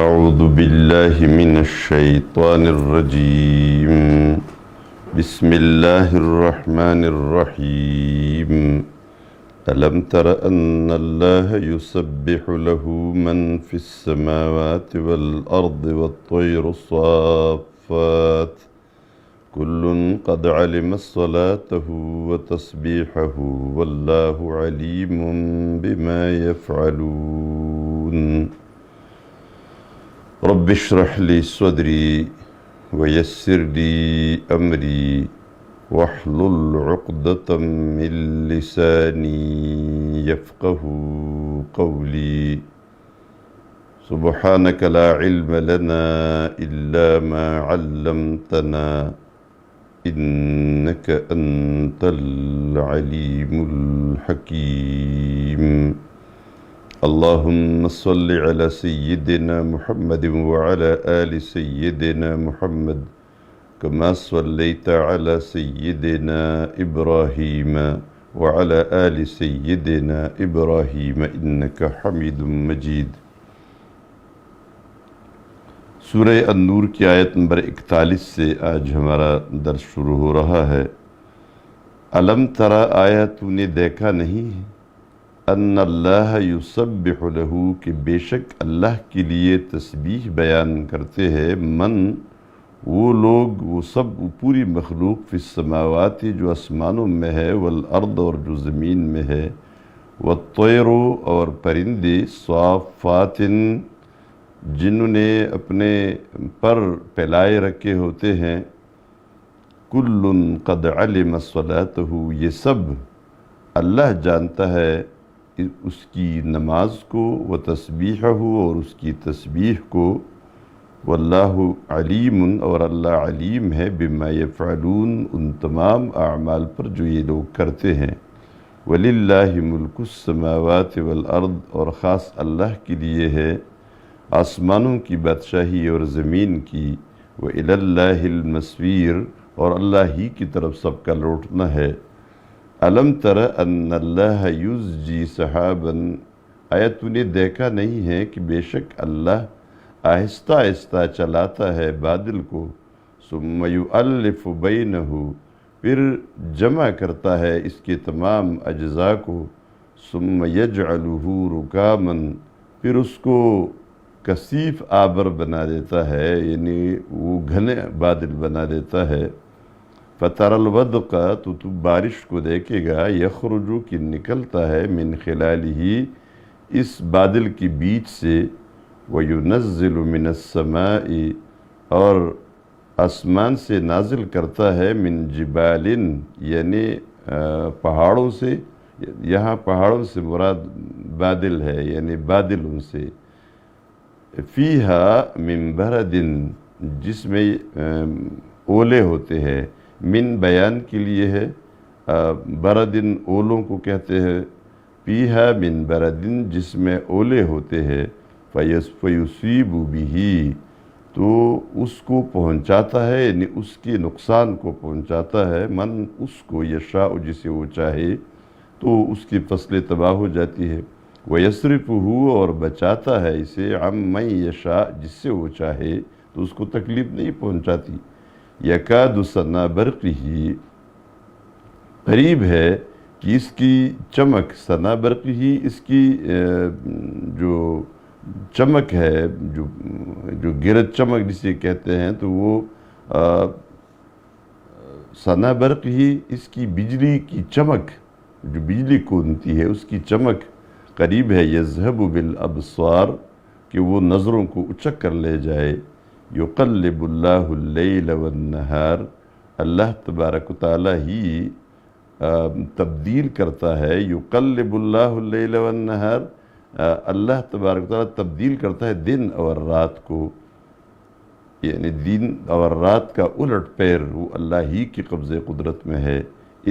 أعوذ بالله من الشيطان الرجيم. بسم الله الرحمن الرحيم. ألم تر أن الله يسبح له من في السماوات والأرض والطير الصافات كل قد علم صلاته وتسبيحه والله عليم بما يفعلون. رب اشرح لي صدري ويسر لي أمري واحلل عقدة من لساني يفقه قولي. سبحانك لا علم لنا إلا ما علمتنا إنك أنت العليم الحكيم. اللهم صل على سيدنا محمد وعلى آل سيدنا محمد كما صليت على سيدنا إبراهيم وعلى آل سيدنا إبراهيم إنك حميد مجيد. سورہ النور کی آیت نمبر 41 سے آج ہمارا درس شروع ہو رہا ہے۔ علم ترا، آیا تو نے دیکھا نہیں ہے، ان اللہ یسبح لہ، کہ بے شک اللہ کے لیے تسبیح بیان کرتے ہیں، من، وہ لوگ، وہ سب، وہ پوری مخلوق، فی السماوات، جو آسمانوں میں ہے، والارض، اور جو زمین میں ہے، والطیر، اور پرندے، صافات، جنہوں نے اپنے پر پھیلائے رکھے ہوتے ہیں، کل قد علم صلاتہ، یہ سب اللہ جانتا ہے اس کی نماز کو، وتسبیحہ، اور اس کی تسبیح کو، واللہ علیم، اور اللہ علیم ہے، بما یفعلون، ان تمام اعمال پر جو یہ لوگ کرتے ہیں۔ وللہ ملک السماوات والارض، اور خاص اللہ کے لیے ہے آسمانوں کی بادشاہی اور زمین کی، وإلی اللہ المصیر، اور اللہ ہی کی طرف سب کا لوٹنا ہے۔ علم تر ان اللہ یزجی سحابا، آیا تو نے دیکھا نہیں ہے کہ بے شک اللہ آہستہ آہستہ چلاتا ہے بادل کو، ثم یؤلف بینہ، پھر جمع کرتا ہے اس کے تمام اجزاء کو، ثم یجعلہ رکاما، پھر اس کو کثیف آبر بنا دیتا ہے، یعنی وہ گھنے بادل بنا دیتا ہے۔ فَتَرَى الْوَدْقَ، تو بارش کو دیکھے گا، یخرج، کہ نکلتا ہے، من خلالہ، اس بادل کے بیچ سے، وَيُنَزِّلُ مِنَ السَّمَاءِ، اور آسمان سے نازل کرتا ہے، من جبال، یعنی پہاڑوں سے، یہاں پہاڑوں سے مراد بادل ہے، یعنی بادلوں سے، فیہا من برد، جس میں اولے ہوتے ہیں، من بیان کے لیے ہے، بردن اولوں کو کہتے ہیں، فیہا من بردن، جس میں اولے ہوتے ہیں، فیصیب بہ، تو اس کو پہنچاتا ہے، یعنی اس کے نقصان کو پہنچاتا ہے، من، اس کو، یشاء، جسے وہ چاہے، تو اس کی فصلیں تباہ ہو جاتی ہے، وَيَصْرِفُهُ، اور بچاتا ہے اسے، عَمَّن یشاء، جس سے وہ چاہے، تو اس کو تکلیف نہیں پہنچاتی۔ یکاد ثنا برقہ، قریب ہے کہ اس کی چمک، ثنا برقہ، اس کی جو چمک ہے، جو گرج چمک جسے کہتے ہیں، تو وہ ثنا برقہ، اس کی بجلی کی چمک، جو بجلی کونتی ہے، اس کی چمک قریب ہے، یذہب بالابصار، کہ وہ نظروں کو اچک کر لے جائے۔ یقلب اللہ اللیل والنہار، اللہ تبارک و تعالی ہی تبدیل کرتا ہے، یقلب اللہ اللیل والنہار، اللہ تبارک و تعالی تبدیل کرتا ہے دن اور رات کو، یعنی دن اور رات کا الٹ پیر وہ اللہ ہی کی قبض قدرت میں ہے۔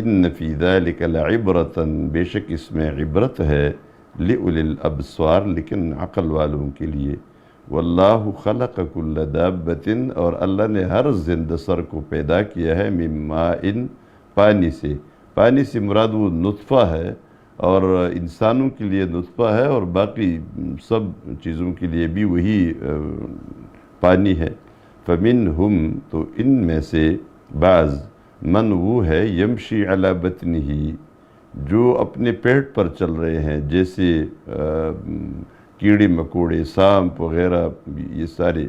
ان فی ذلک لعبرۃ، بے شک اس میں عبرت ہے، لِأُولِي الْأَبْصَارِ، لیکن عقل والوں کے لیے۔ واللہ خلق کل دابۃ، اور اللہ نے ہر زندہ سر کو پیدا کیا ہے، من ماء، پانی سے، پانی سے مراد وہ نطفہ ہے، اور انسانوں کے لیے نطفہ ہے اور باقی سب چیزوں کے لیے بھی وہی پانی ہے۔ فمنہم، تو ان میں سے بعض، من وہ ہے، یمشی علی بطنہ، جو اپنے پیٹ پر چل رہے ہیں، جیسے کیڑے مکوڑے، سانپ وغیرہ، یہ سارے۔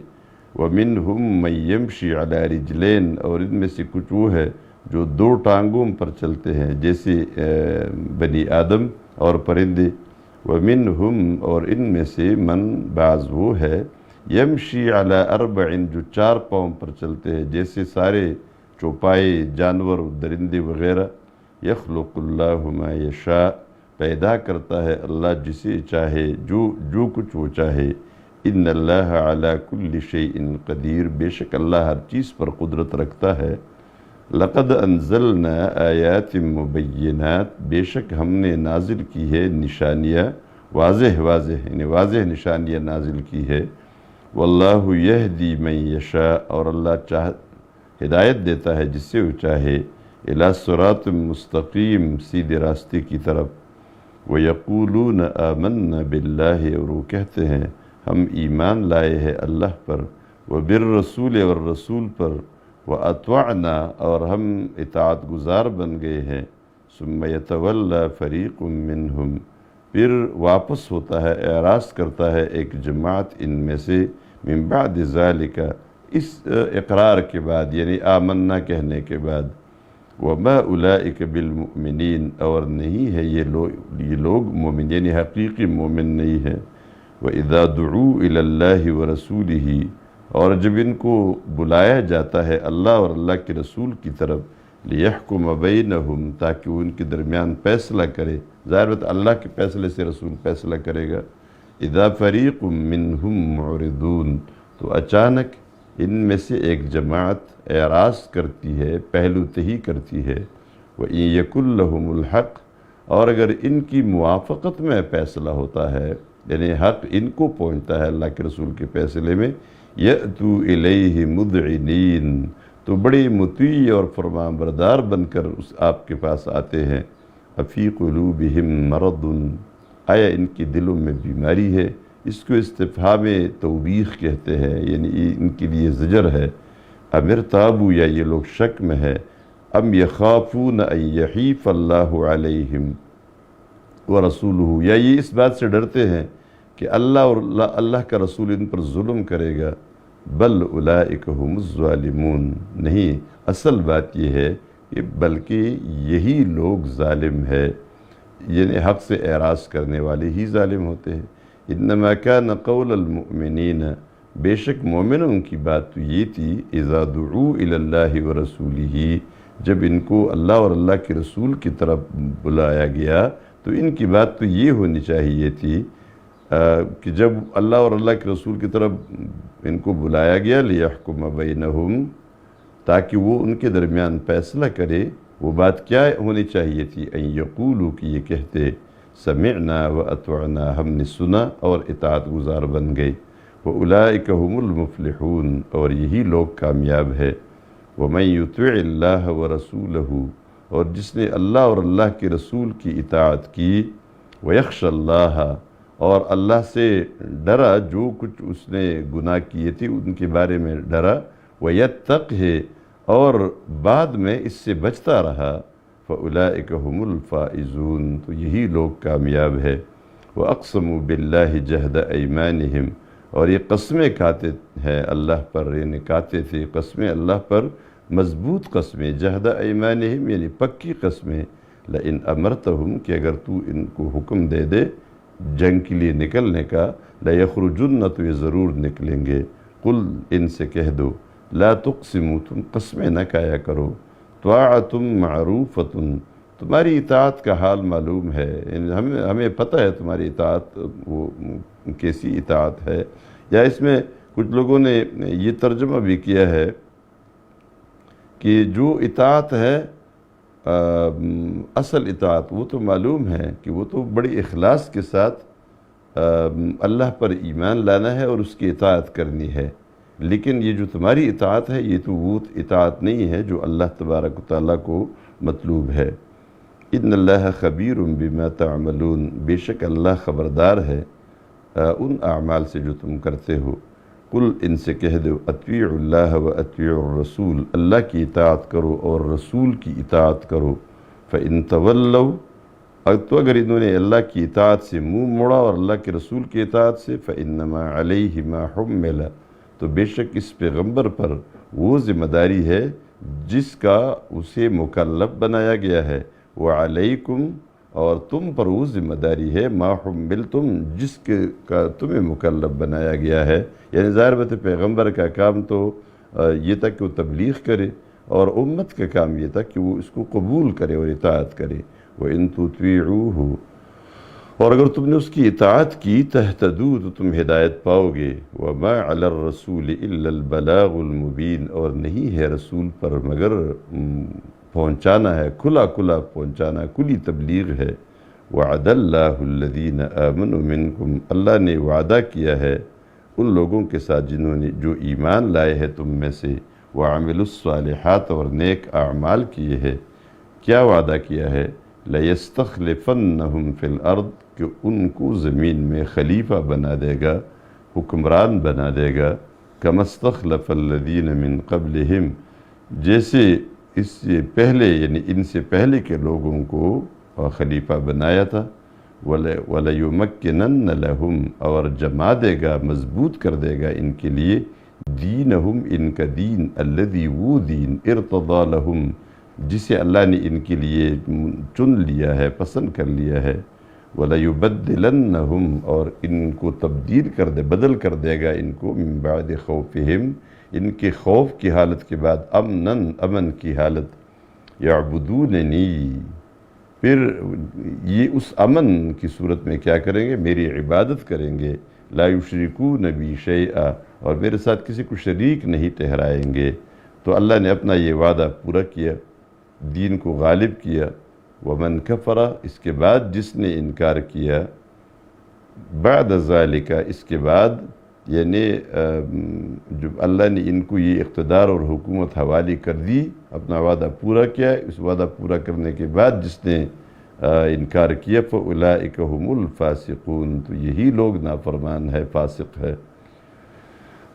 ومنہم من یمشی علی رجلین، اور ان میں سے کچھ وہ ہے جو دو ٹانگوں پر چلتے ہیں، جیسے بنی آدم اور پرندے۔ ومنہم، اور ان میں سے من بعض وہ ہے، یمشی علی اربع، جو چار پاؤں پر چلتے ہیں، جیسے سارے چوپائے جانور، درندے وغیرہ۔ یخلق اللہ ما یشاء، پیدا کرتا ہے اللہ جسے چاہے، جو کچھ وہ چاہے۔ ان اللہ علی کل شیء قدیر، بے شک اللہ ہر چیز پر قدرت رکھتا ہے۔ لقد انزلنا آیات مبینات، بے شک ہم نے نازل کی ہے نشانیاں، واضح یعنی واضح نشانیاں نازل کی ہے۔ واللہ یہدی من یشاء، اور اللہ ہدایت دیتا ہے جس سے وہ چاہے، الی صراط مستقیم، سیدھے راستے کی طرف۔ وَيَقُولُونَ آمَنَّا بِاللَّهِ، اور وہ کہتے ہیں ہم ایمان لائے ہیں اللہ پر، وَبِالرَّسُولِ، اور رسول پر، وَأَطَعْنَا، اور ہم اطاعت گزار بن گئے ہیں۔ ثُمَّ يَتَوَلَّى فَرِيقٌ مِّنْهُمْ، پھر واپس ہوتا ہے، اعراض کرتا ہے ایک جماعت ان میں سے، من بعد ذالک، اس اقرار کے بعد، یعنی آمنا کہنے کے بعد۔ وما اولئک بالمؤمنین، اور نہیں ہے یہ لوگ مومن، یعنی حقیقی مومن نہیں ہے۔ وَإِذَا دُعُوا إِلَى اللَّهِ وَرَسُولِهِ، اور جب ان کو بلایا جاتا ہے اللہ اور اللہ کے رسول کی طرف، لِيَحْكُمَ بَيْنَهُمْ، تاکہ وہ ان کے درمیان فیصلہ کرے، ظاہر بات اللہ کے فیصلے سے رسول فیصلہ کرے گا۔ اِذَا فَرِيقٌ مِّنْهُمْ مُعْرِضُونَ، تو اچانک ان میں سے ایک جماعت اعراض کرتی ہے، پہلو تہی کرتی ہے۔ وَإِن يَكُن لَّهُمُ الْحَقُّ، اور اگر ان کی موافقت میں فیصلہ ہوتا ہے، یعنی حق ان کو پہنچتا ہے اللہ کے رسول کے فیصلے میں، يَأْتُوا إِلَيْهِ مُذْعِنِينَ، تو بڑے مطیع اور فرمان بردار بن کر آپ کے پاس آتے ہیں۔ أَفِي قُلُوبِهِم مَرَضٌ، آیا ان کی دلوں میں بیماری ہے؟ اس کو استفہام توبیخ کہتے ہیں، یعنی ان کے لیے زجر ہے۔ ام ارتابوا، یا یہ لوگ شک میں ہے، ام یخافون ان یحیف اللہ علیہم ورسولہ، یا یہ اس بات سے ڈرتے ہیں کہ اللہ کا رسول ان پر ظلم کرے گا۔ بل اولئک هم الظالمون، نہیں، اصل بات یہ ہے کہ بلکہ یہی لوگ ظالم ہے، یعنی حق سے اعراض کرنے والے ہی ظالم ہوتے ہیں۔ انما کان قول المؤمنین، بے شک مومنوں کی بات تو یہ تھی، اذا دعوا الی اللہ ورسولہ، جب ان کو اللہ اور اللہ کے رسول کی طرف بلایا گیا تو ان کی بات تو یہ ہونی چاہیے تھی کہ جب اللہ اور اللہ کے رسول کی طرف ان کو بلایا گیا، لیحکم بینہم، تاکہ وہ ان کے درمیان فیصلہ کرے، وہ بات کیا ہونی چاہیے تھی؟ ان یقولوا، کہ یہ کہتے، سمعنا واطعنا، ہم نے سنا اور اطاعت گزار بن گئے۔ وَأُولَئِكَ هُمُ الْمُفْلِحُونَ، اور یہی لوگ کامیاب ہے۔ وَمَن يُطِعِ اللَّهَ وَرَسُولَهُ، اور جس نے اللہ اور اللہ کے رسول کی اطاعت کی، وَيَخْشَ اللَّهَ، اور اللہ سے ڈرا، جو کچھ اس نے گناہ کیے تھے ان کے بارے میں ڈرا، وَيَتَّقْهِ، اور بعد میں اس سے بچتا رہا، فَأُولَئِكَ هُمُ الْفَائِزُونَ، تو یہی لوگ کامیاب ہے۔ وَأَقْسَمُوا بِاللَّهِ جَهْدَ أَيْمَانِهِمْ، اور یہ قسمیں کھاتے ہیں اللہ پر، یعنی کھاتے تھے قسمیں اللہ پر، مضبوط قسمیں، جہد ایمانہم، یعنی پکی قسمیں، لئن امرتہم، کہ اگر تو ان کو حکم دے دے جنگ کے لیے نکلنے کا، لیخرجن، تو یہ ضرور نکلیں گے۔ قل، ان سے کہہ دو، لا تقسموا، تم قسمیں نہ کھایا کرو، طاعۃ معروفۃ، تمہاری اطاعت کا حال معلوم ہے، یعنی ہمیں پتہ ہے تمہاری اطاعت وہ کیسی اطاعت ہے۔ یا اس میں کچھ لوگوں نے یہ ترجمہ بھی کیا ہے کہ جو اطاعت ہے اصل اطاعت، وہ تو معلوم ہے کہ وہ تو بڑی اخلاص کے ساتھ اللہ پر ایمان لانا ہے اور اس کی اطاعت کرنی ہے، لیکن یہ جو تمہاری اطاعت ہے یہ تو وہ اطاعت نہیں ہے جو اللہ تبارک و تعالیٰ کو مطلوب ہے۔ ان اللہ خبیر بما تعملون، بے شک اللہ خبردار ہے ان اعمال سے جو تم کرتے ہو۔ قل ان سے کہہ دو اطیعوا اللہ و اطیعوا الرسول، اللہ کی اطاعت کرو اور رسول کی اطاعت کرو۔ فإن تولوا، تو اگر انہوں نے اللہ کی اطاعت سے منہ موڑا اور اللہ کے رسول کی اطاعت سے، فإنما علیہ ما حمل، تو بے شک اس پیغمبر پر وہ ذمہ داری ہے جس کا اسے مکلف بنایا گیا ہے، وعلیکم، اور تم پر وہ ذمہ داری ہے ما حملتم، جس کا تمہیں مکلف بنایا گیا ہے۔ یعنی ظاہر بات ہے پیغمبر کا کام تو یہ تھا کہ وہ تبلیغ کرے، اور امت کا کام یہ تھا کہ وہ اس کو قبول کرے اور اطاعت کرے۔ وَإِن تُطِيعُوهُ، اور اگر تم نے اس کی اطاعت کی، تہتدوا، تو تم ہدایت پاؤ گے۔ وَمَا عَلَى الرَّسُولِ إِلَّا الْبَلَاغُ الْمُبِينُ، اور نہیں ہے رسول پر مگر پہنچانا ہے، کھلا کھلا پہنچانا، کھلی تبلیغ ہے۔ وَعَدَ اللَّهُ الَّذِينَ آمَنُوا مِنْكُمْ، اللہ نے وعدہ کیا ہے ان لوگوں کے ساتھ جنہوں نے جو ایمان لائے ہیں تم میں سے، وَعَمِلُوا الصَّالِحَاتِ، اور نیک اعمال کیے ہیں۔ کیا وعدہ کیا ہے؟ لَيَسْتَخْلِفَنَّهُمْ فِي الْأَرْضِ، کہ ان کو زمین میں خلیفہ بنا دے گا، حکمران بنا دے گا۔ كَمَا اسْتَخْلَفَ الَّذِينَ مِن قَبْلِهِمْ، جیسے اس سے پہلے یعنی ان سے پہلے کے لوگوں کو خلیفہ بنایا تھا۔ وَلَيُمَكِّنَنَّ لَهُمْ، اور جما دے گا، مضبوط کر دے گا ان کے لیے، دینہم، ان کا دین، الذی، وہ دین، ارتضی لہم، جسے اللہ نے ان کے لیے چن لیا ہے، پسند کر لیا ہے۔ وَلَيُبَدِّلَنَّهُمْ، اور ان کو تبدیل کر دے، بدل کر دے گا ان کو، من بعد خوفہم، ان کے خوف کی حالت کے بعد، امنن، امن کی حالت، یعبدوننی، پھر یہ اس امن کی صورت میں کیا کریں گے؟ میری عبادت کریں گے، لا یشرکون بی شیئا، اور میرے ساتھ کسی کو شریک نہیں ٹھہرائیں گے۔ تو اللہ نے اپنا یہ وعدہ پورا کیا، دین کو غالب کیا۔ ومن کفر، اس کے بعد جس نے انکار کیا، بعد ذالک، اس کے بعد یعنی جو اللہ نے ان کو یہ اقتدار اور حکومت حوالی کر دی، اپنا وعدہ پورا کیا، اس وعدہ پورا کرنے کے بعد جس نے انکار کیا، فَأُولَئِكَ هُمُ الْفَاسِقُونَ، تو یہی لوگ نافرمان ہے، فاسق ہے۔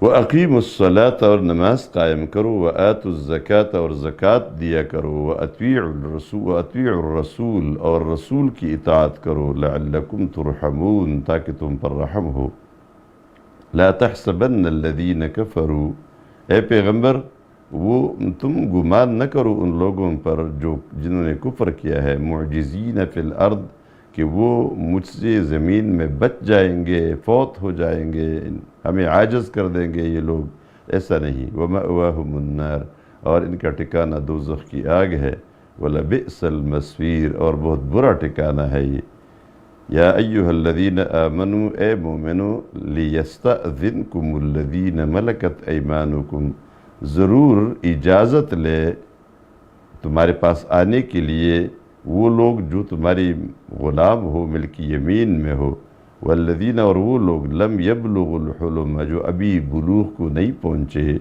وَأَقِيمُوا الصَّلَاةَ، اور نماز قائم کرو، وَآتُوا الزَّكَاةَ، اور زکوٰۃ دیا کرو، وَأَطِيعُوا الرَّسُولَ، اور رسول کی اطاعت کرو، لَعَلَّكُمْ تُرْحَمُونَ، تاکہ تم پر رحم ہو۔ لا تحسبن الذین کفروا، اے پیغمبر وہ تم گمان نہ کرو ان لوگوں پر جنہوں نے کفر کیا ہے، معجزین فی الارض، کہ وہ مجھ سے زمین میں بچ جائیں گے، فوت ہو جائیں گے، ہمیں عاجز کر دیں گے یہ لوگ، ایسا نہیں۔ ومأواہم النار، اور ان کا ٹھکانہ دوزخ کی آگ ہے، ولبئس المصیر، اور بہت برا ٹھکانہ ہے یہ۔ یا ایہا الذین آمنوا، اے مومنو، لیستأذنکم الذین ملکت ایمانکم، ضرور اجازت لے تمہارے پاس آنے کے لیے وہ لوگ جو تمہاری غلام ہو، ملک یمین میں ہو، والذین، اور وہ لوگ، لم یبلغوا الحلم، جو ابھی بلوغ کو نہیں پہنچے،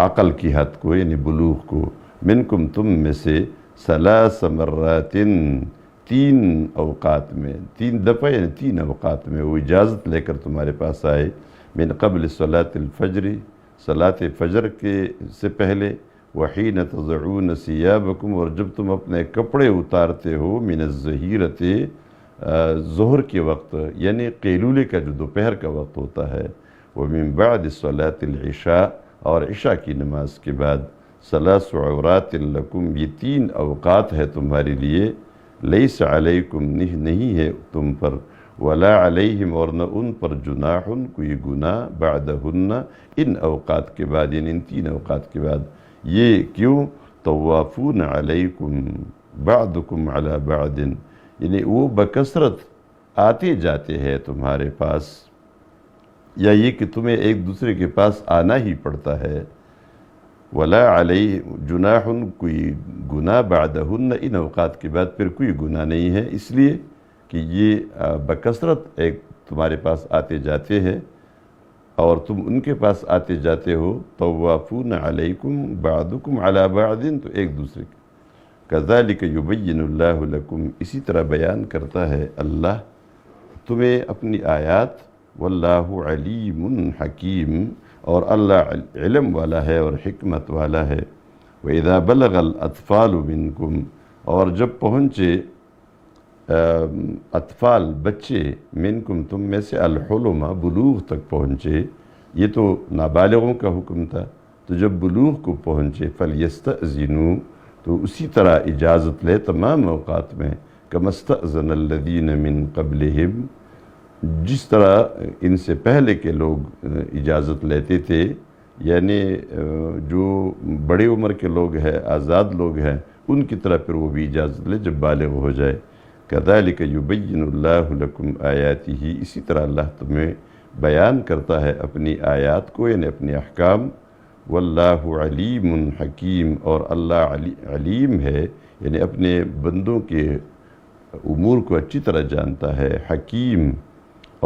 عقل کی حد کو یعنی بلوغ کو، منکم، تم میں سے، ثلاث مرات، تین اوقات میں، تین دفعہ یعنی تین اوقات میں وہ اجازت لے کر تمہارے پاس آئے، من قبل صلاۃ الفجر، صلاۃ فجر کے سے پہلے، وحین تضعون ثیابکم، اور جب تم اپنے کپڑے اتارتے ہو، من الظہیرۃ، ظہر کے وقت یعنی قیلولے کا جو دوپہر کا وقت ہوتا ہے، ومن بعد صلاۃ العشاء، اور عشاء کی نماز کے بعد، ثلاث عورات لکم، یہ تین اوقات ہے تمہارے لیے، لیس علیکم، نہیں ہے تم پر، ولا علیہم، اور نہ ان پر، جناح، کوئی گناہ، بعدہن، ان اوقات کے بعد یعنی ان تین اوقات کے بعد۔ یہ کیوں؟ طوافون علیکم بعضکم علی بعض، یعنی وہ بکثرت آتے جاتے ہیں تمہارے پاس، یا یہ کہ تمہیں ایک دوسرے کے پاس آنا ہی پڑتا ہے۔ ولا علیہ جناح، کوئی گناہ، بعدہن، ان اوقات کے بعد پھر کوئی گناہ نہیں ہے، اس لیے کہ یہ بکثرت ایک تمہارے پاس آتے جاتے ہیں اور تم ان کے پاس آتے جاتے ہو۔ طوافون علیکم بعضکم علی بعض، تو ایک دوسرے کے کذالک یبین اللہ لکم، اسی طرح بیان کرتا ہے اللہ تمہیں اپنی آیات، واللہ علیم حکیم، اور اللہ علم والا ہے اور حکمت والا ہے۔ وَإِذَا بَلَغَ الْأَطْفَالُ مِنْكُمْ، اور جب پہنچے اطفال بچے، منکم تم میں سے، الحلم بلوغ تک پہنچے، یہ تو نابالغوں کا حکم تھا، تو جب بلوغ کو پہنچے فَلْيَسْتَأْذِنُوا، تو اسی طرح اجازت لے تمام اوقات میں، كَمَا اسْتَأْذَنَ الَّذِينَ مِن قَبْلِهِمْ، جس طرح ان سے پہلے کے لوگ اجازت لیتے تھے، یعنی جو بڑی عمر کے لوگ ہیں، آزاد لوگ ہیں، ان کی طرح پھر وہ بھی اجازت لے جب بالغ ہو جائے۔ كَذَلِكَ يُبَيِّنُ اللَّهُ لَكُمْ آيَاتِهِ، اسی طرح اللہ تمہیں بیان کرتا ہے اپنی آیات کو، یعنی اپنے احکام۔ واللہ علیم حکیم، اور اللہ علیم ہے، یعنی اپنے بندوں کے امور کو اچھی طرح جانتا ہے، حکیم،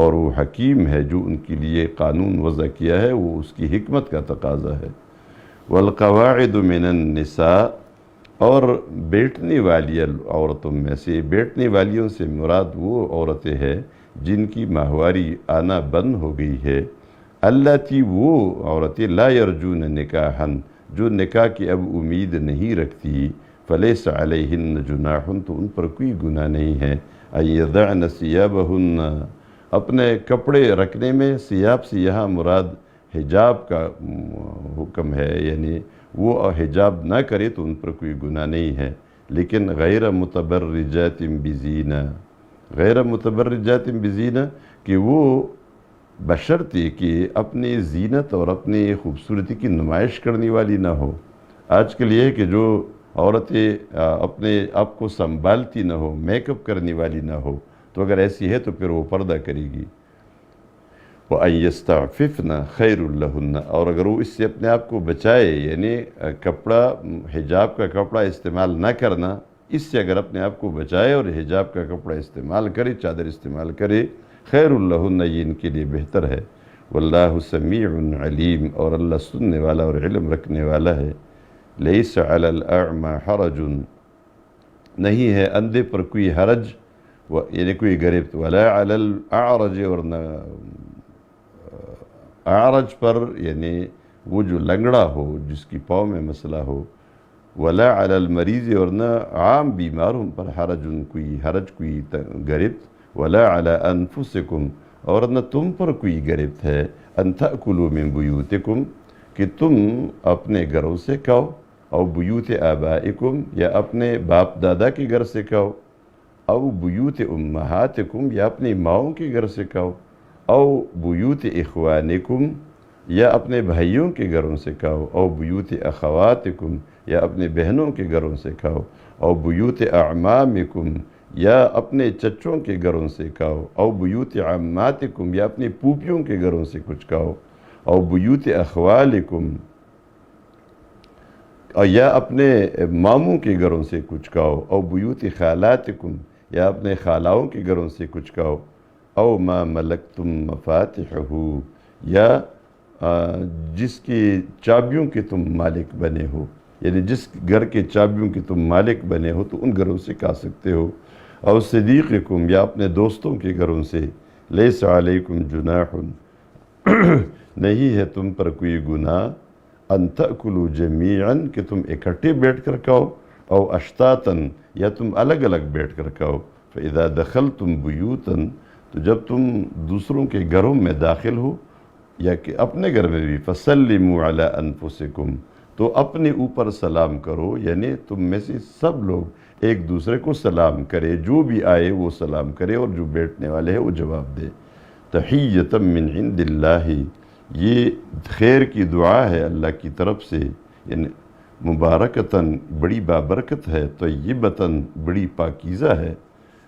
اور وہ حکیم ہے جو ان کے لیے قانون وضع کیا ہے، وہ اس کی حکمت کا تقاضا ہے۔ والقواعد من النساء، اور بیٹھنے والی عورتوں میں سے، بیٹھنے والیوں سے مراد وہ عورتیں ہیں جن کی ماہواری آنا بند ہو گئی ہے، اللاتی، وہ عورتیں، لا یرجون نکاحا، جو نکاح کی اب امید نہیں رکھتی، فلیس علیہن جناح، تو ان پر کوئی گناہ نہیں ہے، ان یضعن ثیابہن، اپنے کپڑے رکھنے میں، ثیاب سے یہاں مراد حجاب کا حکم ہے، یعنی وہ حجاب نہ کرے تو ان پر کوئی گناہ نہیں ہے، لیکن غیر متبرجات بزینہ، غیر متبرجات بزینہ، کہ وہ بشرطے کہ اپنی زینت اور اپنی خوبصورتی کی نمائش کرنے والی نہ ہو۔ آج کل یہ ہے کہ جو عورتیں اپنے آپ کو سنبھالتی نہ ہو، میک اپ کرنے والی نہ ہو، تو اگر ایسی ہے تو پھر وہ پردہ کرے گی۔ وَأَن يَسْتَعْفِفْنَ خَيْرٌ لَهُنَّ، اور اگر وہ اس سے اپنے آپ کو بچائے، یعنی کپڑا، حجاب کا کپڑا استعمال نہ کرنا، اس سے اگر اپنے آپ کو بچائے اور حجاب کا کپڑا استعمال کرے، چادر استعمال کرے، خَيْرٌ لَهُنَّ، یہ ان کے لیے بہتر ہے۔ وَاللَّهُ سَمِيعٌ عَلِيمٌ، اور اللہ سننے والا اور علم رکھنے والا ہے۔ لَيْسَ عَلَى الْأَعْمَى حَرَجٌ، نہیں ہے اندھے پر کوئی حرج، یعنی کوئی گرفت، وَلَا عَلَى الْأَعْرَجِ، اور نہ اعرج پر، یعنی وہ جو لنگڑا ہو، جس کی پاؤں میں مسئلہ ہو، وَلَا عَلَى الْمَرِيضِ، اور نہ عام بیماروں پر کوئی حرج، کوئی گرفت، وَلَا عَلَى أَنفُسِكُمْ، اور نہ تم پر کوئی گرفت ہے، أَن تَأْكُلُوا مِن بُيُوتِكُمْ، کہ تم اپنے گھروں سے کھاؤ، او بیوت آبائکم، یا اپنے باپ دادا کے گھر سے کھاؤ، او بیوت امہاتکم، یا اپنی ماؤں کے گھر سے کھاؤ، او بیوت اخوانکم، یا اپنے بھائیوں کے گھروں سے کھاؤ، او بیوت اخواتکم، یا اپنے بہنوں کے گھروں سے کھاؤ، او بیوت اعمامکم، یا اپنے چچوں کے گھروں سے کھاؤ، او بیوت عماتکم، یا اپنی پھوپھیوں کے گھروں سے کچھ کھاؤ، او بیوت اخوالکم، یا اپنے ماموں کے گھروں سے کچھ کھاؤ، او بیوت خالاتکم، یا اپنے خالاؤں کے گھروں سے کچھ کھاؤ، او ما ملکتم مفاتحہ، یا جس کی چابیوں کے تم مالک بنے ہو، یعنی جس گھر کے چابیوں کے تم مالک بنے ہو تو ان گھروں سے کھا سکتے ہو، او صدیقکم، یا اپنے دوستوں کے گھروں سے، لیس علیکم جناح، نہیں ہے تم پر کوئی گناہ، ان تأکلوا جمیعاً، کہ تم اکٹھے بیٹھ کر کھاؤ، او اشتاتاً، یا تم الگ الگ بیٹھ کر کھاؤ، فَإِذَا دَخَلْتُمْ بُيُوتًا، تو جب تم دوسروں کے گھروں میں داخل ہو، یا کہ اپنے گھر میں بھی، فَسَلِّمُوا عَلَىٰ أَنفُسِكُمْ، تو اپنے اوپر سلام کرو، یعنی تم میں سے سب لوگ ایک دوسرے کو سلام کرے، جو بھی آئے وہ سلام کرے، اور جو بیٹھنے والے ہیں وہ جواب دے۔ تحیۃ من عند اللہ، یہ خیر کی دعا ہے اللہ کی طرف سے، یعنی مبارکتاً، بڑی بابرکت ہے، طیبتاً، بڑی پاکیزہ ہے۔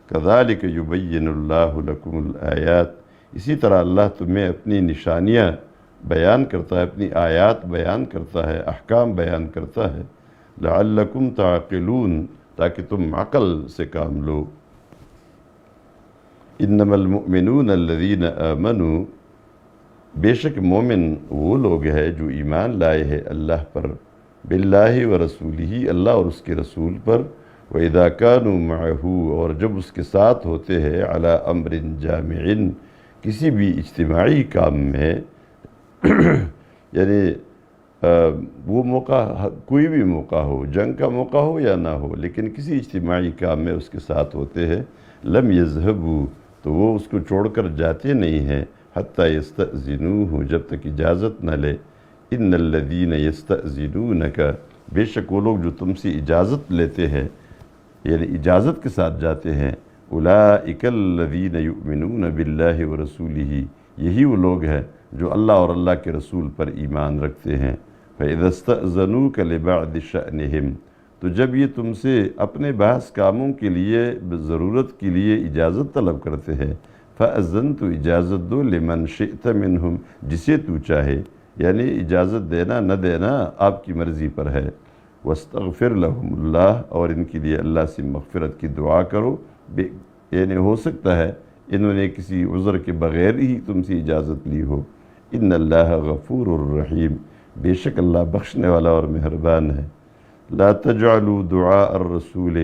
کذالک یبین اللہ لکم الآیات، اسی طرح اللہ تمہیں اپنی نشانیاں بیان کرتا ہے، اپنی آیات بیان کرتا ہے، احکام بیان کرتا ہے، لعلکم تعقلون، تاکہ تم عقل سے کام لو۔ انما المؤمنون الذین آمنوا، بے شک مومن وہ لوگ ہیں جو ایمان لائے ہیں اللہ پر، باللہ و رسولہ، اللہ اور اس کے رسول پر، وَإِذَا كَانُوا مَعَهُ، اور جب اس کے ساتھ ہوتے ہیں عَلَى أَمْرٍ جَامِعٍ، کسی بھی اجتماعی کام میں یعنی وہ موقع کوئی بھی موقع ہو، جنگ کا موقع ہو یا نہ ہو، لیکن کسی اجتماعی کام میں اس کے ساتھ ہوتے ہیں، لم يذهبوا، تو وہ اس کو چھوڑ کر جاتے نہیں ہیں، حتی یستأذنوہ، جب تک اجازت نہ لے، ان الذین یستأذنونک، بے شک وہ لوگ جو تم سے اجازت لیتے ہیں، یعنی اجازت کے ساتھ جاتے ہیں، اولئک الذین یؤمنون باللہ ورسولہ، یہی وہ لوگ ہیں جو اللہ اور اللہ کے رسول پر ایمان رکھتے ہیں۔ فَإِذَا اسْتَأْذَنُوكَ لِبَعْضِ شَأْنِهِمْ، تو جب یہ تم سے اپنے بعض کاموں کے لیے ضرورت کے لیے اجازت طلب کرتے ہیں، فَأَذَّن، تو اجازت دو، لِمَنْ شِئْتَ مِنْهُمْ، جسے تو چاہے، یعنی اجازت دینا نہ دینا آپ کی مرضی پر ہے۔ وَاسْتَغْفِرْ لَهُمُ اللَّهُ، اور ان کے لیے اللہ سے مغفرت کی دعا کرو، یعنی ہو سکتا ہے انہوں نے کسی عذر کے بغیر ہی تم سے اجازت لی ہو۔ ان اللہ غفور الرحیم، بے شک اللہ بخشنے والا اور مہربان ہے۔ لا تجعلوا دعاء الرسول،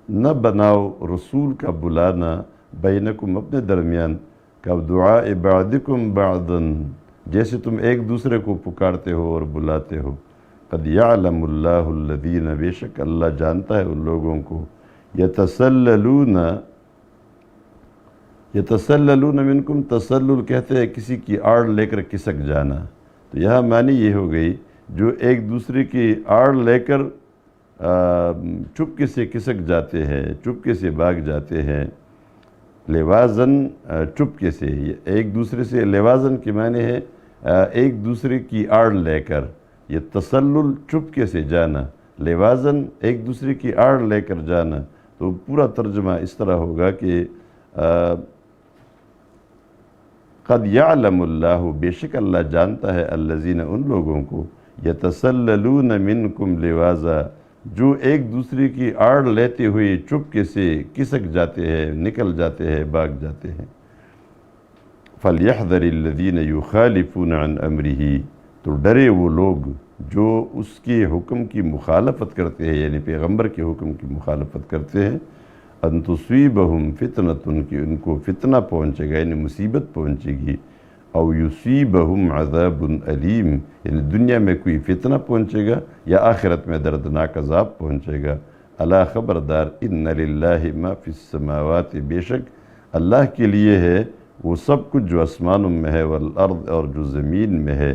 نہ بناؤ رسول کا بلانا، بینکم، اپنے درمیان، کا دعاء بعضکم بعضا، جیسے تم ایک دوسرے کو پکارتے ہو اور بلاتے ہو۔ قد یعلم اللہ الذین، بے شک اللہ جانتا ہے ان لوگوں کو، یتسللون منکم، تسلل کہتے ہیں کسی کی آڑ لے کر کسک جانا، تو یہاں معنی یہ ہو گئی جو ایک دوسرے کی آڑ لے کر چپکے سے کسک جاتے ہیں، چپکے سے بھاگ جاتے ہیں، لوازن، چپکے سے، ایک دوسرے سے، لوازن کے معنی ہے ایک دوسرے کی آڑ لے کر، یہ تسلل چپکے سے جانا، لوازن ایک دوسرے کی آڑ لے کر جانا، تو پورا ترجمہ اس طرح ہوگا کہ قد یعلم اللہ، بے شک اللہ جانتا ہے، الذین، ان لوگوں کو، یتسللون منکم لوازا، جو ایک دوسرے کی آڑ لیتے ہوئے چپکے سے کسک جاتے ہیں، نکل جاتے ہیں، بھاگ جاتے ہیں۔ فَلْيَحْذَرِ الَّذِينَ يُخَالِفُونَ عَنْ أَمْرِهِ، تو ڈرے وہ لوگ جو اس کے حکم کی مخالفت کرتے ہیں، یعنی پیغمبر کے حکم کی مخالفت کرتے ہیں، ان تصیبہم فتنۃ، کہ ان کو فتنہ پہنچے گا، یعنی مصیبت پہنچے گی، او یصیبہم عذاب علیم، یعنی دنیا میں کوئی فتنہ پہنچے گا یا آخرت میں دردناک عذاب پہنچے گا۔ الا، خبردار، ان للہ ما فی السماوات، بے شک اللہ کے لیے ہے وہ سب کچھ جو آسمانوں میں ہے، والارض، اور جو زمین میں ہے۔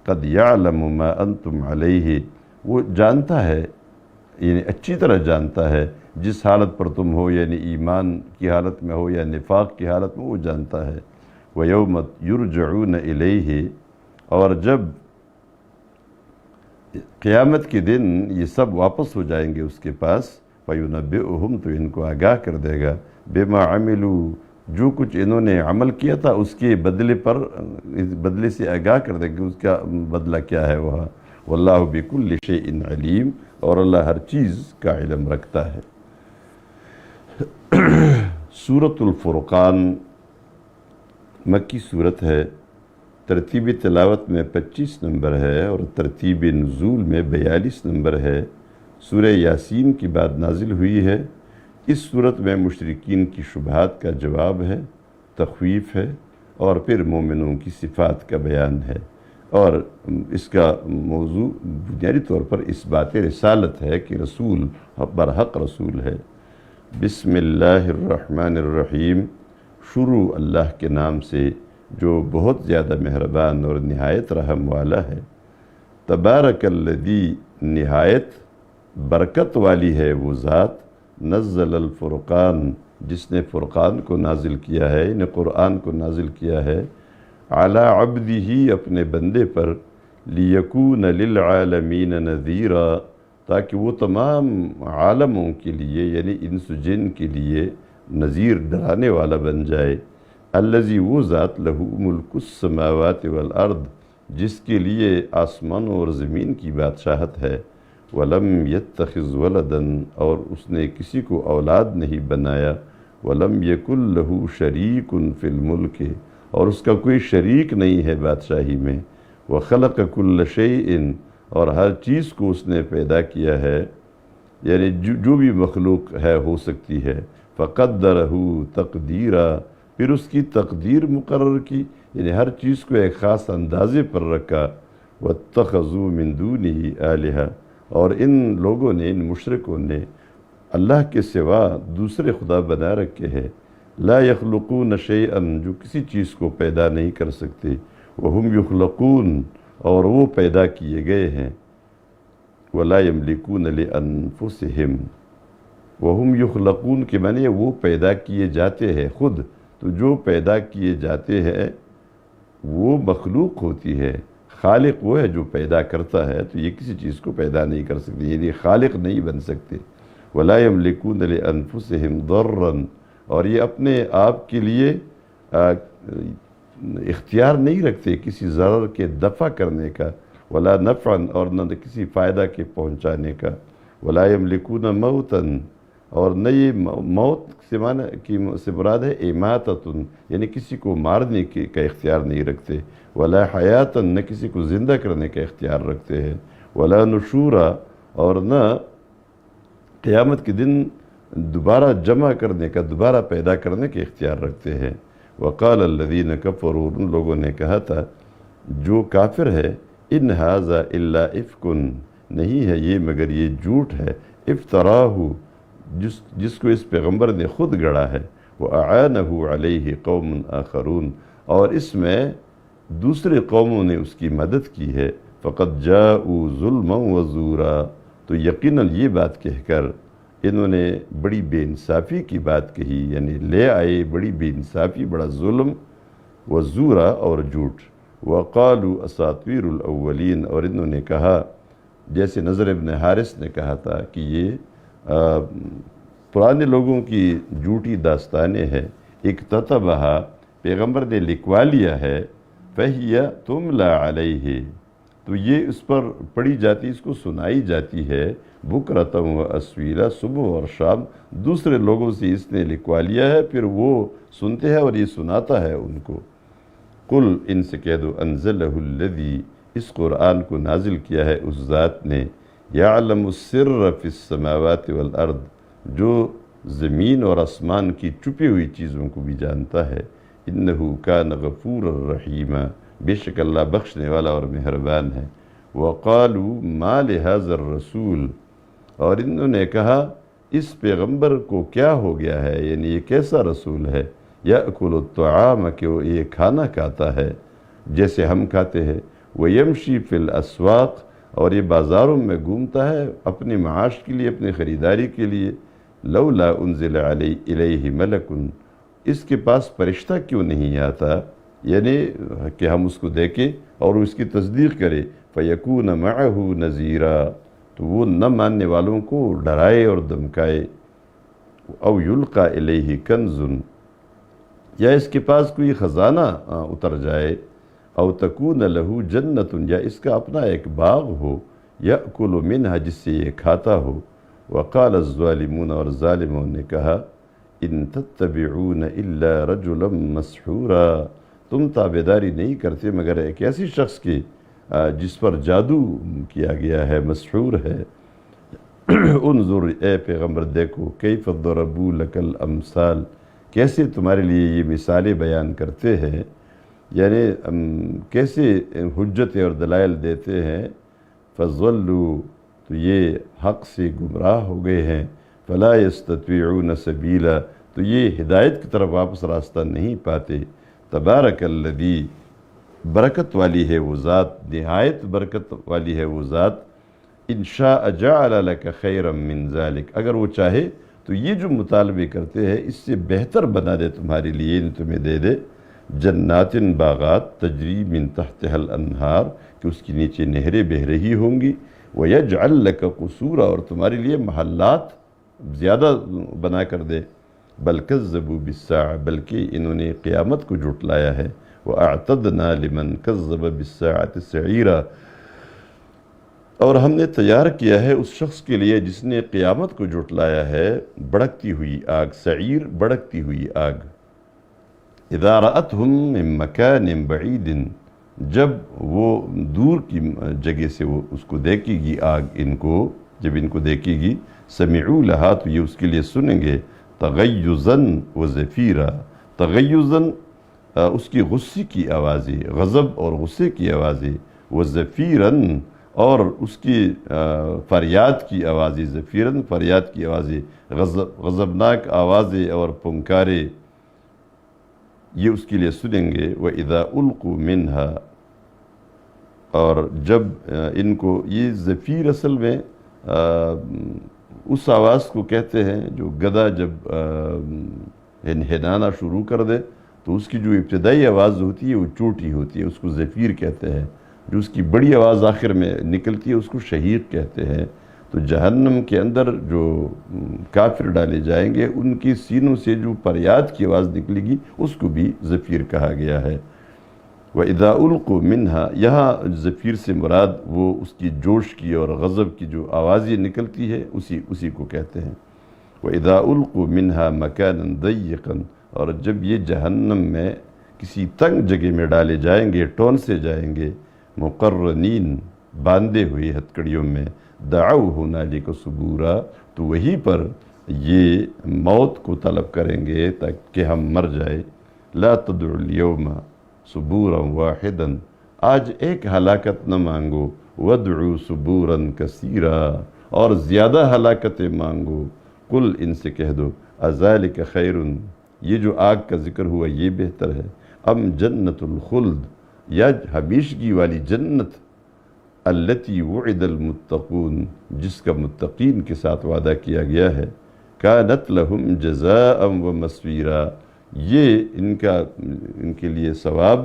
قد یعلم ما انتم علیہ، وہ جانتا ہے، یعنی اچھی طرح جانتا ہے جس حالت پر تم ہو، یعنی ایمان کی حالت میں ہو یا نفاق کی حالت میں، وہ جانتا ہے۔ وَيَوْمَ يُرْجَعُونَ إِلَيْهِ، اور جب قیامت کے دن یہ سب واپس ہو جائیں گے اس کے پاس، فَيُنَبِّئُهُمْ، تو ان کو آگاہ کر دے گا، بِمَا عَمِلُوا، جو کچھ انہوں نے عمل کیا تھا اس کے بدلے پر، بدلے سے آگاہ کر دے گا اس کا بدلہ کیا ہے وہاں۔ وَاللَّهُ بِكُلِّ شَيْءٍ عَلِيمٌ، اور اللہ ہر چیز کا علم رکھتا ہے۔ سورۃ الفرقان مکی صورت ہے، ترتیب تلاوت میں 25 نمبر ہے اور ترتیب نزول میں 42 نمبر ہے۔ سورہ یاسین کی بعد نازل ہوئی ہے۔ اس صورت میں مشرکین کی شبہات کا جواب ہے، تخویف ہے، اور پھر مومنوں کی صفات کا بیان ہے، اور اس کا موضوع بنیادی طور پر اس بات رسالت ہے کہ رسول برحق رسول ہے۔ بسم اللہ الرحمن الرحیم، شروع اللہ کے نام سے جو بہت زیادہ مہربان اور نہایت رحم والا ہے۔ تبارک الذی، نہایت برکت والی ہے وہ ذات، نزل الفرقان، جس نے فرقان کو نازل کیا ہے، یعنی قرآن کو نازل کیا ہے، علی عبدہ، اپنے بندے پر، لیکون للعالمین نذیرا، تاکہ وہ تمام عالموں کے لیے، یعنی انس و جن کے لیے، نذیر، ڈرانے والا بن جائے۔ الذی، وہ ذات، لہ ملک السماوات والارض، جس کے لیے آسمانوں اور زمین کی بادشاہت ہے، ولم یتخذ ولدا، اور اس نے کسی کو اولاد نہیں بنایا، ولم یکن لہ شریک فی الملک، اور اس کا کوئی شریک نہیں ہے بادشاہی میں، وخلق کل شیء، اور ہر چیز کو اس نے پیدا کیا ہے، یعنی جو بھی مخلوق ہے ہو سکتی ہے، فقدرہ تقدیرا، پھر اس کی تقدیر مقرر کی، یعنی ہر چیز کو ایک خاص اندازے پر رکھا۔ واتخذوا من دونہ آلہہ، اور ان لوگوں نے، ان مشرکوں نے اللہ کے سوا دوسرے خدا بنا رکھے ہیں۔ لا یخلقون شیئا، جو کسی چیز کو پیدا نہیں کر سکتے، وہم یخلقون، اور وہ پیدا کیے گئے ہیں۔ ولا یملکون لانفسہم، وہم یخلقون کے معنی وہ پیدا کیے جاتے ہیں خود، تو جو پیدا کیے جاتے ہیں وہ مخلوق ہوتی ہے، خالق وہ ہے جو پیدا کرتا ہے، تو یہ کسی چیز کو پیدا نہیں کر سکتی، یعنی خالق نہیں بن سکتے۔ ولا یملکون لانفسہم ضرا، اور یہ اپنے آپ کے لیے اختیار نہیں رکھتے کسی ضرر کے دفع کرنے کا، ولا نفعا، اور نہ کسی فائدہ کے پہنچانے کا۔ ولا یملکون موتا، اور نہ یہ موت سے مراد ہے اماتۃ، یعنی کسی کو مارنے کا اختیار نہیں رکھتے۔ ولا حیاتا، نہ کسی کو زندہ کرنے کا اختیار رکھتے ہیں۔ ولا نشورا، اور نہ قیامت کے دن دوبارہ جمع کرنے کا، دوبارہ پیدا کرنے کے اختیار رکھتے ہیں۔ وقال الذین کفروا، ان لوگوں نے کہا تھا جو کافر ہے، ان ھذا الا افک، نہیں ہے یہ مگر یہ جھوٹ ہے، افتراہ، جس کو اس پیغمبر نے خود گڑھا ہے، وَأَعَانَهُ عَلَيْهِ قَوْمٌ آخَرُونَ، اور اس میں دوسرے قوموں نے اس کی مدد کی ہے۔ فَقَدْ جَاءُوا ظُلْمًا وَزُورًا، تو یقیناً یہ بات کہہ کر انہوں نے بڑی بے انصافی کی بات کہی، یعنی لے آئے بڑی بے انصافی، بڑا ظلم، وزورا، اور جھوٹ۔ وَقَالُوا أَسَاطِيرُ الْأَوَّلِينَ، اور انہوں نے کہا جیسے نضر ابن حارث نے کہا تھا کہ یہ پرانے لوگوں کی جھوٹی داستانیں ہیں، اکتتبہا، پیغمبر نے لکھوا لیا ہے، فہی تملی علیہ، تو یہ اس پر پڑھی جاتی، اس کو سنائی جاتی ہے، بکرۃ و اصیلا، صبح اور شام، دوسرے لوگوں سے اس نے لکھوا لیا ہے، پھر وہ سنتے ہیں اور یہ سناتا ہے ان کو۔ قل، ان سے کہہ دو، انزلہ الذی، اس قرآن کو نازل کیا ہے اس ذات نے، یعلم السر فی السماوات والارض، جو زمین اور آسمان کی چھپی ہوئی چیزوں کو بھی جانتا ہے، انہ کان غفورا رحیما، بے شک اللہ بخشنے والا اور مہربان ہے۔ وقالوا ما لہذا الرسول، اور انہوں نے کہا اس پیغمبر کو کیا ہو گیا ہے، یعنی یہ کیسا رسول ہے، یأکل الطعام، کہ وہ یہ کھانا کھاتا ہے جیسے ہم کھاتے ہیں، ویمشی فی الاسواق، اور یہ بازاروں میں گھومتا ہے اپنے معاش کے لیے، اپنی خریداری کے لیے، لولا انزل الیہ ملک، اس کے پاس فرشتہ کیوں نہیں آتا، یعنی کہ ہم اس کو دیکھیں اور اس کی تصدیق کرے، فیکون معہ نذیرا، تو وہ نہ ماننے والوں کو ڈرائے اور دمکائے، او یلقى الیہ کنز، یا اس کے پاس کوئی خزانہ اتر جائے، او تکون لہ جنت، یا اس کا اپنا ایک باغ ہو، یأکل منہا، جس سے یہ کھاتا ہو۔ وقال الظالمون، اور ظالموں نے کہا، ان تتبعون الا رجلا مسحورا، تم تابعداری نہیں کرتے مگر ایک ایسی شخص کی جس پر جادو کیا گیا ہے، مسحور ہے۔ انظر، اے پیغمبر دیکھو، کیف ضربوا لک الامثال، کیسے تمہارے لیے یہ مثالیں بیان کرتے ہیں، یعنی کیسے حجتیں اور دلائل دیتے ہیں، فضلوا، تو یہ حق سے گمراہ ہو گئے ہیں، فلا یستطیعون سبیلا، تو یہ ہدایت کی طرف واپس راستہ نہیں پاتے۔ تبارک الذی، برکت والی ہے وہ ذات، نہایت برکت والی ہے وہ ذات، ان شاء جعل لک خیرا من ذلک، اگر وہ چاہے تو یہ جو مطالبے کرتے ہیں اس سے بہتر بنا دے تمہارے لیے، تمہیں دے دے، جنات، باغات، تجری من تحتها الانہار، کہ اس کے نیچے نہریں بہہ رہی ہوں گی، وَيَجْعَلْ لَكَ قُصُورًا، اور تمہارے لیے محلات زیادہ بنا کر دے، بل کذبوا بالساعة، بلکہ انہوں نے قیامت کو جھٹلایا ہے، وَأَعْتَدْنَا لِمَنْ كَذَّبَ بِالسَّاعَةِ سَعِيرًا، اور ہم نے تیار کیا ہے اس شخص کے لیے جس نے قیامت کو جھٹلایا ہے، بڑکتی ہوئی آگ، سعیر بڑکتی ہوئی آگ۔ اذا رأتهم من مکان بعید، جب وہ دور کی جگہ سے وہ اس کو دیکھے گی آگ ان کو، جب ان کو دیکھے گی، سمعوا لہا تو یہ اس کے لیے سنیں گے، تغیظاً و زفیرا، تغیظاً اس کی غصے کی آوازیں، غضب اور غصے کی آوازیں، و زفیراً اور اس کی فریاد کی آوازیں، زفیراً فریاد کی آوازیں، غضبناک آوازیں اور پنکارے یہ اس کے لیے سنیں گے۔ وَإِذَا أُلْقُوا مِنْهَا، اور جب ان کو، یہ زفیر اصل میں اس آواز کو کہتے ہیں جو گدھا جب ہنہنانا شروع کر دے تو اس کی جو ابتدائی آواز ہوتی ہے وہ چوٹی ہوتی ہے، اس کو زفیر کہتے ہیں۔ جو اس کی بڑی آواز آخر میں نکلتی ہے اس کو شہیق کہتے ہیں۔ تو جہنم کے اندر جو کافر ڈالے جائیں گے ان کی سینوں سے جو فریاد کی آواز نکلے گی اس کو بھی زفیر کہا گیا ہے۔ وَإِذَا أُلْقُوا مِنْهَا، یہاں زفیر سے مراد وہ اس کی جوش کی اور غضب کی جو آوازیں نکلتی ہے اسی کو کہتے ہیں۔ وَإِذَا أُلْقُوا مِنْهَا مَكَانًا ضَيِّقًا، اور جب یہ جہنم میں کسی تنگ جگہ میں ڈالے جائیں گے، ٹون سے جائیں گے، مقرنین باندھے ہوئے ہتھکڑیوں میں، دعوا ہنالک ثبورا، تو وہیں پر یہ موت کو طلب کریں گے تاکہ ہم مر جائے۔ لا تدعوا اليوم ثبورا واحدا، آج ایک ہلاکت نہ مانگو، وادعوا ثبورا کثیرا، اور زیادہ ہلاکتیں مانگو۔ قل، ان سے کہہ دو، اذالک خیر، یہ جو آگ کا ذکر ہوا یہ بہتر ہے، ام جنت الخلد، یا ہمیشگی والی جنت، التی وعد المتقون، جس کا متقین کے ساتھ وعدہ کیا گیا ہے، کانت لہم جزاء و مسویرا، یہ ان کے لیے ثواب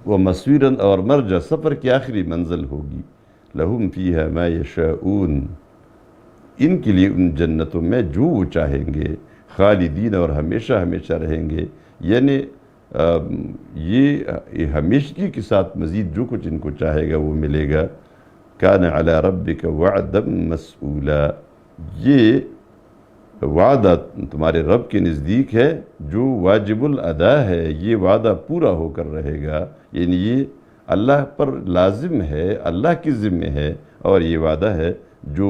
و مسویراً اور مرجع، سفر کی آخری منزل ہوگی۔ لہم فیہا ما یشاؤون، ان کے لیے ان جنتوں میں جو وہ چاہیں گے، خالدین، اور ہمیشہ ہمیشہ رہیں گے، یعنی یہ ہمیشگی کے ساتھ مزید جو کچھ ان کو چاہے گا وہ ملے گا۔ کان علی ربک وعدا مسئولا، یہ وعدہ تمہارے رب کے نزدیک ہے جو واجب الادا ہے، یہ وعدہ پورا ہو کر رہے گا، یعنی یہ اللہ پر لازم ہے، اللہ کی ذمہ ہے، اور یہ وعدہ ہے جو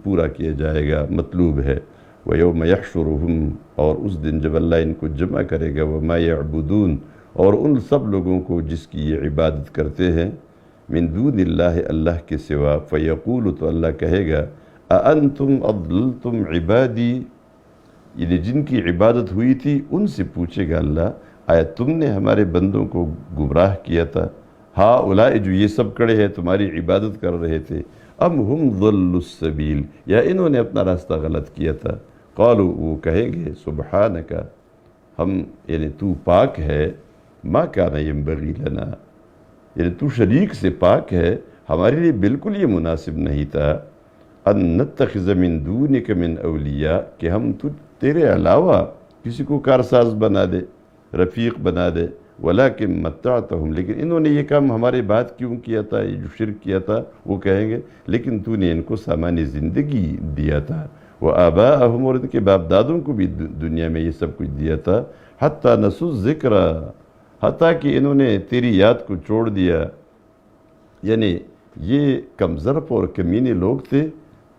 پورا کیا جائے گا، مطلوب ہے۔ وَيَوْمَ يَحْشُرُهُمْ، اور اس دن جب اللہ ان کو جمع کرے گا، وَمَا يَعْبُدُونَ، اور ان سب لوگوں کو جس کی یہ عبادت کرتے ہیں، من دون اللہ، اللہ کے سوا، فَيَقُولُ، تو اللہ کہے گا، أَأَنْتُمْ أَضْلَلْتُمْ عِبَادِي، یعنی جن کی عبادت ہوئی تھی ان سے پوچھے گا اللہ، آیا تم نے ہمارے بندوں کو گمراہ کیا تھا؟ ہؤلاء، جو یہ سب کڑے ہیں تمہاری عبادت کر رہے تھے، ام ہم ضلوا السبیل، یا انہوں نے اپنا راستہ غلط کیا تھا؟ قالوا، وہ کہیں گے، سبحانک، ہم، یعنی تو پاک ہے، ما کان ینبغی لنا، یعنی تو شریک سے پاک ہے، ہمارے لیے بالکل یہ مناسب نہیں تھا، ان نتخذ من دونک من اولیاء، کہ ہم تیرے علاوہ کسی کو کارساز بنا دے، رفیق بنا دے، ولیکن متعتہم، لیکن انہوں نے یہ کام ہمارے بعد کیوں کیا تھا، یہ جو شرک کیا تھا، وہ کہیں گے لیکن تو نے ان کو سامان زندگی دیا تھا، وآباءہم، اور ان کے باپ دادوں کو بھی دنیا میں یہ سب کچھ دیا تھا، حتی نسوا الذکر، حتیٰ کہ انہوں نے تیری یاد کو چھوڑ دیا، یعنی یہ کم ظرف اور کمینے لوگ تھے،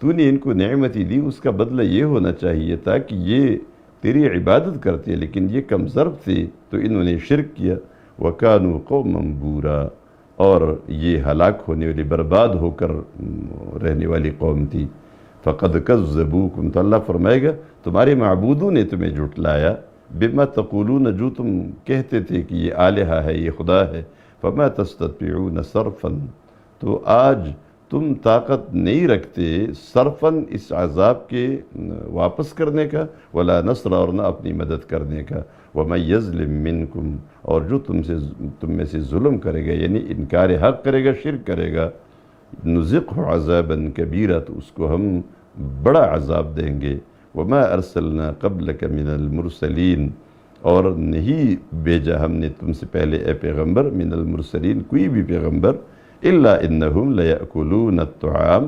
تو نے ان کو نعمتی دی، اس کا بدلہ یہ ہونا چاہیے تھا کہ یہ تیری عبادت کرتے، لیکن یہ کم ظرف تھے تو انہوں نے شرک کیا۔ وَكَانُوا قَوْمًا بُورًا، اور یہ ہلاک ہونے والی، برباد ہو کر رہنے والی قوم تھی۔ فَقَدْ كَذَّبُوكُمْ، تو اللہ فرمائے گا تمہارے معبودوں نے تمہیں جھٹلایا، بِمَا تَقُولُونَ، جو تم کہتے تھے کہ یہ الہہ ہے، یہ خدا ہے، فَمَا تَسْتَطِيعُونَ صَرْفًا، تو آج تم طاقت نہیں رکھتے صرفاً اس عذاب کے واپس کرنے کا، ولا نصر، اور نہ اپنی مدد کرنے کا۔ وَمَن يَظْلِم مِّنْكُمْ، اور جو تم میں سے ظلم کرے گا، یعنی انکار حق کرے گا، شرک کرے گا، نُذِقْهُ عَذَابًا كَبِيرًا، تو اس کو ہم بڑا عذاب دیں گے۔ وَمَا أَرْسَلْنَا قَبْلَكَ مِنَ الْمُرْسَلِينَ، اور نہیں بھیجا ہم نے تم سے پہلے اے پیغمبر، من المرسلین، کوئی بھی پیغمبر، الا انہم لیأکلون الطعام،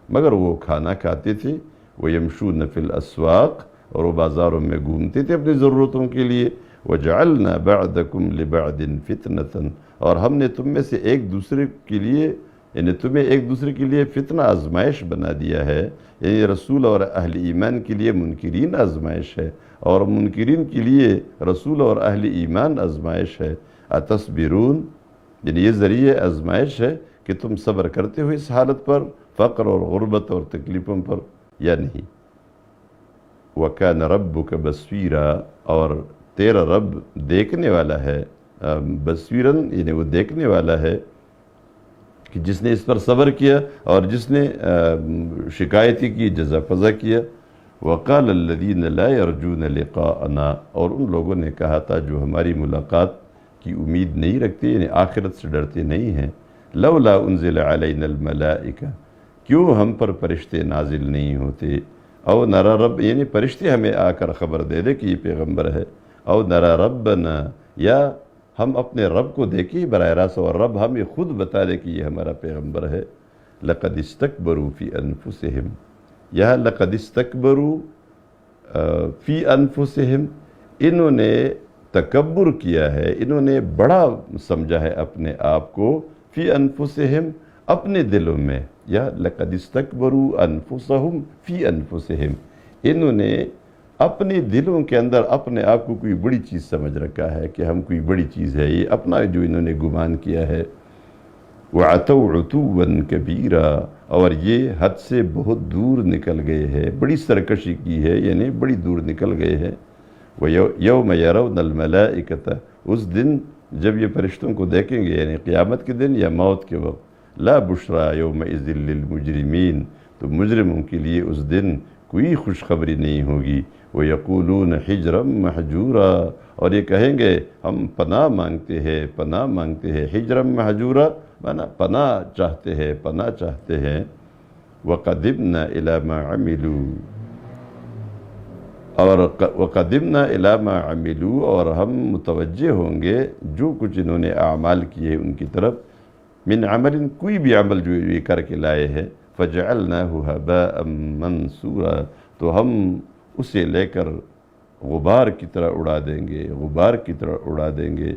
مگر وہ کھانا کھاتے تھے، ویمشون فی الاسواق، اور وہ بازاروں میں گھومتے تھے اپنی ضرورتوں کے لیے، وجعلنا بعدکم لبعد فتنة، اور ہم نے تم میں سے ایک دوسرے کے لیے یعنی تمہیں ایک دوسرے کے لیے فتنہ آزمائش بنا دیا ہے، یعنی رسول اور اہل ایمان کے لیے منکرین آزمائش ہے، اور منکرین کے لیے رسول اور اہل ایمان آزمائش ہے۔ اتصبرون، یعنی یہ ذریعہ آزمائش ہے کہ تم صبر کرتے ہو اس حالت پر، فقر اور غربت اور تکلیفوں پر، یا نہیں۔ وَكَانَ رَبُّكَ بَصِيرًا، اور تیرا رب دیکھنے والا ہے، بصیراً یعنی وہ دیکھنے والا ہے کہ جس نے اس پر صبر کیا اور جس نے شکایتی کی، جزا فضا کیا۔ وَقَالَ الَّذِينَ لَا يَرْجُونَ لِقَاءَنَا، اور ان لوگوں نے کہا تھا جو ہماری ملاقات کی امید نہیں رکھتے، یعنی آخرت سے ڈرتے نہیں ہیں، لَوْلَا أُنزِلَ عَلَيْنَا الْمَلَائِكَةُ، کیوں ہم پر فرشتے نازل نہیں ہوتے، او نرى رب، یعنی فرشتے ہمیں آ کر خبر دے دے کہ یہ پیغمبر ہے، او نرى ربنا، یا ہم اپنے رب کو دیکھیں براہ راست اور رب ہمیں خود بتا دے کہ یہ ہمارا پیغمبر ہے۔ لَقَدِ اسْتَكْبَرُوا فِي أَنفُسِهِمْ، یہاں لَقَدِ اسْتَكْبَرُوا فِي أَنفُسِهِمْ، انہوں نے تکبر کیا ہے، انہوں نے بڑا سمجھا ہے اپنے آپ کو، فی انفسہم، اپنے دلوں میں، یا لَقَدِ اسْتَكْبَرُوا أَنفُسَهُمْ فِي أَنفُسِهِمْ، انہوں نے اپنے دلوں کے اندر اپنے آپ کو کوئی بڑی چیز سمجھ رکھا ہے کہ ہم کوئی بڑی چیز ہے، یہ اپنا جو انہوں نے گمان کیا ہے۔ وَعَتَوْا عُتُوًّا كَبِيرًا، اور یہ حد سے بہت دور نکل گئے ہیں، بڑی سرکشی کی ہے، یعنی بڑی دور نکل گئے ہیں۔ وَيَوْمَ يَرَوْنَ الْمَلَائِكَةَ، اس دن جب یہ فرشتوں کو دیکھیں گے، یعنی قیامت کے دن یا موت کے وقت، لَا بُشْرَى يَوْمَئِذٍ لِّلْمُجْرِمِينَ، تو مجرموں کے لیے اس دن کوئی خوشخبری نہیں ہوگی۔ وَيَقُولُونَ حِجْرًا مَحْجُورًا، اور یہ کہیں گے ہم پناہ مانگتے ہیں، پناہ مانگتے ہیں، حِجْرًا مَحْجُورًا، مانا پناہ چاہتے ہیں، پناہ چاہتے ہیں۔ وَقَدِمْنَا إِلَى مَا عَمِلُوا، اور وَقَدِمْنَا إِلَى مَا عَمِلُوا، اور ہم متوجہ ہوں گے جو کچھ انہوں نے اعمال کیے ان کی طرف، من عمل، کوئی بھی عمل جو یہ کر کے لائے ہیں، فَجَعَلْنَاهُ هَبَاءً مَنْثُورًا، تو ہم اسے لے کر غبار کی طرح اڑا دیں گے، غبار کی طرح اڑا دیں گے۔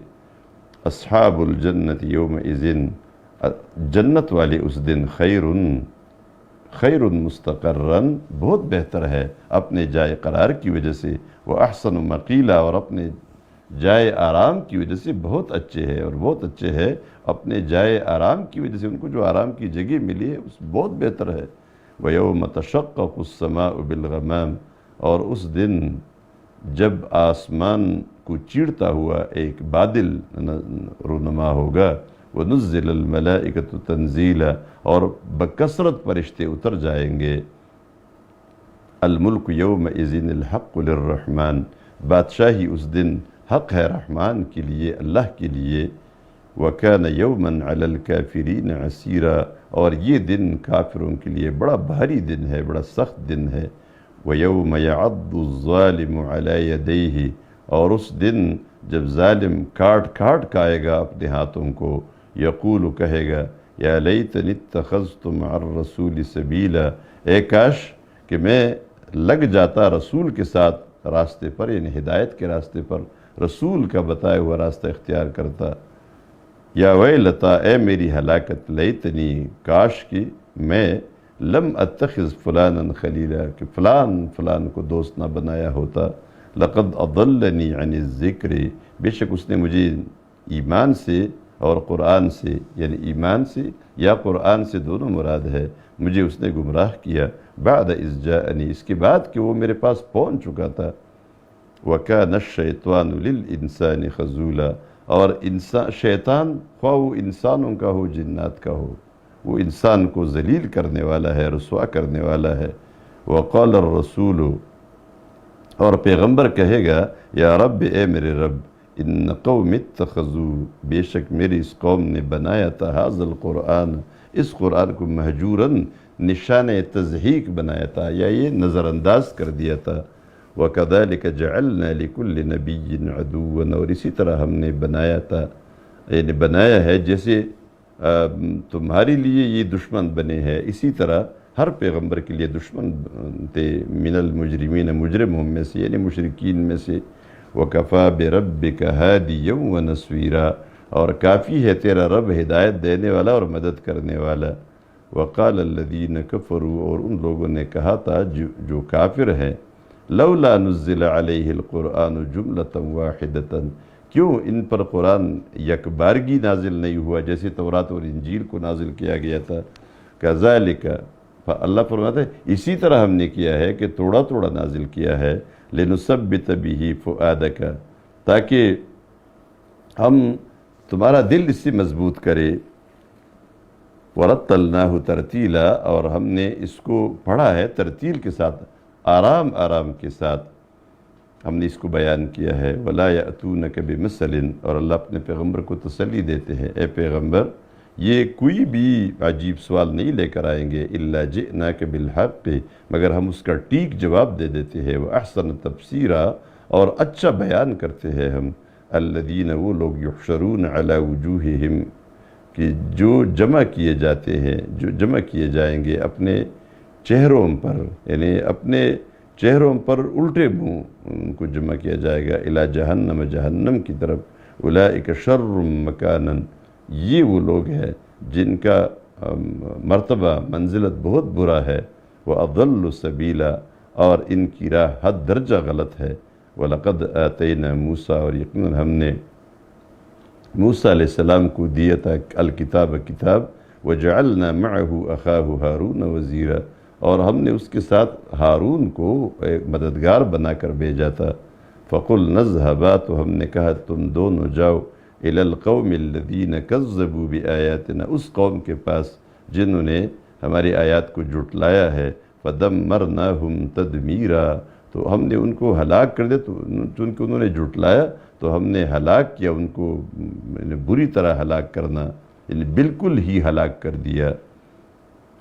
اصحاب الجنت یومئذ، جنت والے اس دن، خیر مستقرن، بہت بہتر ہے اپنے جائے قرار کی وجہ سے، وہ احسن مقیلا، اور اپنے جائے آرام کی وجہ سے بہت اچھے ہے، اور بہت اچھے ہے اپنے جائے آرام کی وجہ سے، ان کو جو آرام کی جگہ ملی ہے اس بہت بہتر ہے۔ وَيَوْمَ تَشَقَّقُ السَّمَاءُ بِالْغَمَامِ، اور اس دن جب آسمان کو چیرتا ہوا ایک بادل رونما ہوگا، وَنُزِّلَ الْمَلَائِكَةُ تَنزِيلًا، اور بکثرت فرشتے اتر جائیں گے۔ الملک یومئذ الحق للرحمن، بادشاہی اس دن حق ہے رحمان کے لیے، اللہ کے لیے۔ وَكَانَ يَوْمًا عَلَى الْكَافِرِينَ عَسِيرًا، اور یہ دن کافروں کے لیے بڑا بھاری دن ہے، بڑا سخت دن ہے۔ وَيَوْمَ يَعَضُّ الظَّالِمُ عَلَى يَدَيْهِ، اور اس دن جب ظالم کاٹ کاٹ کھائے گا اپنے ہاتھوں کو، یقول کہے گا، یا لیتنی اتخذت مع الرسول سبیلا، اے کاش کہ میں لگ جاتا رسول کے ساتھ راستے پر، یعنی ہدایت کے راستے پر، رسول کا بتایا ہوا راستہ اختیار کرتا۔ یا ویلتا، اے میری ہلاکت، لیتنی، کاش کی میں لم اتخذ فلانا خلیلا، کہ فلان کو دوست نہ بنایا ہوتا۔ لقد اضلنی عن الذکر، بے شک اس نے مجھے ایمان سے اور قرآن سے، یعنی ایمان سے یا قرآن سے دونوں مراد ہے، مجھے اس نے گمراہ کیا، بعد اذ جاءنی، اس کے بعد کہ وہ میرے پاس پہنچ چکا تھا۔ وَكَانَ الشَّيْطَانُ لِلْإِنسَانِ خَذُولًا، اور شیطان خواہ وہ انسانوں کا ہو جنات کا ہو، وہ انسان کو ذلیل کرنے والا ہے، رسوا کرنے والا ہے۔ وَقَالَ الرَّسُولُ، اور پیغمبر کہے گا، یا رب، اے میرے رب، ان قوم اتخذوا، بے شک میری اس قوم نے بنایا تھا، ھذا القرآن، اس قرآن کو، مہجوراً، نشان تضحیک بنایا تھا، یا یہ نظر انداز کر دیا تھا۔ وَكَذَلِكَ جَعَلْنَا لِكُلِّ نَبِيٍّ عَدُوًّا، اور اسی طرح ہم نے بنایا تھا، یعنی بنایا ہے جیسے تمہارے لیے یہ دشمن بنے ہیں، اسی طرح ہر پیغمبر کے لیے دشمن تھے، من المجرمین، مجرموں میں سے، یعنی مشرکین میں سے۔ وَكَفَى بِرَبِّكَ هَادِيًا وَنَصِيرًا، اور کافی ہے تیرا رب ہدایت دینے والا اور مدد کرنے والا۔ وقال الذین کفروا، اور ان لوگوں نے کہا تھا جو کافر ہیں، لولا نزل علیہ القرآن جملۃ واحدۃ، کیوں ان پر قرآن یک بارگی نازل نہیں ہوا جیسے تورات اور انجیل کو نازل کیا گیا تھا۔ کذالک، اللہ فرماتا ہے اسی طرح ہم نے کیا ہے کہ توڑا توڑا نازل کیا ہے، لنثبت بہ فؤادک، تاکہ ہم تمہارا دل اس سے مضبوط کرے۔ ورتلناہ ترتیلا، اور ہم نے اس کو پڑھا ہے ترتیل کے ساتھ، آرام آرام کے ساتھ ہم نے اس کو بیان کیا ہے۔ ولا یأتونک بمثل، اور اللہ اپنے پیغمبر کو تسلی دیتے ہیں، اے پیغمبر یہ کوئی بھی عجیب سوال نہیں لے کر آئیں گے، الا جئناک بالحق، مگر ہم اس کا ٹھیک جواب دے دیتے ہیں، واحسن تفسیرا، اور اچھا بیان کرتے ہیں ہم۔ الذین، وہ لوگ، یحشرون علی وجوہہم، کہ جو جمع کیے جاتے ہیں، جو جمع کیے جائیں گے اپنے چہروں پر، یعنی اپنے چہروں پر الٹے منہ ان کو جمع کیا جائے گا، الی جہنم، جہنم کی طرف۔ اولئک شر مکانا، یہ وہ لوگ ہیں جن کا مرتبہ منزلت بہت برا ہے، وَأَضَلُّ سَبِيلًا، اور ان کی راہ حد درجہ غلط ہے۔ وَلَقَدْ آتَيْنَا مُوسَىٰ، اور یقیناً ہم نے موسیٰ علیہ السلام کو دیا تھا الکتاب، کتاب، وَجَعَلْنَا مَعَهُ أَخَاهُ هَارُونَ وَزِيرًا، اور ہم نے اس کے ساتھ ہارون کو ایک مددگار بنا کر بھیجا تھا۔ فَقُلْنَا اذْهَبَا، تو ہم نے کہا تم دونوں جاؤ، إِلَى الْقَوْمِ الَّذِينَ كَذَّبُوا بِآيَاتِنَا، اس قوم کے پاس جنہوں نے ہماری آیات کو جھٹلایا ہے۔ فَدَمَّرْنَاهُمْ تَدْمِيرًا، تو ہم نے ان کو ہلاک کر دیا، تو چونکہ انہوں نے جھٹلایا تو ہم نے ہلاک کیا ان کو، بری طرح ہلاک کرنا، یعنی بالکل ہی ہلاک کر دیا۔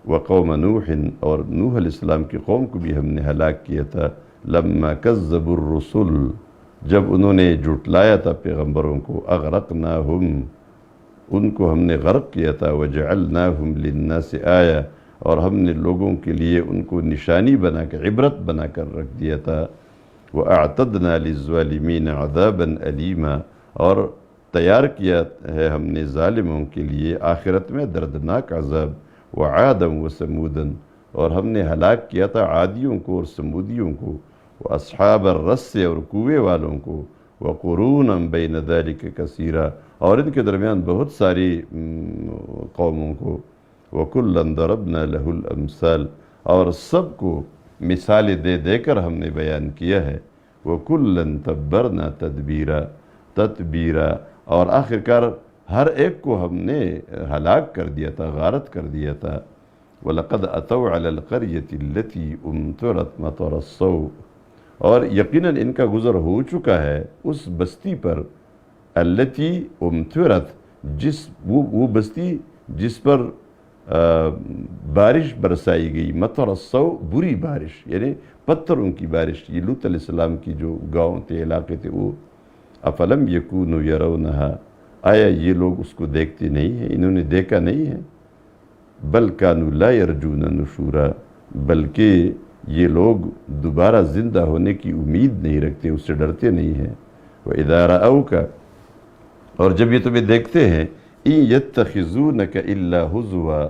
وقوم نوح، اور نوح علیہ السلام کی قوم کو بھی ہم نے ہلاک کیا تھا۔ لما کذبوا الرسل، جب انہوں نے جھٹلایا تھا پیغمبروں کو، اغرقناہم، ان کو ہم نے غرق کیا تھا۔ وجعلناہم للناس آیہ، اور ہم نے لوگوں کے لیے ان کو نشانی بنا کر، عبرت بنا کر رکھ دیا تھا۔ وَأَعْتَدْنَا لِلظَّالِمِينَ عَذَابًا أَلِيمًا، اور تیار کیا ہے ہم نے ظالموں کے لیے آخرت میں دردناک عذاب۔ وَعَادًا وَثَمُودًا، اور ہم نے ہلاک کیا تھا عادیوں کو اور سمودیوں کو۔ وَأَصْحَابَ الرَّسِّ، اور کوے والوں کو۔ وَقُرُونًا بَيْنَ ذَلِكَ كَثِيرًا، اور ان کے درمیان بہت ساری قوموں کو۔ وَكُلًّا ضَرَبْنَا لَهُ الْأَمْثَالَ، اور سب کو مثالیں دے دے کر ہم نے بیان کیا ہے۔ وَكُلًّا تَبَّرْنَا تَتْبِيرًا، اور آخرکار ہر ایک کو ہم نے ہلاک کر دیا تھا، غارت کر دیا تھا۔ وَلَقَدْ أَتَوْا عَلَى الْقَرْيَةِ الَّتِي أُمْطِرَتْ مَطَرَ السَّوْءِ، اور یقیناً ان کا گزر ہو چکا ہے اس بستی پر، الَّتِي أُمْطِرَتْ، وہ بستی جس پر بارش برسائی گئی، مطر السوء، بری بارش، یعنی پتھروں کی بارش۔ یہ لوط علیہ السلام کی جو گاؤں تھے، علاقے تھے وہ۔ افلم یکونوا یرونہا، آیا یہ لوگ اس کو دیکھتے نہیں ہیں، انہوں نے دیکھا نہیں ہے؟ بل کانوا لا یرجون نشورا، بلکہ یہ لوگ دوبارہ زندہ ہونے کی امید نہیں رکھتے، اس سے ڈرتے نہیں ہیں۔ وَإِذَا رَأَوْكَ، اور جب یہ تمہیں دیکھتے ہیں، إِن يَتَّخِذُونَكَ إِلَّا هُزُوًا،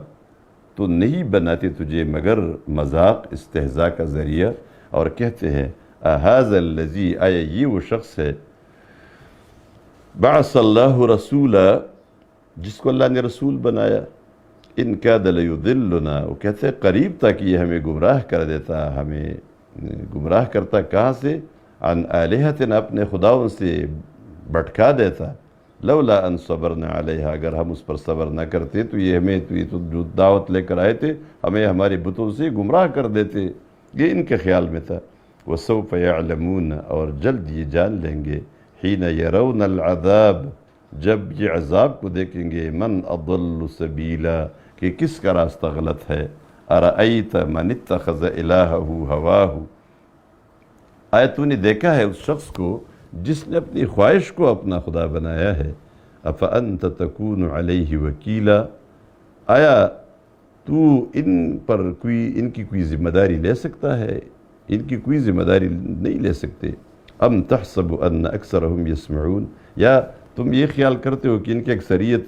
تو نہیں بناتے تجھے مگر مذاق، استہزاء کا ذریعہ، اور کہتے ہیں أَهَذَا الَّذِي، آیا یہ وہ شخص ہے، بَعَثَ اللَّهُ رَسُولًا، جس کو اللہ نے رسول بنایا، إِن كَادَ لَيُضِلُّنَا، وہ کہتے ہیں قریب تھا کہ یہ ہمیں گمراہ کر دیتا، ہمیں گمراہ کرتا کہاں سے؟ عن آلہتنا، اپنے خداؤں سے بھٹکا دیتا۔ لولا ان صبرنا علیہا، اگر ہم اس پر صبر نہ کرتے تو یہ ہمیں تو جو دعوت لے کر آئے تھے ہمیں ہمارے بتوں سے گمراہ کر دیتے، یہ ان کے خیال میں تھا۔ وسوف یعلمون، اور جلد یہ جان لیں گے، حین یرون العذاب، جب یہ عذاب کو دیکھیں گے، من اضل سبیلا، کہ کس کا راستہ غلط ہے۔ ارأیت من اتخذ الہہ ہواہ، آیا تو نے دیکھا ہے اس شخص کو جس نے اپنی خواہش کو اپنا خدا بنایا ہے۔ افانت تکون علیہ وکیلا، آیا تو ان کی کوئی ذمہ داری لے سکتا ہے؟ ان کی کوئی ذمہ داری نہیں لے سکتے۔ ام تحسب ان اکثرهم یسمعون، یا تم یہ خیال کرتے ہو کہ ان کی اکثریت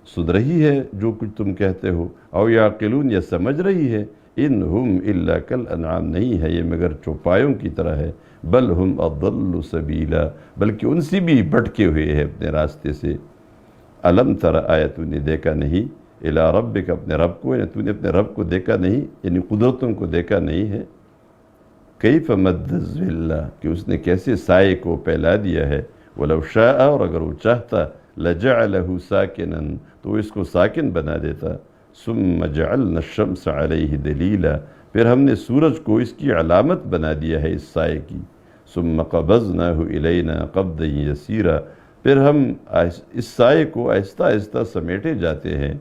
سن رہی ہے جو کچھ تم کہتے ہو، او یعقلون، یا سمجھ رہی ہے، ان ہم الا کالانعام، نہیں ہے یہ مگر چوپایوں کی طرح ہے، بل ہم اضل سبیلا، بلکہ ان سے بھی بھٹکے ہوئے ہیں اپنے راستے سے۔ الم تر، آیا تو نے دیکھا نہیں، الی ربک، اپنے رب کو، یعنی تو نے اپنے رب کو دیکھا نہیں، یعنی قدرتوں کو دیکھا نہیں ہے، کیف مد الظل، کہ اس نے کیسے سائے کو پھیلا دیا ہے، ولو شاء، اور اگر وہ چاہتا، لجعلہ ساکنا، تو اس کو ساکن بنا دیتا، ثم جعلنا الشمس علیہ دلیلا، پھر ہم نے سورج کو اس کی علامت بنا دیا ہے اس سائے کی، ثم قبضناہ الینا قبضا یسیرا، پھر ہم اس سائے کو آہستہ آہستہ سمیٹے جاتے ہیں،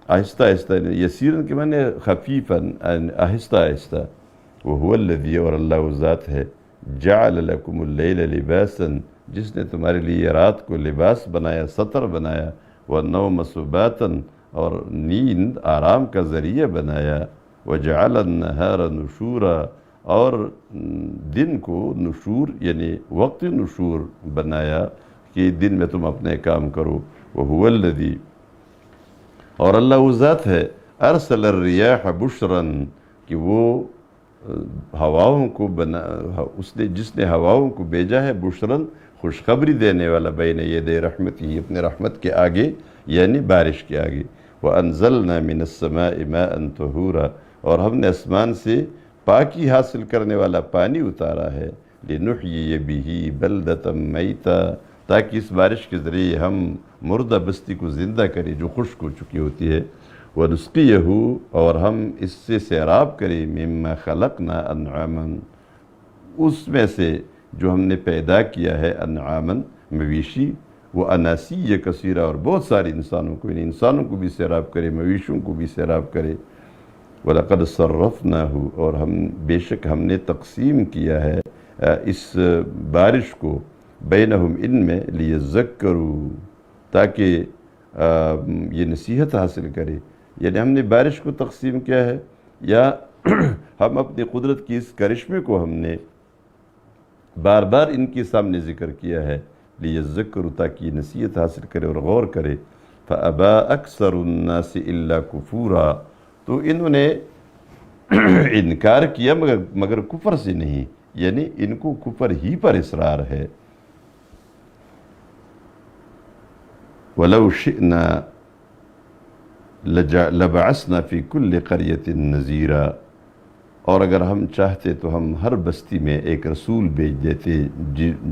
آہستہ آہستہ، یسیرن کے معنی خفیفاً، آہستہ آہستہ۔ وہو الذی، اور اللہ وہ ذات ہے، جعل لکم اللیل لباسا، جس نے تمہارے لیے رات کو لباس بنایا، ستر بنایا، والنوم سباتا، اور نیند آرام کا ذریعہ بنایا، وجعل النہار نشورا، اور دن کو نشور یعنی وقت نشور بنایا کہ دن میں تم اپنے کام کرو۔ وہو الذی، اور اللہ وہ ذات ہے، ارسل الریاح بشرا، کہ وہ ہواؤں کو اس نے، جس نے ہواؤں کو بھیجا ہے، بشرن، خوشخبری دینے والا، بین یدی رحمتہ، اپنے رحمت کے آگے، یعنی بارش کے آگے۔ وَأَنزَلْنَا مِنَ السَّمَاءِ مَاءً طَهُورًا، اور ہم نے آسمان سے پاکی حاصل کرنے والا پانی اتارا ہے، لِنُحْيِيَ بِهِ بَلْدَةً مَيْتًا، تاکہ اس بارش کے ذریعے ہم مردہ بستی کو زندہ کریں جو خشک ہو چکی ہوتی ہے، وَنُسْقِيَهُ، اور ہم اس سے سیراب کریں، مِمَّا خَلَقْنَا أَنْعَامًا، اس میں سے جو ہم نے پیدا کیا ہے، انعاماً، مویشی، وہ اناسی کثیرہ، اور بہت سارے انسانوں کو، یعنی انسانوں کو بھی سیراب کرے، مویشوں کو بھی سیراب کرے۔ وَلَقَدْ صَرَّفْنَاهُ، اور بے شک ہم نے تقسیم کیا ہے اس بارش کو، بینہم، ان میں، لیذکروا، تاکہ یہ نصیحت حاصل کرے، یعنی ہم نے بارش کو تقسیم کیا ہے، یا ہم اپنی قدرت کی اس کرشمے کو ہم نے بار بار ان کے سامنے ذکر کیا ہے، لیذکروا، تاکہ یہ نصیحت حاصل کرے اور غور کرے۔ فَأَبَى أَكْثَرُ النَّاسِ إِلَّا كُفُورًا، تو انہوں نے انکار کیا مگر کفر سے نہیں، یعنی ان کو کفر ہی پر اصرار ہے۔ وَلَوْ شِئْنَا لَبَعَثْنَا فِي كُلِّ قَرْيَةٍ نَذِيرًا، اور اگر ہم چاہتے تو ہم ہر بستی میں ایک رسول بھیج دیتے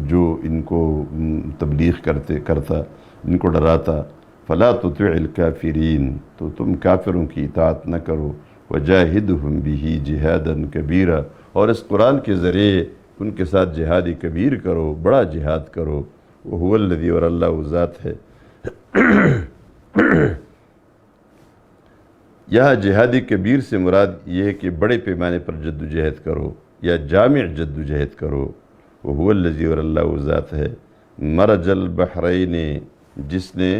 جو ان کو تبلیغ کرتا، ان کو ڈراتا۔ فَلَا تُطِعِ الْكَافِرِينَ، تو تم کافروں کی اطاعت نہ کرو، وَجَاهِدْهُمْ بِهِ جِهَادًا كَبِيرًا، اور اس قرآن کے ذریعے ان کے ساتھ جہاد کبیر کرو، بڑا جہاد کرو۔ وَهُوَ الَّذِي، اور اللہ وہ ذات ہے، یہاں جہاد کبیر سے مراد یہ ہے کہ بڑے پیمانے پر جد و جہد کرو، یا جامع جد و جہد کرو۔ وَهُوَ الَّذِي، اور اللہ وہ ذات ہے، مرج البحرین، جس نے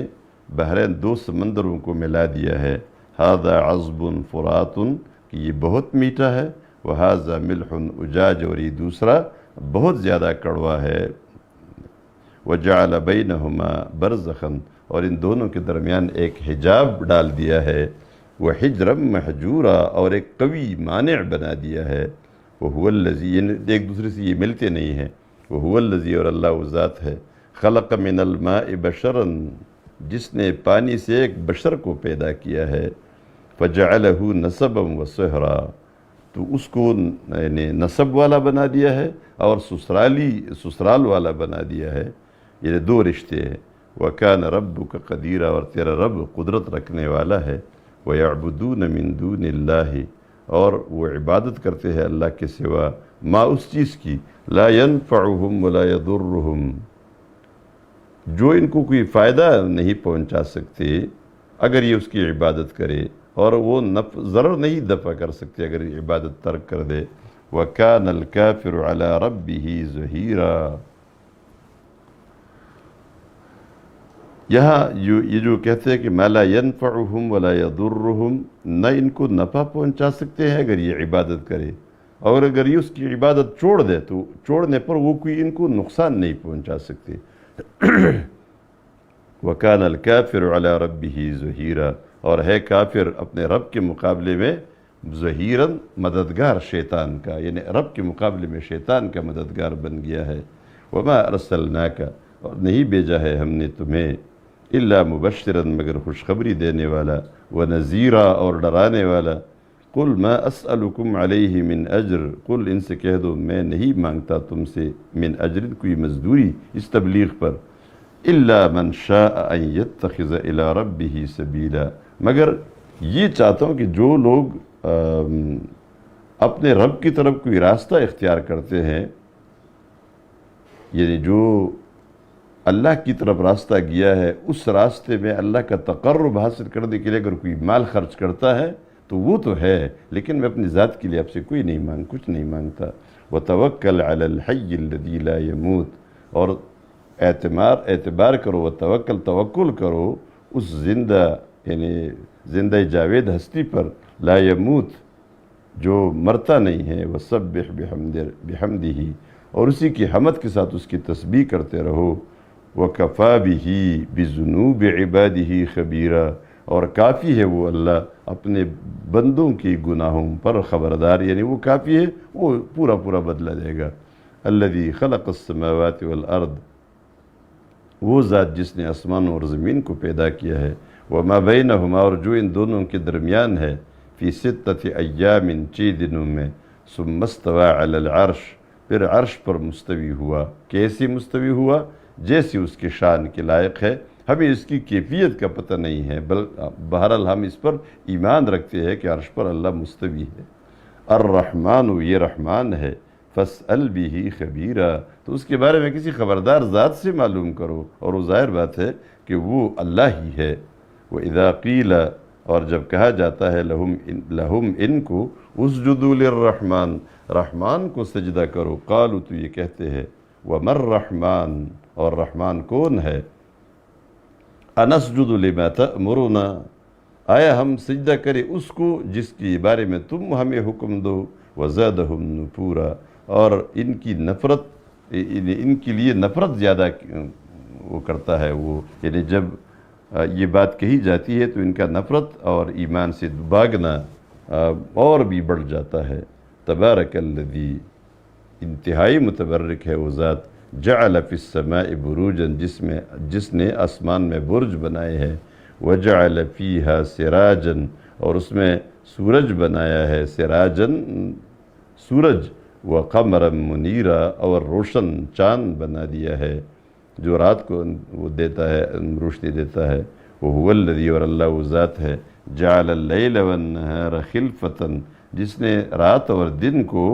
بحرین، دو سمندروں کو ملا دیا ہے، هَذَا عَذْبٌ فُرَاتٌ، کہ یہ بہت میٹھا ہے، وَهَذَا مِلْحٌ أُجَاجٌ، اور یہ دوسرا بہت زیادہ کڑوا ہے، وَجَعَلَ بَيْنَهُمَا بَرْزَخًا، اور ان دونوں کے درمیان ایک حجاب ڈال دیا ہے، وَحِجْرًا مَحْجُورًا، اور ایک قوی مانع بنا دیا ہے۔ وَهُوَ الَّذِي، ایک دوسرے سے یہ ملتے نہیں ہیں۔ وَهُوَ الَّذِي، اور اللہ وہ ذات ہے، خَلَقَ مِنَ الْمَاءِ بَشَرًا، جس نے پانی سے ایک بشر کو پیدا کیا ہے، فَجَعَلَهُ نَسَبًا وَصِهْرًا، تو اس کو یعنی نسب والا بنا دیا ہے اور سسرال والا بنا دیا ہے، یہ دو رشتے ہیں۔ وَكَانَ رَبُّكَ قَدِيرًا، اور تیرا رب قدرت رکھنے والا ہے۔ وَيَعْبُدُونَ مِن دُونِ اللَّهِ، اور وہ عبادت کرتے ہیں اللہ کے سوا، ما اس چیز کی، لا ينفعهم ولا يضرهم، جو ان کو کوئی فائدہ نہیں پہنچا سکتے اگر یہ اس کی عبادت کرے، اور وہ ضرر نہیں دفع کر سکتے اگر یہ عبادت ترک کر دے۔ وَكَانَ الْكَافِرُ عَلَى رَبِّهِ ظَهِيرًا، یہاں یہ جو کہتے ہیں کہ مَا لَا يَنفَعُهُمْ وَلَا يَضُرُّهُمْ، نہ ان کو نفع پہنچا سکتے ہیں اگر یہ عبادت کرے، اور اگر یہ اس کی عبادت چھوڑ دے تو چھوڑنے پر وہ کوئی ان کو نقصان نہیں پہنچا سکتے۔ وَكَانَ الْكَافِرُ عَلَى رَبِّهِ ظَهِيرًا، اور ہے کافر اپنے رب کے مقابلے میں ظہیراً مددگار شیطان کا، یعنی رب کے مقابلے میں شیطان کا مددگار بن گیا ہے۔ وَمَا أَرْسَلْنَاكَ، اور نہیں بھیجا ہے ہم نے تمہیں، إِلَّا مُبَشِّرًا مگر خوشخبری دینے والا، وَنَذِيرًا اور ڈرانے والا۔ قُلْ مَا أَسْأَلُكُمْ عَلَيْهِ مِنْ أَجْرٍ، قُل ان سے کہہ دو میں نہیں مانگتا تم سے من اجر کوئی مزدوری اس تبلیغ پر، إِلَّا مَنْ شَاءَ أَن يَتَّخِذَ إِلَىٰ رَبِّهِ سَبِيلًا، مگر یہ چاہتا ہوں کہ جو لوگ اپنے رب کی طرف کوئی راستہ اختیار کرتے ہیں، یعنی جو اللہ کی طرف راستہ گیا ہے، اس راستے میں اللہ کا تقرب حاصل کرنے کے لیے اگر کوئی مال خرچ کرتا ہے تو وہ تو ہے، لیکن میں اپنی ذات کے لیے آپ سے کچھ نہیں مانگتا۔ وَتَوَكَّلْ عَلَى الْحَيِّ الَّذِي لَا يَمُوتُ، اور اعتبار کرو، توکل کرو اس زندہ یعنی زندہ جاوید ہستی پر، لا یموت جو مرتا نہیں ہے، وَسَبِّحْ بِحَمْدِهِ اور اسی کی حمد کے ساتھ اس کی تسبیح کرتے رہو، وَكَفَى بِهِ بِذُنُوبِ عِبَادِهِ خَبِيرًا اور کافی ہے وہ اللہ اپنے بندوں کی گناہوں پر خبردار، یعنی وہ کافی ہے، وہ پورا بدلہ دے گا۔ الذي خلق السماوات والارض، وہ ذات جس نے آسمانوں اور زمین کو پیدا کیا ہے، وما بینہما اور جو ان دونوں کے درمیان ہے، فی ستۃ ایام 6 دنوں میں، ثم استوى علی العرش پھر عرش پر مستوی ہوا۔ کیسے مستوی ہوا؟ جیسے اس کے شان کے لائق ہے، ہمیں اس کی کیفیت کا پتہ نہیں ہے، بہرحال ہم اس پر ایمان رکھتے ہیں کہ عرش پر اللہ مستوی ہے۔ الرحمن، یہ رحمان ہے، فاسأل به خبیرا تو اس کے بارے میں کسی خبردار ذات سے معلوم کرو، اور وہ ظاہر بات ہے کہ وہ اللہ ہی ہے۔ وَإِذَا قِيلَ اور جب کہا جاتا ہے لہم ان کو، اسجدوا للرحمن رحمان کو سجدہ کرو، قالوا تو یہ کہتے ہیں وَمَا الرحمن اور رحمان کون ہے، أَنَسْجُدُ لِمَا تَأْمُرُنَا آیا ہم سجدہ کریں اس کو جس کے بارے میں تم ہمیں حکم دو، وَزَادَهُمْ نُفُورًا اور ان کی نفرت، ان کے لیے نفرت زیادہ وہ کرتا ہے وہ، یعنی جب یہ بات کہی جاتی ہے تو ان کا نفرت اور ایمان سے بھاگنا اور بھی بڑھ جاتا ہے۔ تبارک الذی، انتہائی متبرک ہے وہ ذات، جعل فی السماء بروجا جس نے آسمان میں برج بنائے ہیں، وجعل فیہا سراجا اور اس میں سورج بنایا ہے، سراجا سورج، وقمرا منیرا اور روشن چاند بنا دیا ہے جو رات کو وہ دیتا ہے، روشنی دیتا ہے۔ وہو الذی اور اللہ وہ ذات ہے، جعل اللیل والنہار خلفتا جس نے رات اور دن کو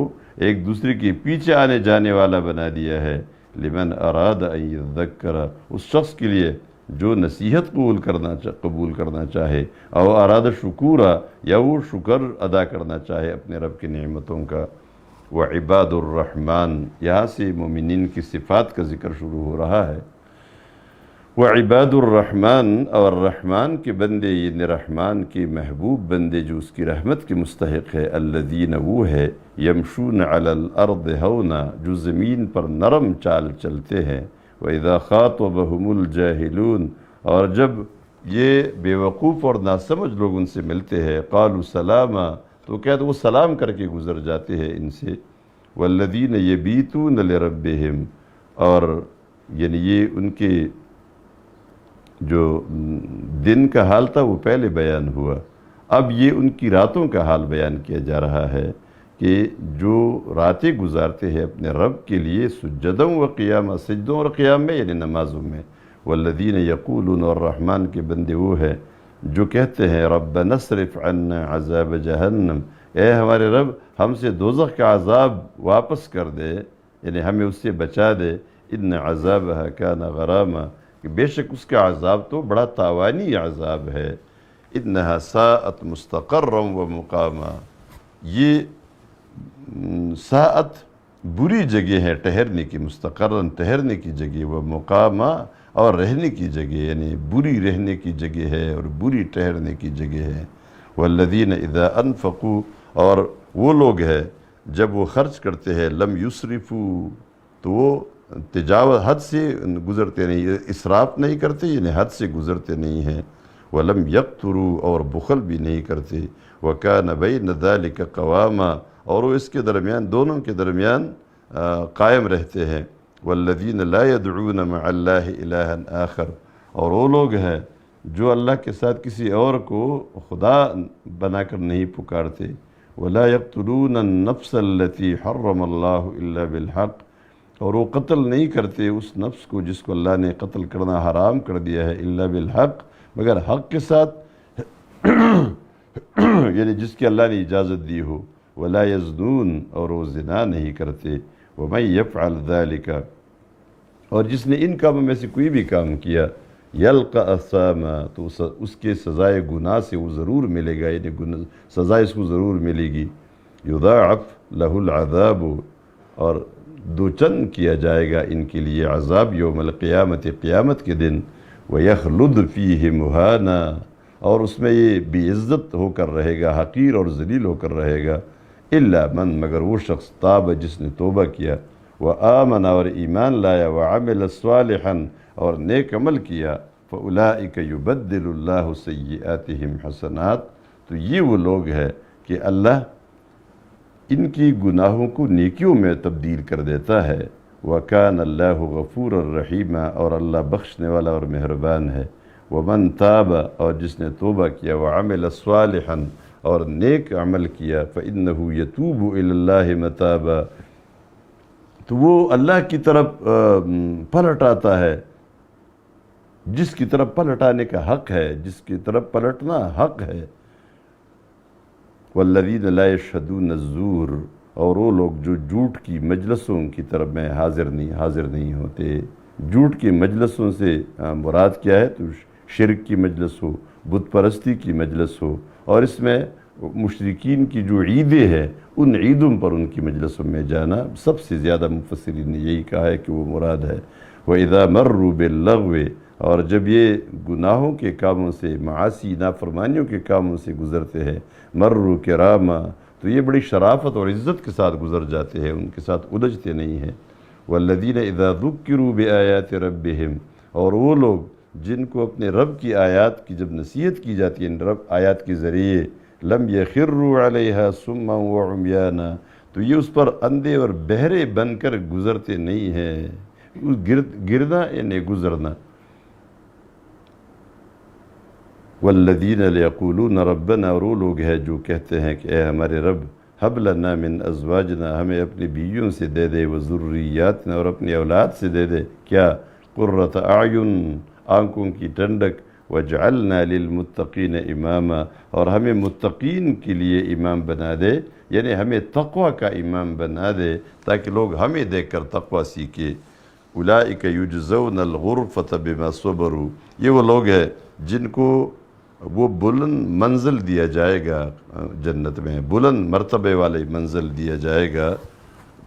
ایک دوسرے کے پیچھے آنے جانے والا بنا دیا ہے، لمن اراد ان یذکر اس شخص کے لیے جو نصیحت قبول کرنا چاہے، او اراد شکورا یا وہ شکر ادا کرنا چاہے اپنے رب کی نعمتوں کا۔ وعباد الرحمن یہاں سے مومنین کی صفات کا ذکر شروع ہو رہا ہے۔ وعباد الرحمن اور رحمان کے بندے، یعنی رحمان کے محبوب بندے جو اس کی رحمت کے مستحق ہے، الذین وہ ہے، یمشون علی الارض ہونا جو زمین پر نرم چال چلتے ہیں، وَإِذَا خَاطَبَهُمُ الْجَاهِلُونَ اور جب یہ بے وقوف اور ناسمجھ لوگ ان سے ملتے ہیں، قالوا سلاما تو کہتے وہ سلام کر کے گزر جاتے ہیں ان سے۔ والذین یبیتون لربہم اور یعنی یہ ان کے جو دن کا حال تھا وہ پہلے بیان ہوا، اب یہ ان کی راتوں کا حال بیان کیا جا رہا ہے کہ جو راتیں گزارتے ہیں اپنے رب کے لیے سجدوں و قیامہ، سجدوں اور قیام میں یعنی نمازوں میں۔ والذین یقولون اور رحمان کے بندے وہ ہے جو کہتے ہیں ربنا اصرف عنا عذاب جہنم، اے ہمارے رب ہم سے دوزخ کا عذاب واپس کر دے، یعنی ہمیں اس سے بچا دے، ان عذابها کان غراما کہ بے شک اس کا عذاب تو بڑا تاوانی عذاب ہے، انہا ساءت مستقرا و مقاما یہ ساعت بری جگہ ہے ٹھہرنے کی، مستقرن ٹھہرنے کی جگہ، و مقاما اور رہنے کی جگہ، یعنی بری رہنے کی جگہ ہے اور بری ٹھہرنے کی جگہ ہے۔ والذین اذا انفقوا اور وہ لوگ ہیں جب وہ خرچ کرتے ہیں، لم یسرفوا تو وہ تجاوز حد سے گزرتے نہیں، اسراف نہیں کرتے، یعنی حد سے گزرتے نہیں ہیں۔ وَلَمْ يَقْتُرُوا، اور بخل بھی نہیں کرتے۔ وَكَانَ بَيْنَ ذَلِكَ قَوَامًا، اور وہ اس کے درمیان، دونوں کے درمیان قائم رہتے ہیں۔ وَالَّذِينَ لَا يَدْعُونَ مَعَ اللَّهِ إِلَٰهًا آخر، اور وہ لوگ ہیں جو اللہ کے ساتھ کسی اور کو خدا بنا کر نہیں پکارتے۔ وَلَا يَقْتُلُونَ النَّفْسَ الَّتِي حَرَّمَ اللَّهُ إِلَّا بِالْحَقِّ، اور وہ قتل نہیں کرتے اس نفس کو جس کو اللہ نے قتل کرنا حرام کر دیا ہے، إِلَّا بِالْحَقِّ، مگر حق کے ساتھ، یعنی جس کی اللہ نے اجازت دی ہو۔ وَلَا يَزْنُونَ، اور وہ زنا نہیں کرتے۔ وَمَن يَفْعَلْ ذَلِكَ، اور جس نے ان کاموں میں سے کوئی بھی کام کیا، یلقى اثاما، تو اس کے سزائے گناہ سے وہ ضرور ملے گا، یعنی سزا اس کو ضرور ملے گی۔ یضاعف له العذاب، اور دوچند کیا جائے گا ان کے لیے عذاب یوم القیامت، قیامت کے دن۔ وَيَخْلُدْ فِيهِ مُهَانًا، اور اس میں یہ بے عزت ہو کر رہے گا، حقیر اور ذلیل ہو کر رہے گا۔ إِلَّا مَن، مگر وہ شخص، تاب، جس نے توبہ کیا، وَآمَنَ، اور ایمان لایا، وَعَمِلَ صَالِحًا، اور نیک عمل کیا، فَأُولَٰئِكَ يُبَدِّلُ اللَّهُ سَيِّئَاتِهِمْ حَسَنَاتٍ، تو یہ وہ لوگ ہیں کہ اللہ ان کی گناہوں کو نیکیوں میں تبدیل کر دیتا ہے۔ وَكَانَ اللَّهُ غَفُورًا رَحِيمًا، اور اللہ بخشنے والا اور مہربان ہے۔ وَمَن تَابَ، اور جس نے توبہ کیا، وَعَمِلَ صَالِحًا، اور نیک عمل کیا، فَإِنَّهُ يَتُوبُ إِلَى اللَّهِ مَتَابًا، تو وہ اللہ کی طرف پلٹ آتا ہے، جس کی طرف پلٹانے کا حق ہے، جس کی طرف پلٹنا حق ہے۔ وَالَّذِينَ لَا يَشْهَدُونَ الزُّورَ، اور وہ لوگ جو جھوٹ کی مجلسوں کی طرف میں حاضر نہیں ہوتے۔ جھوٹ کی مجلسوں سے مراد کیا ہے؟ تو شرک کی مجلس ہو، بت پرستی کی مجلس ہو، اور اس میں مشرکین کی جو عیدیں ہیں ان عیدوں پر ان کی مجلسوں میں جانا، سب سے زیادہ مفسرین نے یہی کہا ہے کہ وہ مراد ہے۔ وَإِذَا مَرُّوا بِاللَّغْوِ، اور جب یہ گناہوں کے کاموں سے، معاصی نافرمانیوں کے کاموں سے گزرتے ہیں، مروا کراما، تو یہ بڑی شرافت اور عزت کے ساتھ گزر جاتے ہیں، ان کے ساتھ الجھتے نہیں ہیں۔ والذین اذا ذکروا بآیات ربہم، اور وہ لوگ جن کو اپنے رب کی آیات کی جب نصیحت کی جاتی ہے، رب آیات کے ذریعے، لم یخروا علیہا صما وعمیانا، تو یہ اس پر اندھے اور بہرے بن کر گزرتے نہیں ہیں۔ گرنا یعنی گزرنا۔ والذین یقولون ربنا، اور وہ لوگ ہیں جو کہتے ہیں کہ اے ہمارے رب، ہب لنا من ازواجنا، ہمیں اپنی بیویوں سے دے دے، وذریاتنا، اور اپنی اولاد سے دے دے، کیا؟ قرۃ اعین، آنکھوں کی ٹھنڈک، وجعلنا للمتقین اماما، اور ہمیں متقین کے لیے امام بنا دے، یعنی ہمیں تقوی کا امام بنا دے تاکہ لوگ ہمیں دیکھ کر تقوی سیکھے۔ اولئک یجزون الغرفۃ بما صبروا، یہ وہ لوگ ہیں جن کو وہ بلند منزل دیا جائے گا جنت میں، بلند مرتبے والے منزل دیا جائے گا،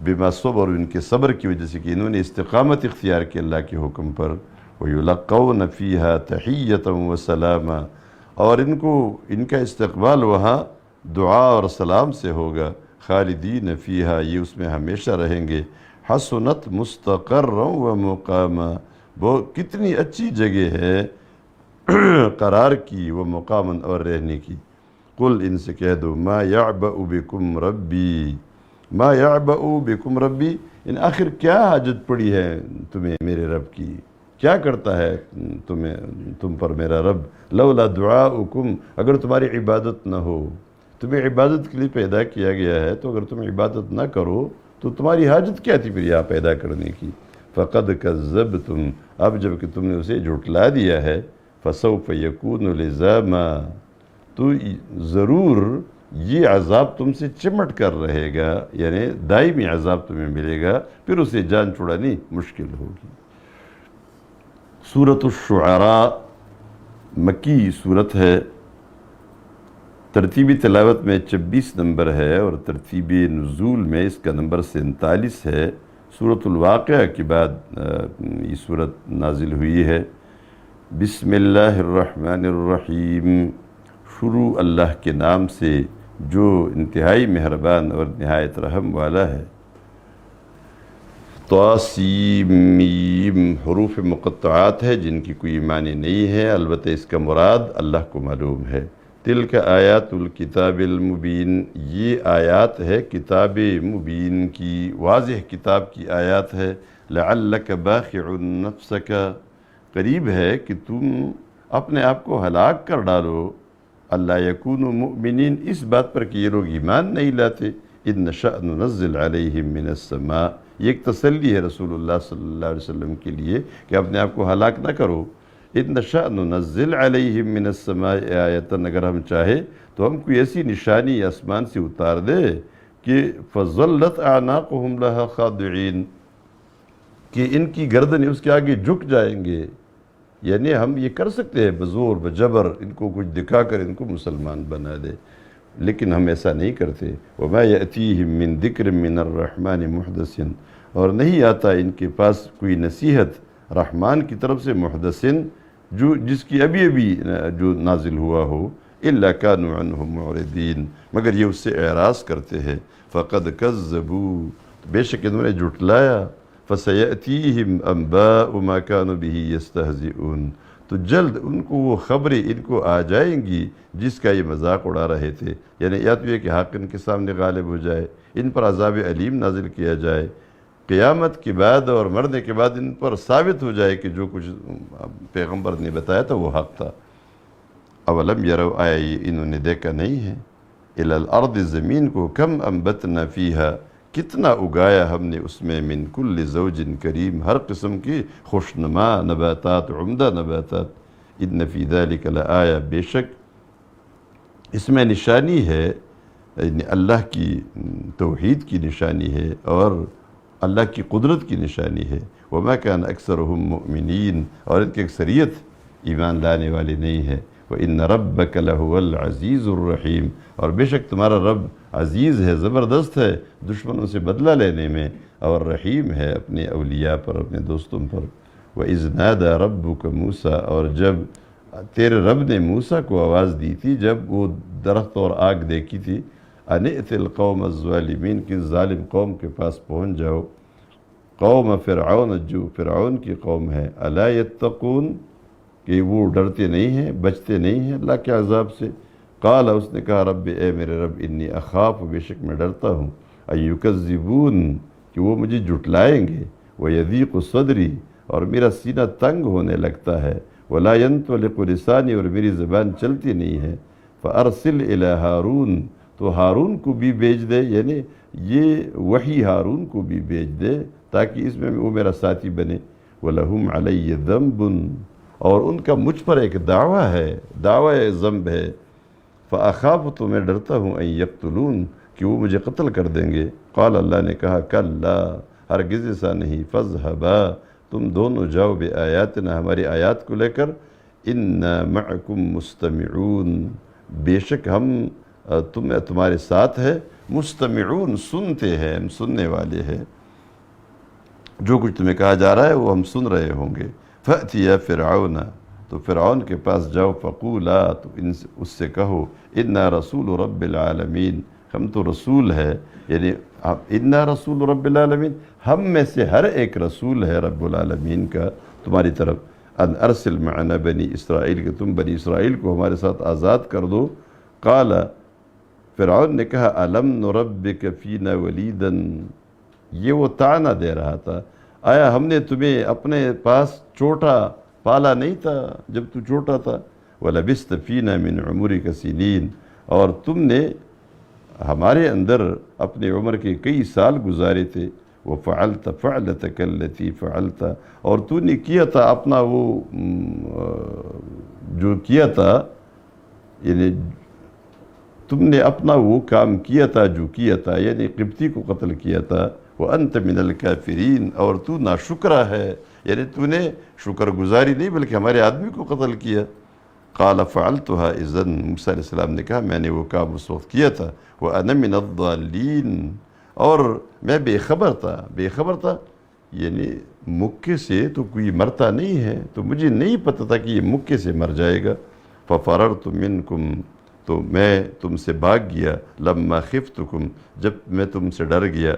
بما صبر، ان کے صبر کی وجہ سے کہ انہوں نے استقامت اختیار کی اللہ کے حکم پر۔ وَيُلَقَّوْنَ فِيهَا تَحِيَّةً وَسَلَامًا، اور ان کا استقبال وہاں دعا اور سلام سے ہوگا۔ خالدین فیہا، یہ اس میں ہمیشہ رہیں گے۔ حسنت مستقرا ومقاما، وہ کتنی اچھی جگہ ہے قرار کی، وہ مقامن، اور رہنے کی۔ قل، ان سے کہہ دو، ما یعبأ بکم ربی، ما یعبأ بکم ربی، ان آخر کیا حاجت پڑی ہے تمہیں میرے رب کی، کیا کرتا ہے تم پر میرا رب؟ لولا دعاؤکم، اگر تمہاری عبادت نہ ہو، تمہیں عبادت کے لیے پیدا کیا گیا ہے، تو اگر تم عبادت نہ کرو تو تمہاری حاجت کیا تھی پھر یہاں پیدا کرنے کی؟ فقد کذبتم، اب جب کہ تم نے اسے جھٹلا دیا ہے، فسوف یکون لزاما، تو ضرور یہ عذاب تم سے چمٹ کر رہے گا، یعنی دائمی عذاب تمہیں ملے گا، پھر اسے جان چھڑانی مشکل ہوگی۔ سورۃ الشعراء مکی صورت ہے، ترتیبی تلاوت میں 26 نمبر ہے، اور ترتیبی نزول میں اس کا نمبر 47 ہے۔ سورۃ الواقعہ کے بعد یہ صورت نازل ہوئی ہے۔ بسم اللہ الرحمن الرحیم، شروع اللہ کے نام سے جو انتہائی مہربان اور نہایت رحم والا ہے۔ طاسیم میم حروف مقطعات ہے جن کی کوئی معنی نہیں ہے، البتہ اس کا مراد اللہ کو معلوم ہے۔ تلک آیات الکتاب المبین، یہ آیات ہے کتاب مبین کی، واضح کتاب کی آیات ہے۔ لعلک باخع نفسک، قریب ہے کہ تم اپنے آپ کو ہلاک کر ڈالو، اللہ یکونوا مؤمنین، اس بات پر کہ یہ لوگ ایمان نہیں لاتے۔ ان نشأ ننزل علیہم من السماء، یہ ایک تسلی ہے رسول اللہ صلی اللہ علیہ وسلم کے لیے کہ اپنے آپ کو ہلاک نہ کرو۔ ان نشأ ننزل علیہم من السماء آیۃ، اگر ہم چاہے تو ہم کوئی ایسی نشانی آسمان سے اتار دے کہ فظلت اعناقہم لہا خاضعین، کہ ان کی گردنیں اس کے آگے جھک جائیں گے۔ یعنی ہم یہ کر سکتے ہیں بزور بجبر ان کو کچھ دکھا کر ان کو مسلمان بنا دے، لیکن ہم ایسا نہیں کرتے۔ وما یأتیہم من ذکر من الرحمن محدث، اور نہیں آتا ان کے پاس کوئی نصیحت رحمان کی طرف سے محدث، جو جس کی ابھی جو نازل ہوا ہو، الا کانوا عنہ معرضین، مگر یہ اس سے اعراض کرتے ہیں۔ فقد کذبوا، بے شک انہوں نے جھٹلایا۔ فسیأتیہم انباء ما کانوا بہ یستہزئون، تو جلد ان کو وہ خبریں ان کو آ جائیں گی جس کا یہ مذاق اڑا رہے تھے۔ یعنی یا تو یہ کہ حق ان کے سامنے غالب ہو جائے، ان پر عذاب علیم نازل کیا جائے، قیامت کے بعد اور مرنے کے بعد ان پر ثابت ہو جائے کہ جو کچھ پیغمبر نے بتایا تھا وہ حق تھا۔ اولم یروا، آیا یہ انہوں نے دیکھا نہیں ہے، الی الارض، زمین کو، کم انبتنا فیہا، کتنا اگایا ہم نے اس میں، من کل زوج کریم، ہر قسم کی خوشنما نباتات، عمدہ نباتات۔ ان فی ذلک لآیہ، بے شک اس میں نشانی ہے، یعنی اللہ کی توحید کی نشانی ہے اور اللہ کی قدرت کی نشانی ہے۔ وما کان اکثرهم مؤمنین، اور ان کی اکثریت ایمان لانے والی نہیں ہے۔ وَإِنَّ رَبَّكَ لَهُوَ الْعَزِيزُ الرَّحِيمُ، اور بے شک تمہارا رب عزیز ہے، زبردست ہے دشمنوں سے بدلہ لینے میں، اور رحیم ہے اپنے اولیاء پر، اپنے دوستوں پر۔ وَإِذْ نَادَى رَبُّكَ مُوسَىٰ، اور جب تیرے رب نے موسیٰ کو آواز دی تھی جب وہ درخت اور آگ دیکھی تھی، أَنِ ائْتِ الْقَوْمَ الظَّالِمِينَ، کہ ظالم قوم کے پاس پہنچ جاؤ، قوم فرعون، جو فرعون کی قوم ہے، أَلَا يَتَّقُونَ، کہ وہ ڈرتے نہیں ہیں، بچتے نہیں ہیں اللہ کے عذاب سے۔ قال، اس نے کہا، رب، اے میرے رب، انی اخاف، بے شک میں ڈرتا ہوں، ان یکذبون، کہ وہ مجھے جھٹلائیں گے، ویضیق صدری، اور میرا سینہ تنگ ہونے لگتا ہے، ولا ینطلق لسانی، اور میری زبان چلتی نہیں ہے۔ فارسل الی ہارون، تو ہارون کو بھی بھیج دے، یعنی یہ وحی ہارون کو بھی بھیج دے تاکہ اس میں وہ میرا ساتھی بنے۔ وَلَهُمْ عَلَيَّ ذَنْبٌ، اور ان کا مجھ پر ایک دعویٰ ہے، دعویٰ ذنب ہے۔ فَأَخَافُ، تو میں ڈرتا ہوں، أَن يَقْتُلُونَ، کہ وہ مجھے قتل کر دیں گے۔ قال، اللہ نے کہا، کَلَّا، ہرگز ایسا نہیں، فَاذْهَبَا، تم دونوں جاؤ، بِآیاتنا، ہماری آیات کو لے کر، إِنَّا مَعَكُمْ مُسْتَمِعُونَ، بے شک ہم تمہارے ساتھ ہے، مستمعون، سنتے ہیں، ہم سننے والے ہیں، جو کچھ تمہیں کہا جا رہا ہے وہ ہم سن رہے ہوں گے۔ فَأْتِيَا فِرْعَوْنَ، تو فرعون کے پاس جاؤ، فَقُولَا، تو اس سے کہو، إِنَّا رَسُولُ رَبِّ الْعَالَمِينَ، ہم تو رسول ہے، یعنی إِنَّا رَسُولُ رَبِّ الْعَالَمِينَ، ہم میں سے ہر ایک رسول ہے رب العالمین کا تمہاری طرف۔ ان ارسل معنا بنی اسرائیل، کہ تم بنی اسرائیل کو ہمارے ساتھ آزاد کر دو۔ قال، فرعون نے کہا، أَلَمْ نُرَبِّكَ فِينَا وَلِيدًا، یہ وہ طعنہ دے رہا تھا، آیا ہم نے تمہیں اپنے پاس چھوٹا پالا نہیں تھا جب تو چھوٹا تھا؟ وَلَبِثْتَ فِينَا مِنْ عُمُرِكَ سِنِينَ، اور تم نے ہمارے اندر اپنے عمر کے کئی سال گزارے تھے۔ وَفَعَلْتَ فَعْلَتَكَ الَّتِي فَعَلْتَ، اور تو نے کیا تھا اپنا وہ جو کیا تھا، یعنی تم نے اپنا وہ کام کیا تھا جو کیا تھا، یعنی قبطی کو قتل کیا تھا۔ وَأَنْتَ مِنَ الْكَافِرِينَ، اور تو ناشکرہ ہے، یعنی تو نے شکر گزاری نہیں بلکہ ہمارے آدمی کو قتل کیا۔ قال فعلتها اذن، موسیٰ علیہ السلام نے کہا، میں نے وہ کام اس وقت کیا تھا۔ وَأَنَا مِنَ الضَّالِّينَ، اور میں بے خبر تھا، یعنی مکے سے تو کوئی مرتا نہیں ہے، تو مجھے نہیں پتہ تھا کہ یہ مکے سے مر جائے گا۔ فَفَرَرْتُ مِنْكُمْ، تو میں تم سے بھاگ گیا، لَمَّا خِفْتُكُمْ، جب میں تم سے ڈر گیا۔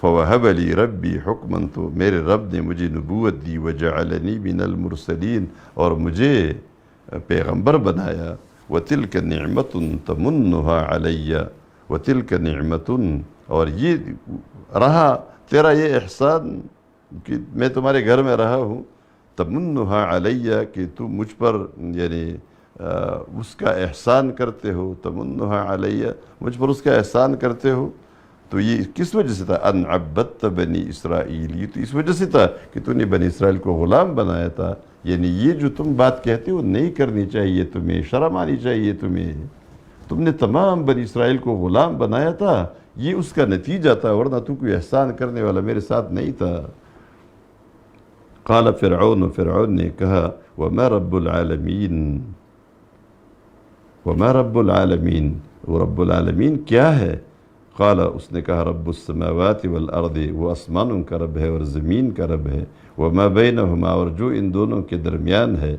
فَوَهَبَ لِي رَبِّي حُكْمًا، تو میرے رب نے مجھے نبوت دی، وَجَعَلَنِي مِنَ الْمُرْسَلِينَ، اور مجھے پیغمبر بنایا، وَتِلْكَ نِعْمَةٌ تَمُنُّهَا عَلَيَّ، وَتِلْكَ نِعْمَةٌ، اور یہ رہا تیرا یہ احسان کہ میں تمہارے گھر میں رہا ہوں، تَمُنُّهَا عَلَيَّ، کہ تو مجھ پر یعنی اس کا احسان کرتے ہو، تَمُنُّهَا عَلَيَّ، مجھ پر اس کا احسان کرتے ہو۔ تو یہ کس وجہ سے تھا؟ ان عبدت بنی اسرائیل، یہ تو اس وجہ سے تھا کہ تو نے بنی اسرائیل کو غلام بنایا تھا۔ یعنی یہ جو تم بات کہتے ہو نہیں کرنی چاہیے تمہیں، شرم آنی چاہیے تمہیں، تم نے تمام بنی اسرائیل کو غلام بنایا تھا، یہ اس کا نتیجہ تھا، ورنہ تو کوئی احسان کرنے والا میرے ساتھ نہیں تھا۔ قال فرعون، فرعون نے کہا وما رب العالمین، وما رب العالمین، وہ رب العالمین کیا ہے؟ قال، اس نے کہا رب السماوات والارض، وہ آسمانوں کا رب ہے اور زمین کا رب ہے، وما بینہما، اور جو ان دونوں کے درمیان ہے،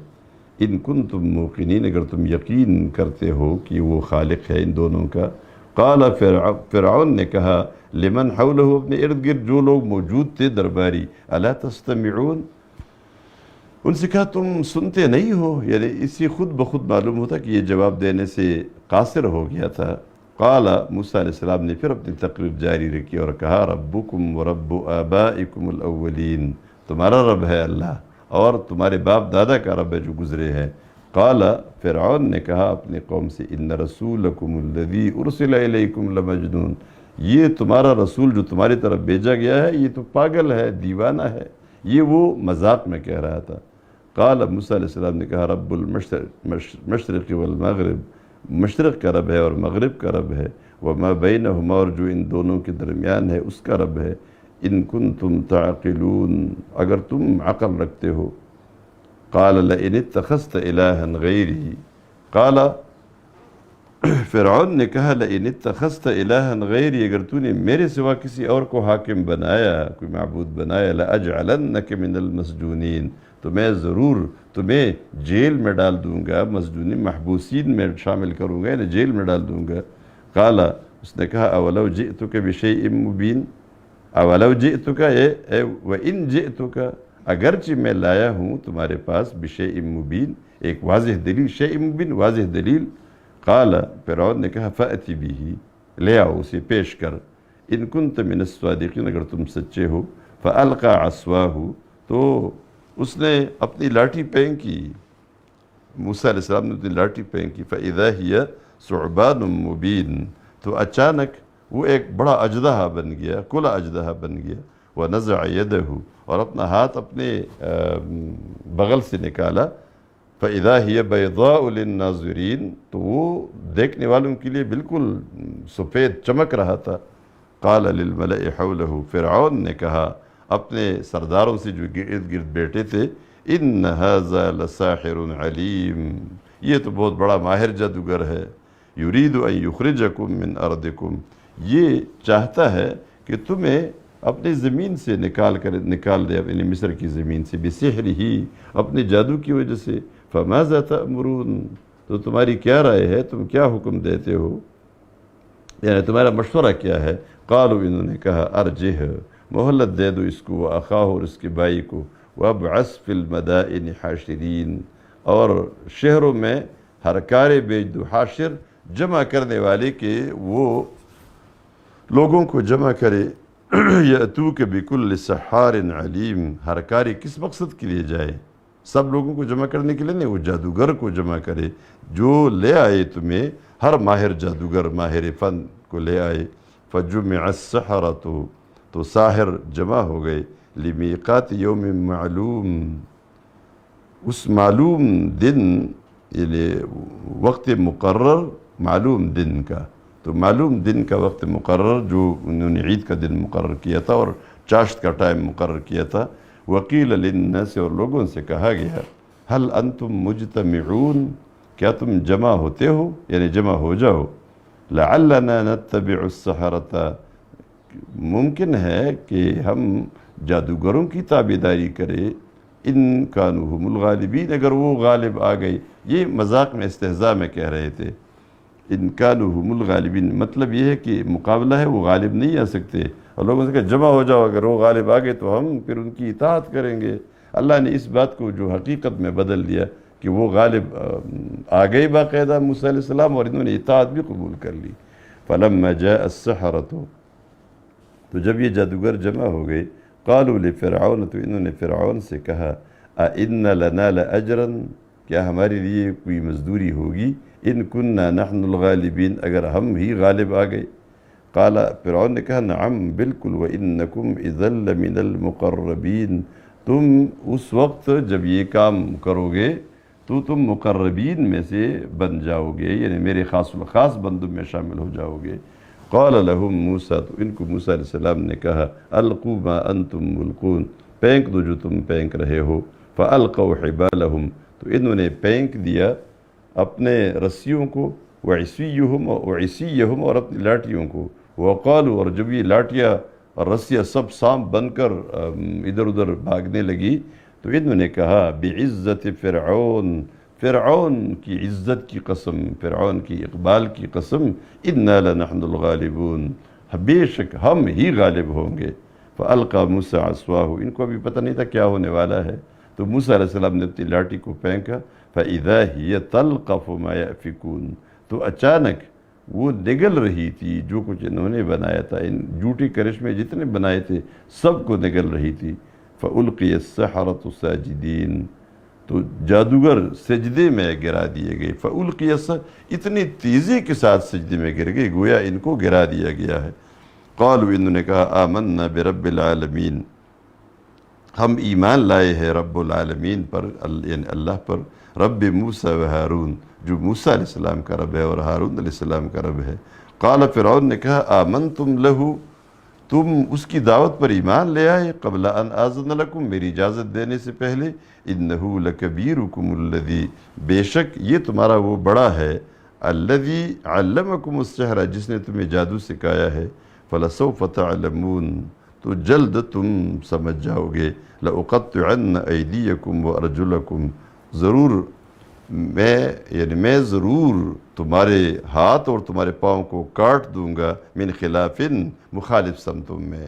ان کنتم موقنین، اگر تم یقین کرتے ہو کہ وہ خالق ہے ان دونوں کا۔ قال، فرعون نے کہا لمن حولہ، اپنے ارد گرد جو لوگ موجود تھے درباری، الا تستمعون، ان سے کہا تم سنتے نہیں ہو، یعنی اسی خود بخود معلوم ہوتا کہ یہ جواب دینے سے قاصر ہو گیا تھا۔ قال، موسیٰ علیہ السلام نے پھر اپنی تقریر جاری رکھی اور کہا ربکم ورب آبائکم الاولین، تمہارا رب ہے اللہ اور تمہارے باپ دادا کا رب ہے جو گزرے ہیں۔ قال، فرعون نے کہا اپنے قوم سے ان رسولکم الذی ارسل الیکم لمجنون، یہ تمہارا رسول جو تمہاری طرف بھیجا گیا ہے یہ تو پاگل ہے، دیوانہ ہے، یہ وہ مذاق میں کہہ رہا تھا۔ قال، موسیٰ علیہ السلام نے کہا رب المشرق والمغرب، مشرق کا رب ہے اور مغرب کا رب ہے، وما بینہما، اور جو ان دونوں کے درمیان ہے اس کا رب ہے، ان کنتم تعقلون، اگر تم عقل رکھتے ہو۔ قال لئن اتخذت الہا غیری، قال، فرعون نے کہا لئن اتخذت الہا غیری، اگر تو نے میرے سوا کسی اور کو حاکم بنایا، کوئی معبود بنایا، لأجعلنک من المسجونین، تو میں ضرور تمہیں جیل میں ڈال دوں گا، مسجونین محبوسین میں شامل کروں گا، یعنی جیل میں ڈال دوں گا۔ قال، اس نے کہا اولو جئتک بشیء مبین، اولو جئتک وان جئتک، اگرچہ میں لایا ہوں تمہارے پاس بشیء مبین، ایک واضح دلیل، شیء مبین واضح دلیل۔ قال، فرعون نے کہا فأتی بہ، لے آؤ اسے پیش کر، ان کنت من الصادقین، اگر تم سچے ہو۔ فألقى عصواہ، تو اس نے اپنی لاٹھی پھینکی، موسیٰ علیہ السلام نے اپنی لاٹھی پھینکی، فإذا ہی ثعبان مبین، تو اچانک وہ ایک بڑا اژدہا بن گیا، کھلا اژدہا بن گیا، ونزع یدہ، اور اپنا ہاتھ اپنے بغل سے نکالا، فإذا ہی بیضاء للناظرین، تو وہ دیکھنے والوں کے لیے بالکل سفید چمک رہا تھا۔ قال للملئ حولہ، فرعون نے کہا اپنے سرداروں سے جو ارد گرد بیٹھے تھے، ان ھذا لساحر علیم، یہ تو بہت بڑا ماہر جادوگر ہے، یرید ان یخرجکم من ارضکم، یہ چاہتا ہے کہ تمہیں اپنی زمین سے نکال دے، اپنی مصر کی زمین سے، بسحرہ، اپنے جادو کی وجہ سے۔ فماذا تأمرون، تو تمہاری کیا رائے ہے، تم کیا حکم دیتے ہو، یعنی تمہارا مشورہ کیا ہے؟ قالوا، انہوں نے کہا ارجہ، مہلت دے دو اس کو، وأخاہ، اور اس کے بھائی کو، وابعث فی المدائن حاشرین، اور شہروں میں ہرکارے بھیج دو، حاشر جمع کرنے والے کہ وہ لوگوں کو جمع کرے، یأتوک بکل سحار علیم، ہرکاری کس مقصد کے لیے جائے؟ سب لوگوں کو جمع کرنے کے لیے نہیں، وہ جادوگر کو جمع کرے جو لے آئے تمہیں، ہر ماہر جادوگر، ماہر فن کو لے آئے۔ فجمع السحرۃ، تو ساحر جمع ہو گئے، لمیقات یوم معلوم، اس معلوم دن، یعنی وقت مقرر، معلوم دن کا، تو معلوم دن کا وقت مقرر جو انہوں نے عید کا دن مقرر کیا تھا اور چاشت کا ٹائم مقرر کیا تھا۔ وقیل للناس، اور لوگوں سے کہا گیا، هل انتم مجتمعون، کیا تم جمع ہوتے ہو، یعنی جمع ہو جاؤ، لعلنا نتبع السحرۃ، ممکن ہے کہ ہم جادوگروں کی تابعداری کریں، ان کانوا هم الغالبین، اگر وہ غالب آ گئی، یہ مذاق میں استہزاء میں کہہ رہے تھے۔ ان کانوا هم الغالبین، مطلب یہ ہے کہ مقابلہ ہے، وہ غالب نہیں آ سکتے، اور لوگوں سے کہا جمع ہو جاؤ، اگر وہ غالب آ گئے تو ہم پھر ان کی اطاعت کریں گے۔ اللہ نے اس بات کو جو حقیقت میں بدل دیا کہ وہ غالب آ گئے باقاعدہ موسیٰ علیہ السلام، اور انہوں نے اطاعت بھی قبول کر لی۔ فلما جاء السحرة، تو جب یہ جادوگر جمع ہو گئے، قالوا لفرعون، تو انہوں نے فرعون سے کہا اِنَّ لَنَا لَأَجْرًا، کیا ہمارے لیے کوئی مزدوری ہوگی، ان كُنَّا نَحْنُ الْغَالِبِينَ، اگر ہم ہی غالب آ گئے۔ قال، فرعون نے کہا نعم بالکل، وَإِنَّكُمْ إِذًا لَمِنَ الْمُقَرَّبِينَ، تم اس وقت جب یہ کام کرو گے تو تم مقربین میں سے بن جاؤ گے، یعنی میرے خاص الخاص بندوں میں شامل ہو جاؤ گے۔ قال لهم موسیٰ، تو ان کو موسیٰ علیہ السلام نے کہا القوا ما انتم ملقون، پھینک دو جو تم پھینک رہے ہو۔ فالقوا حبالهم، تو انہوں نے پھینک دیا اپنے رسیوں کو، وعصیہم، اور اپنی لاٹھیوں کو، وقالوا، اور جب یہ لاٹھیاں اور رسیاں سب سانپ بن کر ادھر ادھر بھاگنے لگی، تو انہوں نے کہا بعزت فرعون، فرعون کی عزت کی قسم، فرعون کی اقبال کی قسم، انا لنحن الغالبون، بے شک ہم ہی غالب ہوں گے۔ فالقى موسیٰ عصواہ، ان کو ابھی پتہ نہیں تھا کیا ہونے والا ہے، تو موسیٰ علیہ السلام نے اپنی لاٹھی کو پھینکا، فاذا هي تلقف ما يأفكون، تو اچانک وہ نگل رہی تھی جو کچھ انہوں نے بنایا تھا، ان جھوٹی کرشمے جتنے بنائے تھے سب کو نگل رہی تھی۔ فألقي السحرة ساجدین، تو جادوگر سجدے میں گرا دیے گئے۔ فألقي اتنی تیزی کے ساتھ سجدے میں گر گئے گویا ان کو گرا دیا گیا ہے۔ قالوا، انہوں نے کہا آمنا برب العالمین، ہم ایمان لائے ہیں رب العالمین پر، یعنی اللہ پر، رب موسیٰ و ہارون، جو موسیٰ علیہ السلام کا رب ہے اور ہارون علیہ السلام کا رب ہے۔ قال، فرعون نے کہا آمنتم لہ، تم اس کی دعوت پر ایمان لے آئے، قبل ان آذن لکم، میری اجازت دینے سے پہلے، انہ لکبیرکم الذی، بے شک یہ تمہارا وہ بڑا ہے، الذی علمکم السحر، جس نے تمہیں جادو سکھایا ہے، فلسوف تعلمون، تو جلد تم سمجھ جاؤ گے، لأقطعن ایدیکم وارجلکم، ضرور میں ضرور تمہارے ہاتھ اور تمہارے پاؤں کو کاٹ دوں گا، من خلاف، مخالف سمتوں میں،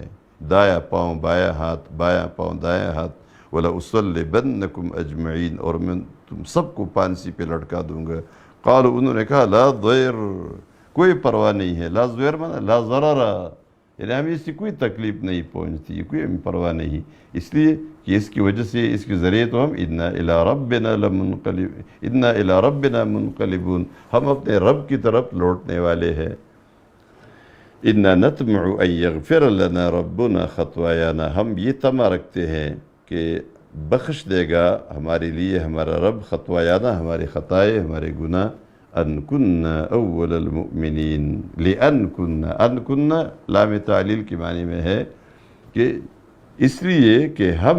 دایاں پاؤں بایاں ہاتھ، بایاں پاؤں دایاں ہاتھ، وَلَأُصَلِّبَنَّكُمْ أَجْمَعِينَ، اور میں تم سب کو پانسی پہ لٹکا دوں گا۔ قالوا، انہوں نے کہا لا ضیر، کوئی پرواہ نہیں ہے، لا ضیر مانا لا ضرر، یعنی ہمیں اس سے کوئی تکلیف نہیں پہنچتی، کوئی ہمیں پرواہ نہیں، اس لیے کہ اس کی وجہ سے، اس کے ذریعے تو ہم اِنَّا إِلَىٰ رَبِّنَا مُنْقَلِبُونَ، ہم اپنے رب کی طرف لوٹنے والے ہیں۔ إِنَّا نَطْمَعُ أَن يَغْفِرَ لَنَا رَبُّنَا خَطْوَایَانَا، ہم یہ طمع رکھتے ہیں کہ بخش دے گا ہمارے لیے ہمارا رب خطوایانہ، ہمارے خطائے، ہمارے گناہ، ان کننا اول المؤمنین، لأن کننا، ان کننا لام تعلیل کے معنی میں ہے کہ اس لیے کہ ہم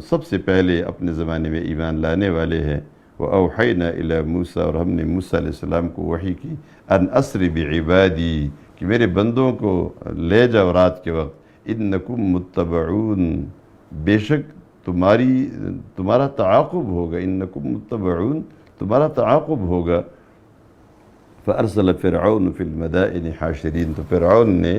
سب سے پہلے اپنے زمانے میں ایمان لانے والے ہیں۔ وَأَوْحَيْنَا إِلَى مُوسَىٰ، اور ہم نے موسیٰ علیہ السلام کو وحی کی، ان اسر بعبادی، کہ میرے بندوں کو لے جاؤ رات کے وقت، انکم متبعون، بے شک تمہارا تعاقب ہوگا، انکم متبعون، تمہارا تعاقب ہوگا۔ فأرسل فرعون فی المدائن حاشرین، تو فرعون نے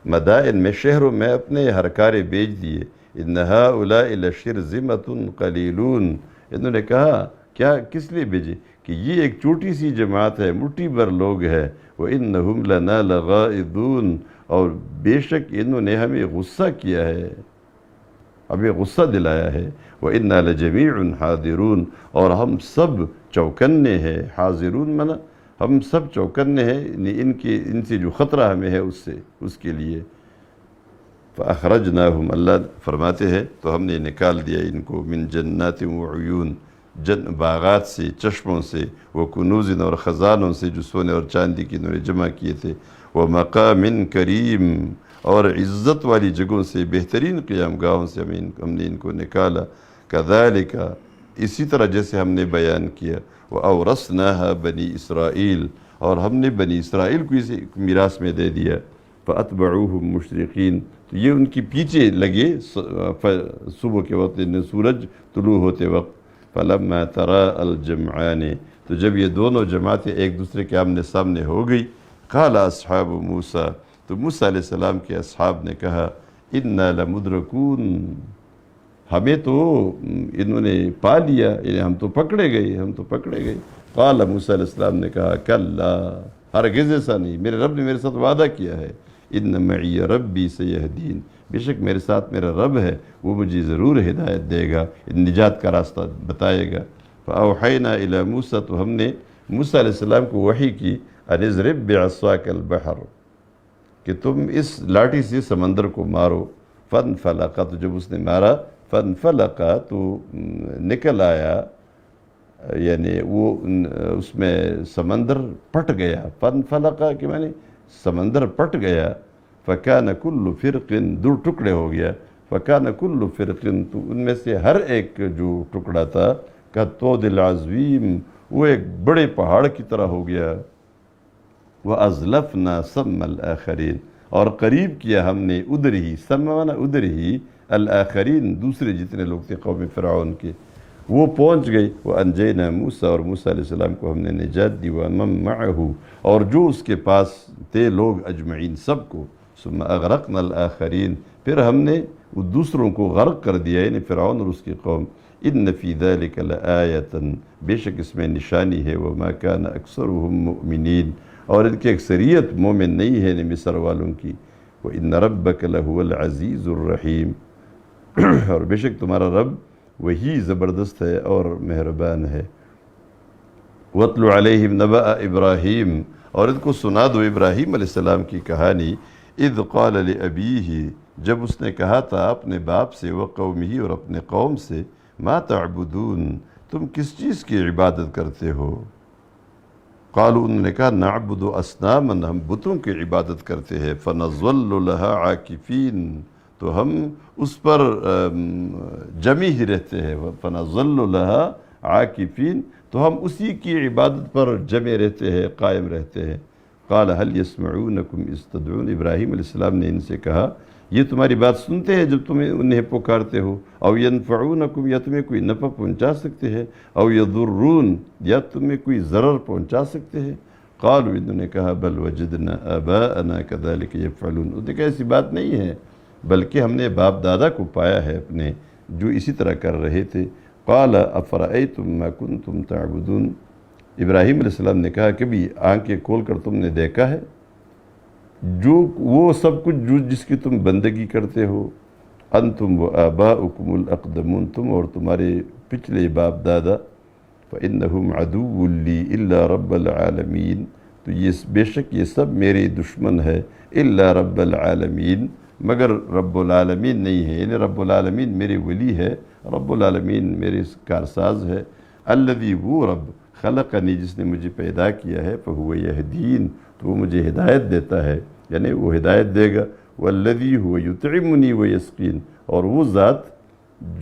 مدائن میں، شہروں میں اپنے ہرکارے بھیج دیے۔ ان ہؤلاء لشرذمۃ قلیلون، انہوں نے کہا کیا کس لیے بھیجے، کہ یہ ایک چھوٹی سی جماعت ہے، مٹھی بھر لوگ ہے، وانہم لنا لغائظون، اور بے شک انہوں نے ہمیں غصہ کیا ہے، ہمیں غصہ دلایا ہے۔ وَإِنَّا لَجَمِيعٌ حَاضِرُونَ، اور ہم سب چوکنے ہیں، حاضرون منا ہم سب چوکنے ہیں، ان سے جو خطرہ ہمیں ہے اس کے لیے۔ فَأَخْرَجْنَاهُمْ، اللہ فرماتے ہیں تو ہم نے نکال دیا ان کو، من جنات وعیون، باغات سے، چشموں سے، وکنوز، اور خزانوں سے جو سونے اور چاندی کی انہوں نے جمع کیے تھے، ومقام کریم، اور عزت والی جگہوں سے، بہترین قیام گاہوں سے ہم نے ان کو نکالا۔ کذالک، اسی طرح جیسے ہم نے بیان کیا، وَأَوْرَثْنَاهَا بنی اسرائیل، اور ہم نے بنی اسرائیل کو اسے میراث میں دے دیا۔ فَأَتْبَعُوهُمْ مُشْرِقِينَ، تو یہ ان کی پیچھے لگے صبح کے وقت، سورج طلوع ہوتے وقت۔ فَلَمَّا تَرَاءَ الْجَمْعَانِ، تو جب یہ دونوں جماعتیں ایک دوسرے کے آمنے سامنے ہو گئی، قال اصحاب موسیٰ، تو موسیٰ علیہ السلام کے اصحاب نے کہا انا لمدرکون، ہمیں تو انہوں نے پا لیا، یعنی ہم تو پکڑے گئے. قال موسیٰ علیہ السلام نے کہا کلا، ہرگز ایسا نہیں، میرے رب نے میرے ساتھ وعدہ کیا ہے، ان معی ربی سیہدین، بے شک میرے ساتھ میرا رب ہے، وہ مجھے ضرور ہدایت دے گا، نجات کا راستہ بتائے گا. فاوحینا الی موسیٰ، تو ہم نے موسیٰ علیہ السلام کو وحی کی، ان اضرب بعصاک البحر، کہ تم اس لاٹھی سے سمندر کو مارو. فانفلق، تو جب اس نے مارا، فانفلق، تو نکل آیا، یعنی وہ اس میں سمندر پٹ گیا. فانفلق کہ معنی سمندر پٹ گیا. فکان کل فرق، دو ٹکڑے ہو گیا. فکان کل فرق، تو ان میں سے ہر ایک جو ٹکڑا تھا کالطود العظیم، وہ ایک بڑے پہاڑ کی طرح ہو گیا. وَأَزْلَفْنَا ثَمَّ الْآخَرِينَ، اور قریب کیا ہم نے ادھر ہی، سمعنا ادھر ہی، الآخرین، دوسرے جتنے لوگ تھے قوم فرعون کے، وہ پہنچ گئی. وَأَنْجَيْنَا موسیٰ، اور موسیٰ علیہ السلام کو ہم نے نجات دی. وَمَن مَعَهُ، اور جو اس کے پاس تھے لوگ اجمعین، سب کو. ثُمَّ أَغْرَقْنَا الْآخَرِينَ، پھر ہم نے وہ دوسروں کو غرق کر دیا، یعنی فرعون اور اس کی قوم. إِنَّ فِي ذَلِكَ لَآيَةً، بے شک اس میں نشانی ہے. وَمَا كَانَ أَكْثَرُهُم مُؤْمِنِينَ، اور ان کی اکثریت مومن نہیں ہے، مصر والوں کی. وَإِنَّ رَبَّكَ لَهُوَ الْعَزِيزُ الرَّحِيمُ، اور بے شک تمہارا رب وہی زبردست ہے اور مہربان ہے. وَاتْلُ عَلَيْهِمْ نَبَأَ إِبْرَاهِيمَ، اور ان کو سنا دو ابراہیم علیہ السلام کی کہانی. اِذْ قَالَ لِأَبِيهِ، جب اس نے کہا تھا اپنے باپ سے، وَقَوْمِهِ، اور اپنے قوم سے، مَا تَعْبُدُونَ، تم کس چیز کی عبادت کرتے ہو؟ قالوا، انہوں نے کہا، نعبد اصناما، ہم بتوں کی عبادت کرتے ہیں. فنظل لها عاکفین، تو ہم اس پر جمی ہی رہتے ہیں. فنظل لها عاکفین، تو ہم اسی کی عبادت پر جمے رہتے ہیں، قائم رہتے ہیں. قال هل يسمعونكم اذ تدعون، ابراہیم علیہ السلام نے ان سے کہا، یہ تمہاری بات سنتے ہیں جب تم انہیں پکارتے ہو؟ او ینفعونکم، یا تمہیں کوئی نفع پہنچا سکتے ہیں؟ او یضرون، یا تمہیں کوئی ضرر پہنچا سکتے ہیں؟ قالوا، انہوں نے کہا، بل وجدنا آباءنا كذلك يفعلون، انہوں نے کہا ایسی بات نہیں ہے، بلکہ ہم نے باپ دادا کو پایا ہے اپنے جو اسی طرح کر رہے تھے. قال افرأيتم ما كنتم تعبدون، ابراہیم علیہ السلام نے کہا، کبھی آنکھیں کھول کر تم نے دیکھا ہے جو وہ سب کچھ جس کی تم بندگی کرتے ہو؟ انتم و آباؤکم الاقدمون، تم اور تمہارے پچھلے باپ دادا. فإنہم عدو لی الا رب العالمین، تو یہ بے شک یہ سب میرے دشمن ہے، الا رب العالمین، مگر رب العالمین نہیں ہے، یعنی رب العالمین میرے ولی ہے، رب العالمین میرے کارساز ہے. الذی، وہ رب، خلقنی، جس نے مجھے پیدا کیا ہے، فہو یہدین، تو وہ مجھے ہدایت دیتا ہے، یعنی وہ ہدایت دے گا. والذی هو یطعمنی ویسقین، اور وہ ذات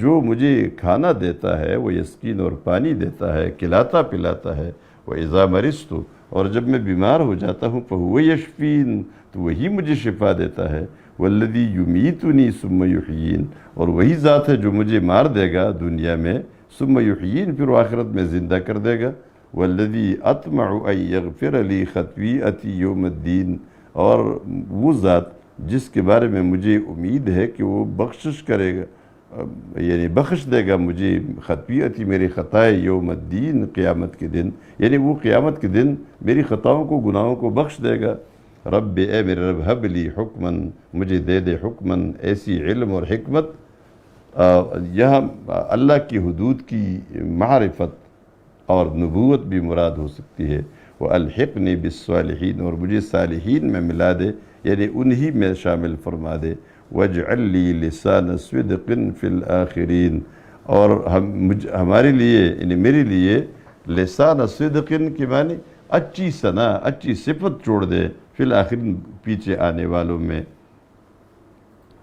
جو مجھے کھانا دیتا ہے، وہ یسقین، اور پانی دیتا ہے، کھلاتا پلاتا ہے. وَإِذَا مَرِضْتُ، اور جب میں بیمار ہو جاتا ہوں، فَهُوَ يَشْفِينِ، تو وہی مجھے شفا دیتا ہے. وَالَّذِي يُمِيتُنِي ثُمَّ يُحْيِينِ، اور وہی ذات ہے جو مجھے مار دے گا دنیا میں، ثُمَّ يُحْيِينِ، پھر وہ آخرت میں زندہ کر دے گا. وَالَّذِي أَطْمَعُ أَن يَغْفِرَ لِي خَطِيئَتِي يَوْمَ الدِّينِ، اور وہ ذات جس کے بارے میں مجھے امید ہے کہ وہ بخشش کرے گا، یعنی بخش دے گا مجھے، خطیئتی، میری خطائے، یوم الدین، قیامت کے دن، یعنی وہ قیامت کے دن میری خطاؤں کو، گناہوں کو بخش دے گا. رب، اے میرے رب، حب لی حکمن، مجھے دے دے حکمن، ایسی علم اور حکمت. یہاں اللہ کی حدود کی معرفت اور نبوت بھی مراد ہو سکتی ہے. وَأَلْحِقْنِي بِالصَّالِحِينَ، اور مجھے صالحین میں ملا دے، یعنی انہی میں شامل فرما دے. وَاجْعَلْ لِي لِسَانَ صِدْقٍ فِي الْآخِرِينَ، اور ہمارے لیے، یعنی میرے لیے، لسان صدقن کے معنی اچھی ثنا، اچھی صفت چھوڑ دے، فی الآخرین، پیچھے آنے والوں میں.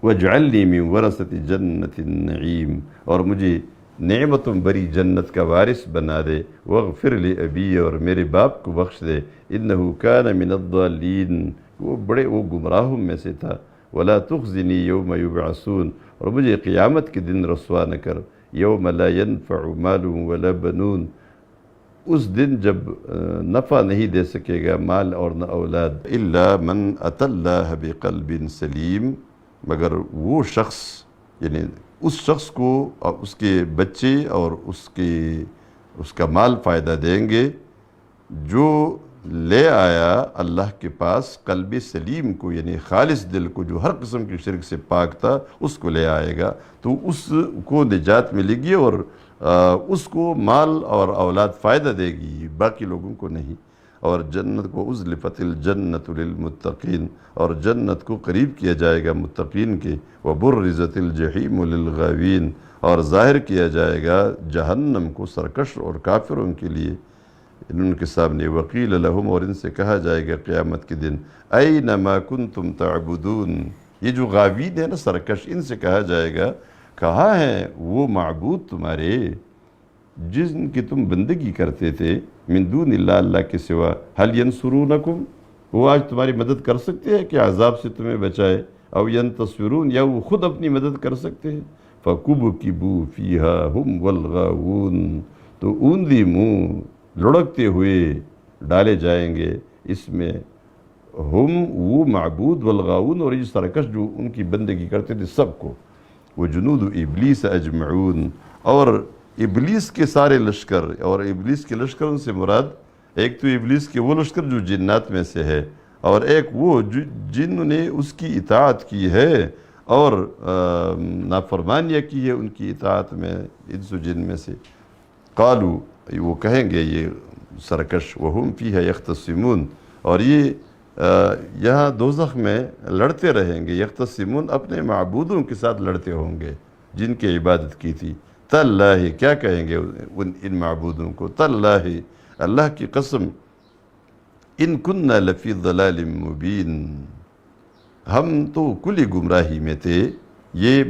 وَاجْعَلْنِي مِنْ وَرَثَةِ جَنَّةِ النَّعِيمِ، اور مجھے نعمتوں بری جنت کا وارث بنا دے. وَاغْفِرْ لِأَبِيَّ، اور میرے باپ کو بخش دے. إِنَّهُ كَانَ مِنَ الضَّالِّينَ، وہ گمراہوں میں سے تھا. وَلَا تُخْزِنِي يَوْمَ يُبْعَثُونَ، اور مجھے قیامت کے دن رسوا نہ کر. يَوْمَ لَا يَنْفَعُ مَالٌ وَلَا بَنُونَ، اس دن جب نفع نہیں دے سکے گا مال اور نہ اولاد، الا من اتی اللہ بقلب سلیم، مگر وہ شخص، یعنی اس شخص کو اور اس کے بچے اور اس کا مال فائدہ دیں گے جو لے آیا اللہ کے پاس قلب سلیم کو، یعنی خالص دل کو، جو ہر قسم کی شرک سے پاک تھا، اس کو لے آئے گا تو اس کو نجات ملے گی، اور اس کو مال اور اولاد فائدہ دے گی، باقی لوگوں کو نہیں۔ اور جنت کو ازلفت الجنت للمتقین، اور جنت کو قریب کیا جائے گا متقین کے، وبرزت الجحیم للغاوین، اور ظاہر کیا جائے گا جہنم کو سرکش اور کافروں کے لیے ان کے سامنے، وقیل لہم، اور ان سے کہا جائے گا قیامت کے دن، این ما کنتم تعبدون، یہ جو غاوین ہے نا سرکش، ان سے کہا جائے گا کہاں ہیں وہ معبود تمہارے جن کی تم بندگی کرتے تھے، من دون اللہ، اللہ کے سوا، حل ینصرونکم، وہ آج تمہاری مدد کر سکتے ہیں کہ عذاب سے تمہیں بچائے، او ینتصرون، یا وہ خود اپنی مدد کر سکتے ہیں، فَكُبْكِبُوا فِيهَا هُمْ وَالْغَاوُونَ، تو اوندھی منہ لڑکتے ہوئے ڈالے جائیں گے اس میں، ہم وہ معبود والغاون، اور یہ سرکش جو ان کی بندگی کرتے تھے سب کو، وجنود ابلیس اجمعون، اور ابلیس کے سارے لشکر، اور ابلیس کے لشکروں سے مراد ایک تو ابلیس کے وہ لشکر جو جنات میں سے ہے، اور ایک وہ جن نے اس کی اطاعت کی ہے اور نافرمانیہ کی ہے ان کی اطاعت میں، انس و جن میں سے، قالو، وہ کہیں گے یہ سرکش، وہم فیہا یختصمون، اور یہ یہاں دوزخ میں لڑتے رہیں گے، یختصمون، اپنے معبودوں کے ساتھ لڑتے ہوں گے جن کی عبادت کی تھی، تاللہ، کیا کہیں گے ان معبودوں کو، تاللہ، اللہ کی قسم، ان کننا لفی ضلال مبین، ہم تو کلی گمراہی میں تھے، یہ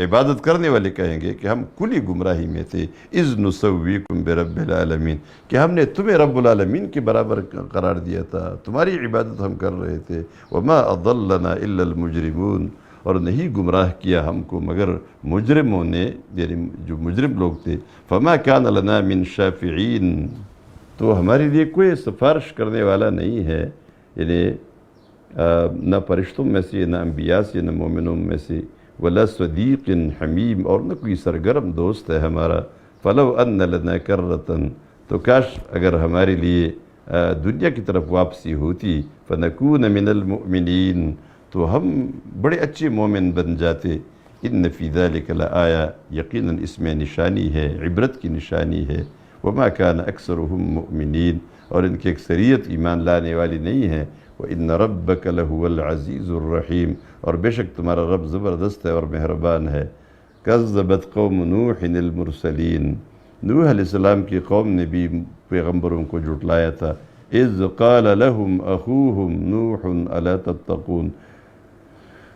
عبادت کرنے والے کہیں گے کہ ہم کلی گمراہی میں تھے، اذ نسویکم برب العالمین، کہ ہم نے تمہیں رب العالمین کے برابر قرار دیا تھا، تمہاری عبادت ہم کر رہے تھے، وما اضلنا الا المجرمون، اور نہیں گمراہ کیا ہم کو مگر مجرموں نے، یعنی جو مجرم لوگ تھے، فما کان لنا من شافعین، تو ہمارے لیے کوئی سفارش کرنے والا نہیں ہے، یعنی نہ فرشتوں میں سے، نہ انبیاء سے، نہ مومنوں میں سے، ولا صدیق حمیم، اور نہ کوئی سرگرم دوست ہے ہمارا، فلو ان لنا کرۃ، تو کاش اگر ہمارے لیے دنیا کی طرف واپسی ہوتی، فنکون من المؤمنین، تو ہم بڑے اچھے مومن بن جاتے، ان فی ذلک لآیہ، یقیناً اس میں نشانی ہے، عبرت کی نشانی ہے، وما کان اکثرهم مؤمنین، اور ان کی اکثریت ایمان لانے والی نہیں ہے، وَإِنَّ رَبَّكَ لَهُوَ الْعَزِيزُ الرَّحِيمُ، اور بے شک تمہارا رب زبردست ہے اور مہربان ہے۔ کذبت قوم نوح المرسلین، نوح علیہ السلام کی قوم نے بھی پیغمبروں کو جھٹلایا تھا، اذ قال لهم اخوهم نوح الا تتقون،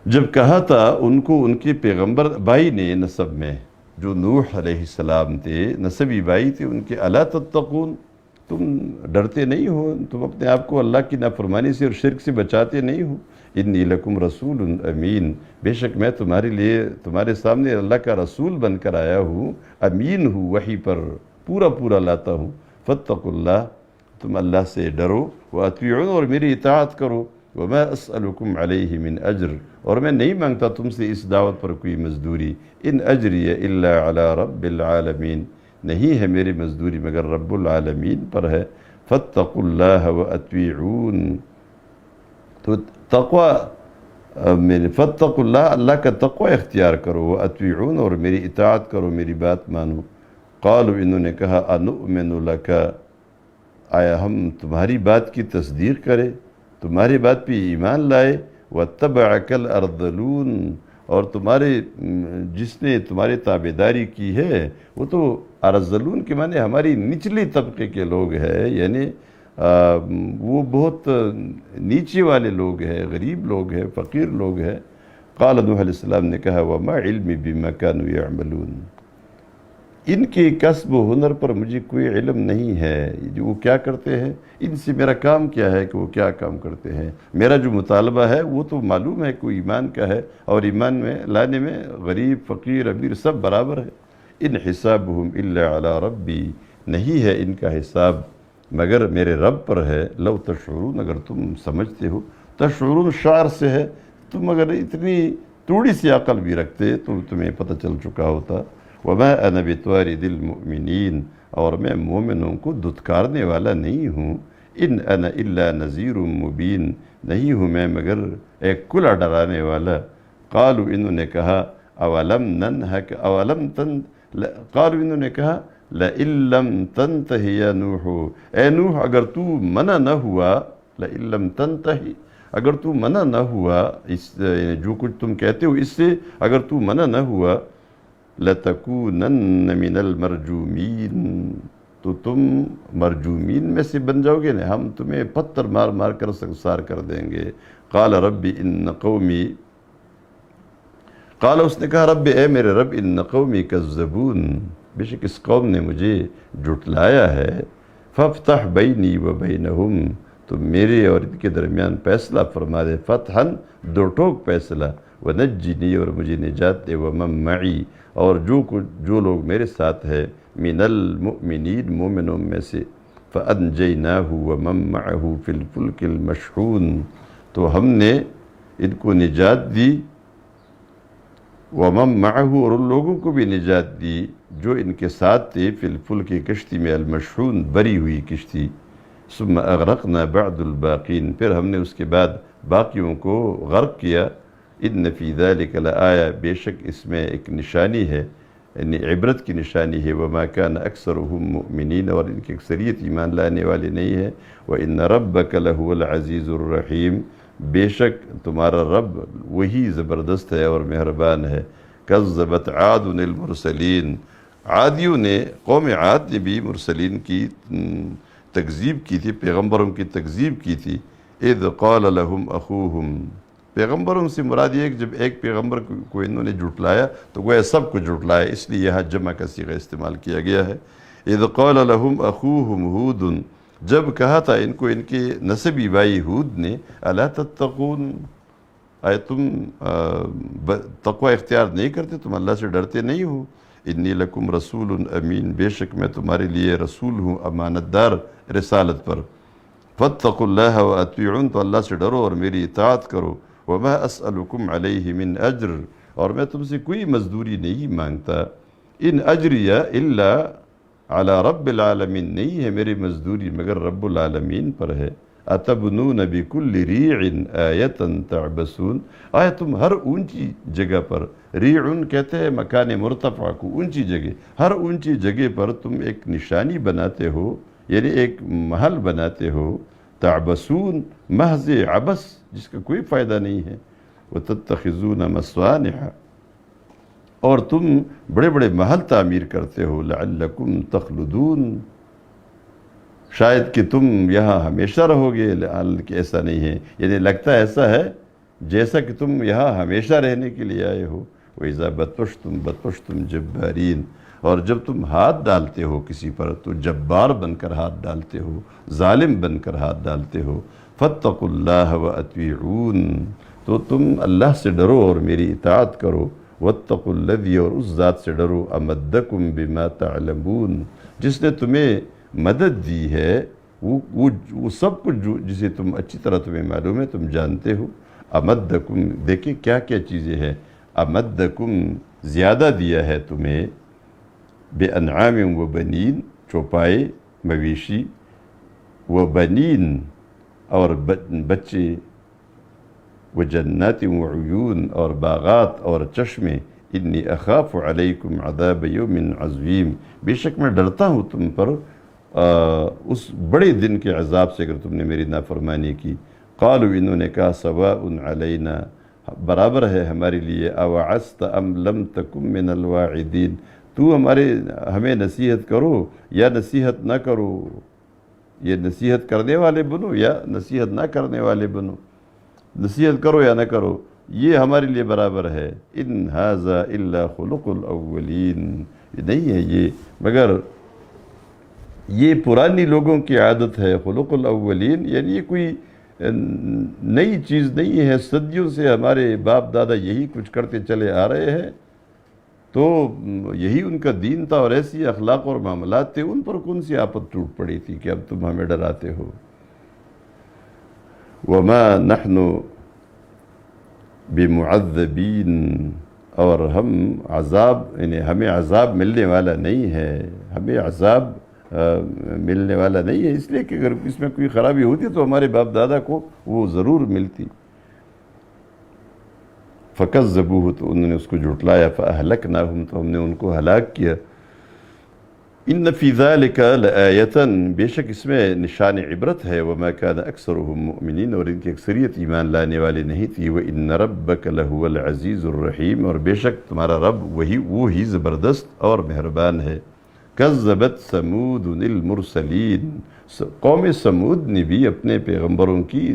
جب کہا تھا ان کو ان کے پیغمبر بھائی نے نسب میں، جو نوح علیہ السلام تھے، نسبی بھائی تھے ان کے، الا تتقون، تم ڈرتے نہیں ہو، تم اپنے آپ کو اللہ کی نافرمانی سے اور شرک سے بچاتے نہیں ہو، انی لکم رسول امین، بے شک میں تمہارے لیے، تمہارے سامنے اللہ کا رسول بن کر آیا ہوں، امین ہوں، وحی پر پورا پورا لاتا ہوں، فاتقوا اللہ، تم اللہ سے ڈرو، واطیعون، اور میری اطاعت کرو، وما اسألکم علیہ من اجر، اور میں نہیں مانگتا تم سے اس دعوت پر کوئی مزدوری، ان اجری الا علی رب العالمین، نہیں ہے میری مزدوری مگر رب العالمین پر ہے، فاتقوا اللہ واطیعون، تو تقوی فاتقوا اللہ، اللہ کا تقوی اختیار کرو، واطیعون، اور میری اطاعت کرو، میری بات مانو، قالوا، انہوں نے کہا، انؤمن لک، آیا ہم تمہاری بات کی تصدیق کریں، تمہاری بات پہ ایمان لائے، واتبعک الارذلون، اور تمہارے جس نے تمہاری تابعداری کی ہے وہ تو ارذلون کے معنی ہماری نچلی طبقے کے لوگ ہیں، یعنی وہ بہت نیچے والے لوگ ہیں، غریب لوگ ہیں، فقیر لوگ ہیں۔ قال نوح علیہ السلام نے کہا، وما علمی بما كانوا يعملون، ان کے کسب و ہنر پر مجھے کوئی علم نہیں ہے، جو وہ کیا کرتے ہیں، ان سے میرا کام کیا ہے کہ وہ کیا کام کرتے ہیں، میرا جو مطالبہ ہے وہ تو معلوم ہے کہ ایمان کا ہے، اور ایمان میں لانے میں غریب، فقیر، امیر سب برابر ہے، ان حسابهم الا علی ربی، نہیں ہے ان کا حساب مگر میرے رب پر ہے۔ لو تشعرون، اگر تم سمجھتے ہو، تشعرون شعر سے ہے، تم اگر اتنی تھوڑی سی عقل بھی رکھتے تو تمہیں پتہ چل چکا ہوتا۔ وما انا بطارد المؤمنین، اور میں مومنوں کو دھتکارنے والا نہیں ہوں۔ ان انا الا نذیر مبین، نہیں ہوں میں مگر ایک کھلا ڈرانے والا۔ قالوا، انہوں نے کہا، اولم ننہک اولم تن قالوا، انہوں نے کہا، لئن لم تنتہ یا نوح، اے نوح اگر تو منع نہ ہوا، لئن لم تنتہی، اگر تو منع نہ ہوا اس جو کچھ تم کہتے ہو اس سے اگر تو منع نہ ہوا، لَتَكُونَنَّ مِنَ الْمَرْجُومِينَ، تو تم مرجومین میں سے بن جاؤ گے نا، ہم تمہیں پتھر مار مار کر سنسار کر دیں گے۔ قال رب ان قومی، قال اس نے کہا، رب اے میرے رب، ان قومی کذبون، بے شک اس قوم نے مجھے جھٹلایا ہے۔ فافتح بینی و بینہم، تو میرے اور ان کے درمیان فیصلہ فرما دے، فتحاً دو ٹوک فیصلہ، ونجنی، اور مجھے نجات دے، ومن معی، اور جو لوگ میرے ساتھ ہے، من المؤمنین، مومنوں میں سے، فانجیناہ ومن معہ فی الفلک المشحون، تو ہم نے ان کو نجات دی، ومن معہ، اور ان لوگوں کو بھی نجات دی جو ان کے ساتھ تھے، فی الفلک کشتی میں، المشحون بری ہوئی کشتی۔ ثم اغرقنا بعد الباقین، پھر ہم نے اس کے بعد باقیوں کو غرق کیا۔ ان فی ذلک لآیہ، بے شک اس میں ایک نشانی ہے، یعنی عبرت کی نشانی ہے۔ وما کان اکثرهم مؤمنین، اور ان کی اکثریت ایمان لانے والے نہیں ہے۔ وان ربک لہو العزیز الرحیم، بے شک تمہارا رب وہی زبردست ہے اور مہربان ہے۔ کذبت عاد المرسلین، عادیوں نے، قوم عاد نے بھی مرسلین کی تکذیب کی تھی، پیغمبروں کی تکذیب کی تھی۔ اذ قال لهم اخوہم، پیغمبروں سے مراد یہ ہے کہ جب ایک پیغمبر کو انہوں نے جھٹلایا تو گویا سب کو جھٹلایا، اس لیے یہاں جمع کا صیغہ استعمال کیا گیا ہے۔ اذ قال لهم اخوہم ہود، جب کہا تھا ان کو ان کے نسبی بھائی ہود نے، الا تتقون، آئے تم تقوی اختیار نہیں کرتے، تم اللہ سے ڈرتے نہیں ہو۔ انی لکم رسول امین، بے شک میں تمہارے لیے رسول ہوں امانت دار رسالت پر۔ فاتقوا اللہ واطیعون، تو اللہ سے ڈرو اور میری اطاعت کرو۔ وما اسألکم علیہ من اجر، اور میں تم سے کوئی مزدوری نہیں مانگتا۔ ان اجریہ الا علی رب العالمین، نہیں ہے میری مزدوری مگر رب العالمین پر ہے۔ اتبنون بکل ریع آیۃ تعبثون، آیا تم ہر اونچی جگہ پر، ریعن کہتے ہیں مکان مرتفع کو، اونچی جگہ، ہر اونچی جگہ پر تم ایک نشانی بناتے ہو، یعنی ایک محل بناتے ہو۔ تعبثون، محض عبث جس کا کوئی فائدہ نہیں ہے۔ وتتخذون مصانع، اور تم بڑے بڑے محل تعمیر کرتے ہو۔ لعلکم تخلدون، شاید کہ تم یہاں ہمیشہ رہو گے، کہ ایسا نہیں ہے، یعنی لگتا ایسا ہے جیسا کہ تم یہاں ہمیشہ رہنے کے لیے آئے ہو۔ وَإِذَا بَطَشْتُمْ جَبَّارِينَ، اور جب تم ہاتھ ڈالتے ہو کسی پر تو جبار بن کر ہاتھ ڈالتے ہو، ظالم بن کر ہاتھ ڈالتے ہو۔ فَاتَّقُوا اللَّهَ وَأَطِيعُونَ، تو تم اللہ سے ڈرو اور میری اطاعت کرو۔ وَاتَّقُوا الَّذِي، اور اس ذات سے ڈرو، أَمَدَّكُمْ بِمَا تَعْلَمُونَ، جس نے تمہیں مدد دی ہے، وہ سب کچھ جسے تم اچھی طرح تمہیں معلوم ہے، تم جانتے ہو۔ امدکم، دیکھیں کیا کیا چیزیں ہیں، امدکم زیادہ دیا ہے تمہیں، بے انعام و بنین، چوپائے مویشی، و بنین اور بچے، و جنات و عیون اور باغات اور چشمے۔ انی اخاف علیکم عذاب یوم عظیم، بے شک میں ڈرتا ہوں تم پر اس بڑے دن کے عذاب سے اگر تم نے میری نافرمانی کی۔ قالوا، انہوں نے کہا، سواء علینا، برابر ہے ہمارے لیے، اوعظت ام لم تکن من الواعدین، تو ہمیں نصیحت کرو یا نصیحت نہ کرو، یہ نصیحت کرنے والے بنو یا نصیحت نہ کرنے والے بنو، نصیحت کرو یا نہ کرو، یہ ہمارے لیے برابر ہے۔ ان ھذا الا خلق الاولین، نہیں ہے یہ مگر یہ پرانی لوگوں کی عادت ہے۔ خلق الاولین یعنی یہ کوئی نئی چیز نہیں ہے، صدیوں سے ہمارے باپ دادا یہی کچھ کرتے چلے آ رہے ہیں۔ تو یہی ان کا دین تھا اور ایسی اخلاق اور معاملات تھے، ان پر کون سی آفت ٹوٹ پڑی تھی کہ اب تم ہمیں ڈراتے ہو؟ وما نحن بمعذبین، اور ہم عذاب یعنی ہمیں عذاب ملنے والا نہیں ہے، ہمیں عذاب ملنے والا نہیں ہے، اس لیے کہ اگر اس میں کوئی خرابی ہوتی تو ہمارے باپ دادا کو وہ ضرور ملتی۔ فَكَذَّبُوهُ، تو انہوں نے اس کو جھٹلایا، فَأَهْلَكْنَاهُمْ، تو ہم نے ان کو ہلاک کیا۔ ان فی ذالک لآیۃ، بے شک اس میں نشان عبرت ہے، وما کان اکثرهم مؤمنین، اور ان کی اکثریت ایمان لانے والے نہیں تھی، وان ربک لہو العزیز الرحیم، اور بے شک تمہارا رب وہ ہی زبردست اور مہربان ہے۔ کذبت ثمود المرسلین، قوم سمود نے بھی اپنے پیغمبروں کی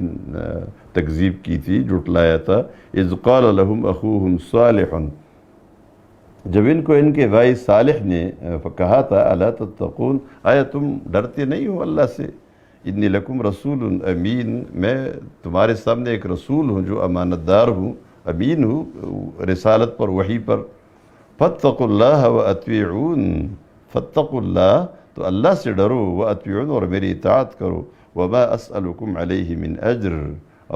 تکذیب کی تھی، جھٹلایا تھا۔ اذ قال لهم اخوهم صالح، جب ان کو ان کے بھائی صالح نے کہا تھا، الا تتقون، آیا تم ڈرتے نہیں ہو اللہ سے؟ انی لکم رسول امین، میں تمہارے سامنے ایک رسول ہوں جو امانت دار ہوں، امین ہوں رسالت پر، وحی پر۔ فاتقوا اللہ واطیعون، فاتقوا اللہ، تو اللہ سے ڈرو، واطیعون، اور میری اطاعت کرو۔ وما اسألکم علیہ من اجر،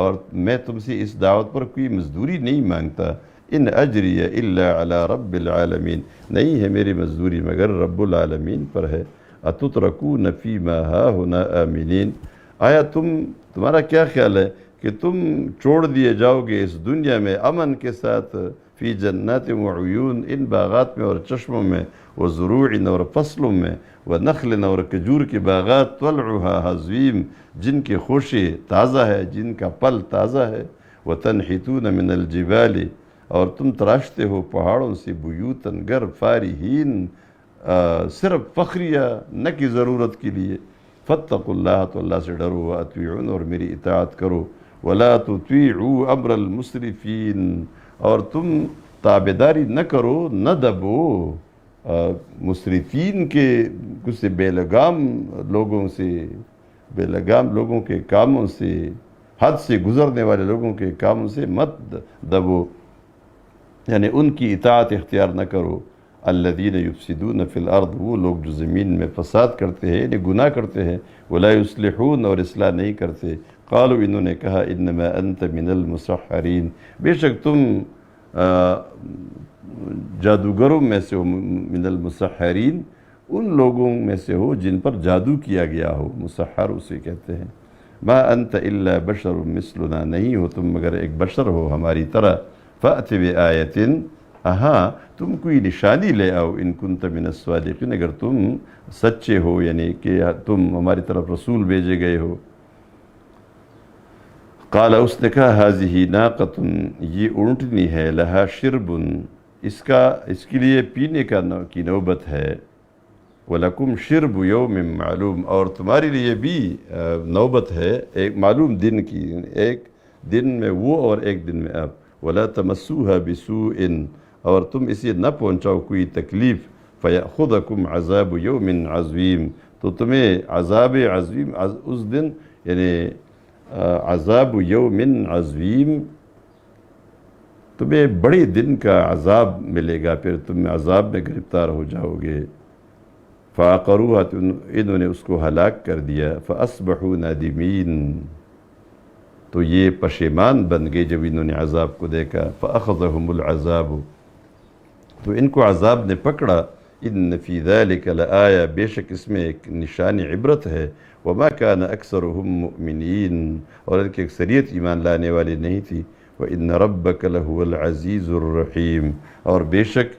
اور میں تم سے اس دعوت پر کوئی مزدوری نہیں مانگتا۔ ان اجری الا علی رب العالمین، نہیں ہے میری مزدوری مگر رب العالمین پر ہے۔ اتترکون فیما ہاہنا آمنین، آیا تمہارا کیا خیال ہے کہ تم چھوڑ دیے جاؤ گے اس دنیا میں امن کے ساتھ، فی جنات وعیون، ان باغات میں اور چشموں میں، وزروع، اور فصلوں میں، ونخل، اور کھجور کے باغات، طلعها ہضیم، جن کے خوشے تازہ ہے، جن کا پل تازہ ہے، وتنحتون من الجبال، اور تم تراشتے ہو پہاڑوں سے، بیوتن، گھر، فارہین، صرف فخریہ، نہ کہ ضرورت کے لیے۔ فاتقوا اللہ، تو اللہ سے ڈرو، واطیعون، اور میری اطاعت کرو۔ ولا تطیعوا امر المسرفین، اور تم تابعداری نہ کرو، نہ دبو مسرفین کے، کچھ بے لگام لوگوں سے، بے لگام لوگوں کے کاموں سے، حد سے گزرنے والے لوگوں کے کاموں سے مت دبو، یعنی ان کی اطاعت اختیار نہ کرو۔ الذین یفسدون فی الارض، وہ لوگ جو زمین میں فساد کرتے ہیں، یعنی گناہ کرتے ہیں، ولا یصلحون، اور اصلاح نہیں کرتے۔ قالوا، انہوں نے کہا، انما انت من المسحرین، بے شک تم جادوگروں میں سے ہو، من المسحرین، ان لوگوں میں سے ہو جن پر جادو کیا گیا ہو، مسحر اسے کہتے ہیں۔ ما انت الا بشر مثلنا، نہیں ہو تم مگر ایک بشر ہو ہماری طرح۔ فأت بآیت، ہاں تم کوئی نشانی لے آؤ، ان کنت من الصادقین، اگر تم سچے ہو، یعنی کہ تم ہماری طرف رسول بھیجے گئے ہو۔ قال، اس نے کہا، ہذہ ناقۃ، یہ اونٹنی ہے، لہا شرب، اس کے لیے پینے کی نوبت ہے، وَلَكُمْ شِرْبُ يَوْمٍ معلوم، اور تمہارے لیے بھی نوبت ہے ایک معلوم دن کی، ایک دن میں وہ اور ایک دن میں آپ۔ وَلَا تَمَسُّوهَا بِسُوءٍ، اور تم اسے نہ پہنچاؤ کوئی تکلیف، فَيَأْخُذَكُمْ عَذَابُ يَوْمٍ عَظِيمٍ، تو تمہیں عذاب عظیم اس دن، یعنی عذاب یوم عظیم، تمہیں بڑے دن کا عذاب ملے گا، پھر تم عذاب میں گرفتار ہو جاؤ گے۔ فَعَقَرُوهَا، تو انہوں نے اس کو ہلاک کر دیا۔ فَأَصْبَحُوا نَادِمِينَ، تو یہ پشیمان بن گئے جب انہوں نے عذاب کو دیکھا۔ فَأَخَذَهُمُ الْعَذَابُ، تو ان کو عذاب نے پکڑا۔ إِنَّ فِي ذَلِكَ لَآیَةً، بے شک اس میں ایک نشان عبرت ہے۔ وَمَا كَانَ أَكْثَرُهُم مُؤْمِنِينَ، اور ان کی اکثریت ایمان لانے والی نہیں تھی۔ وَإِنَّ رَبَّكَ لَهُوَ الْعَزِيزُ الرَّحِيمُ، اور بے شک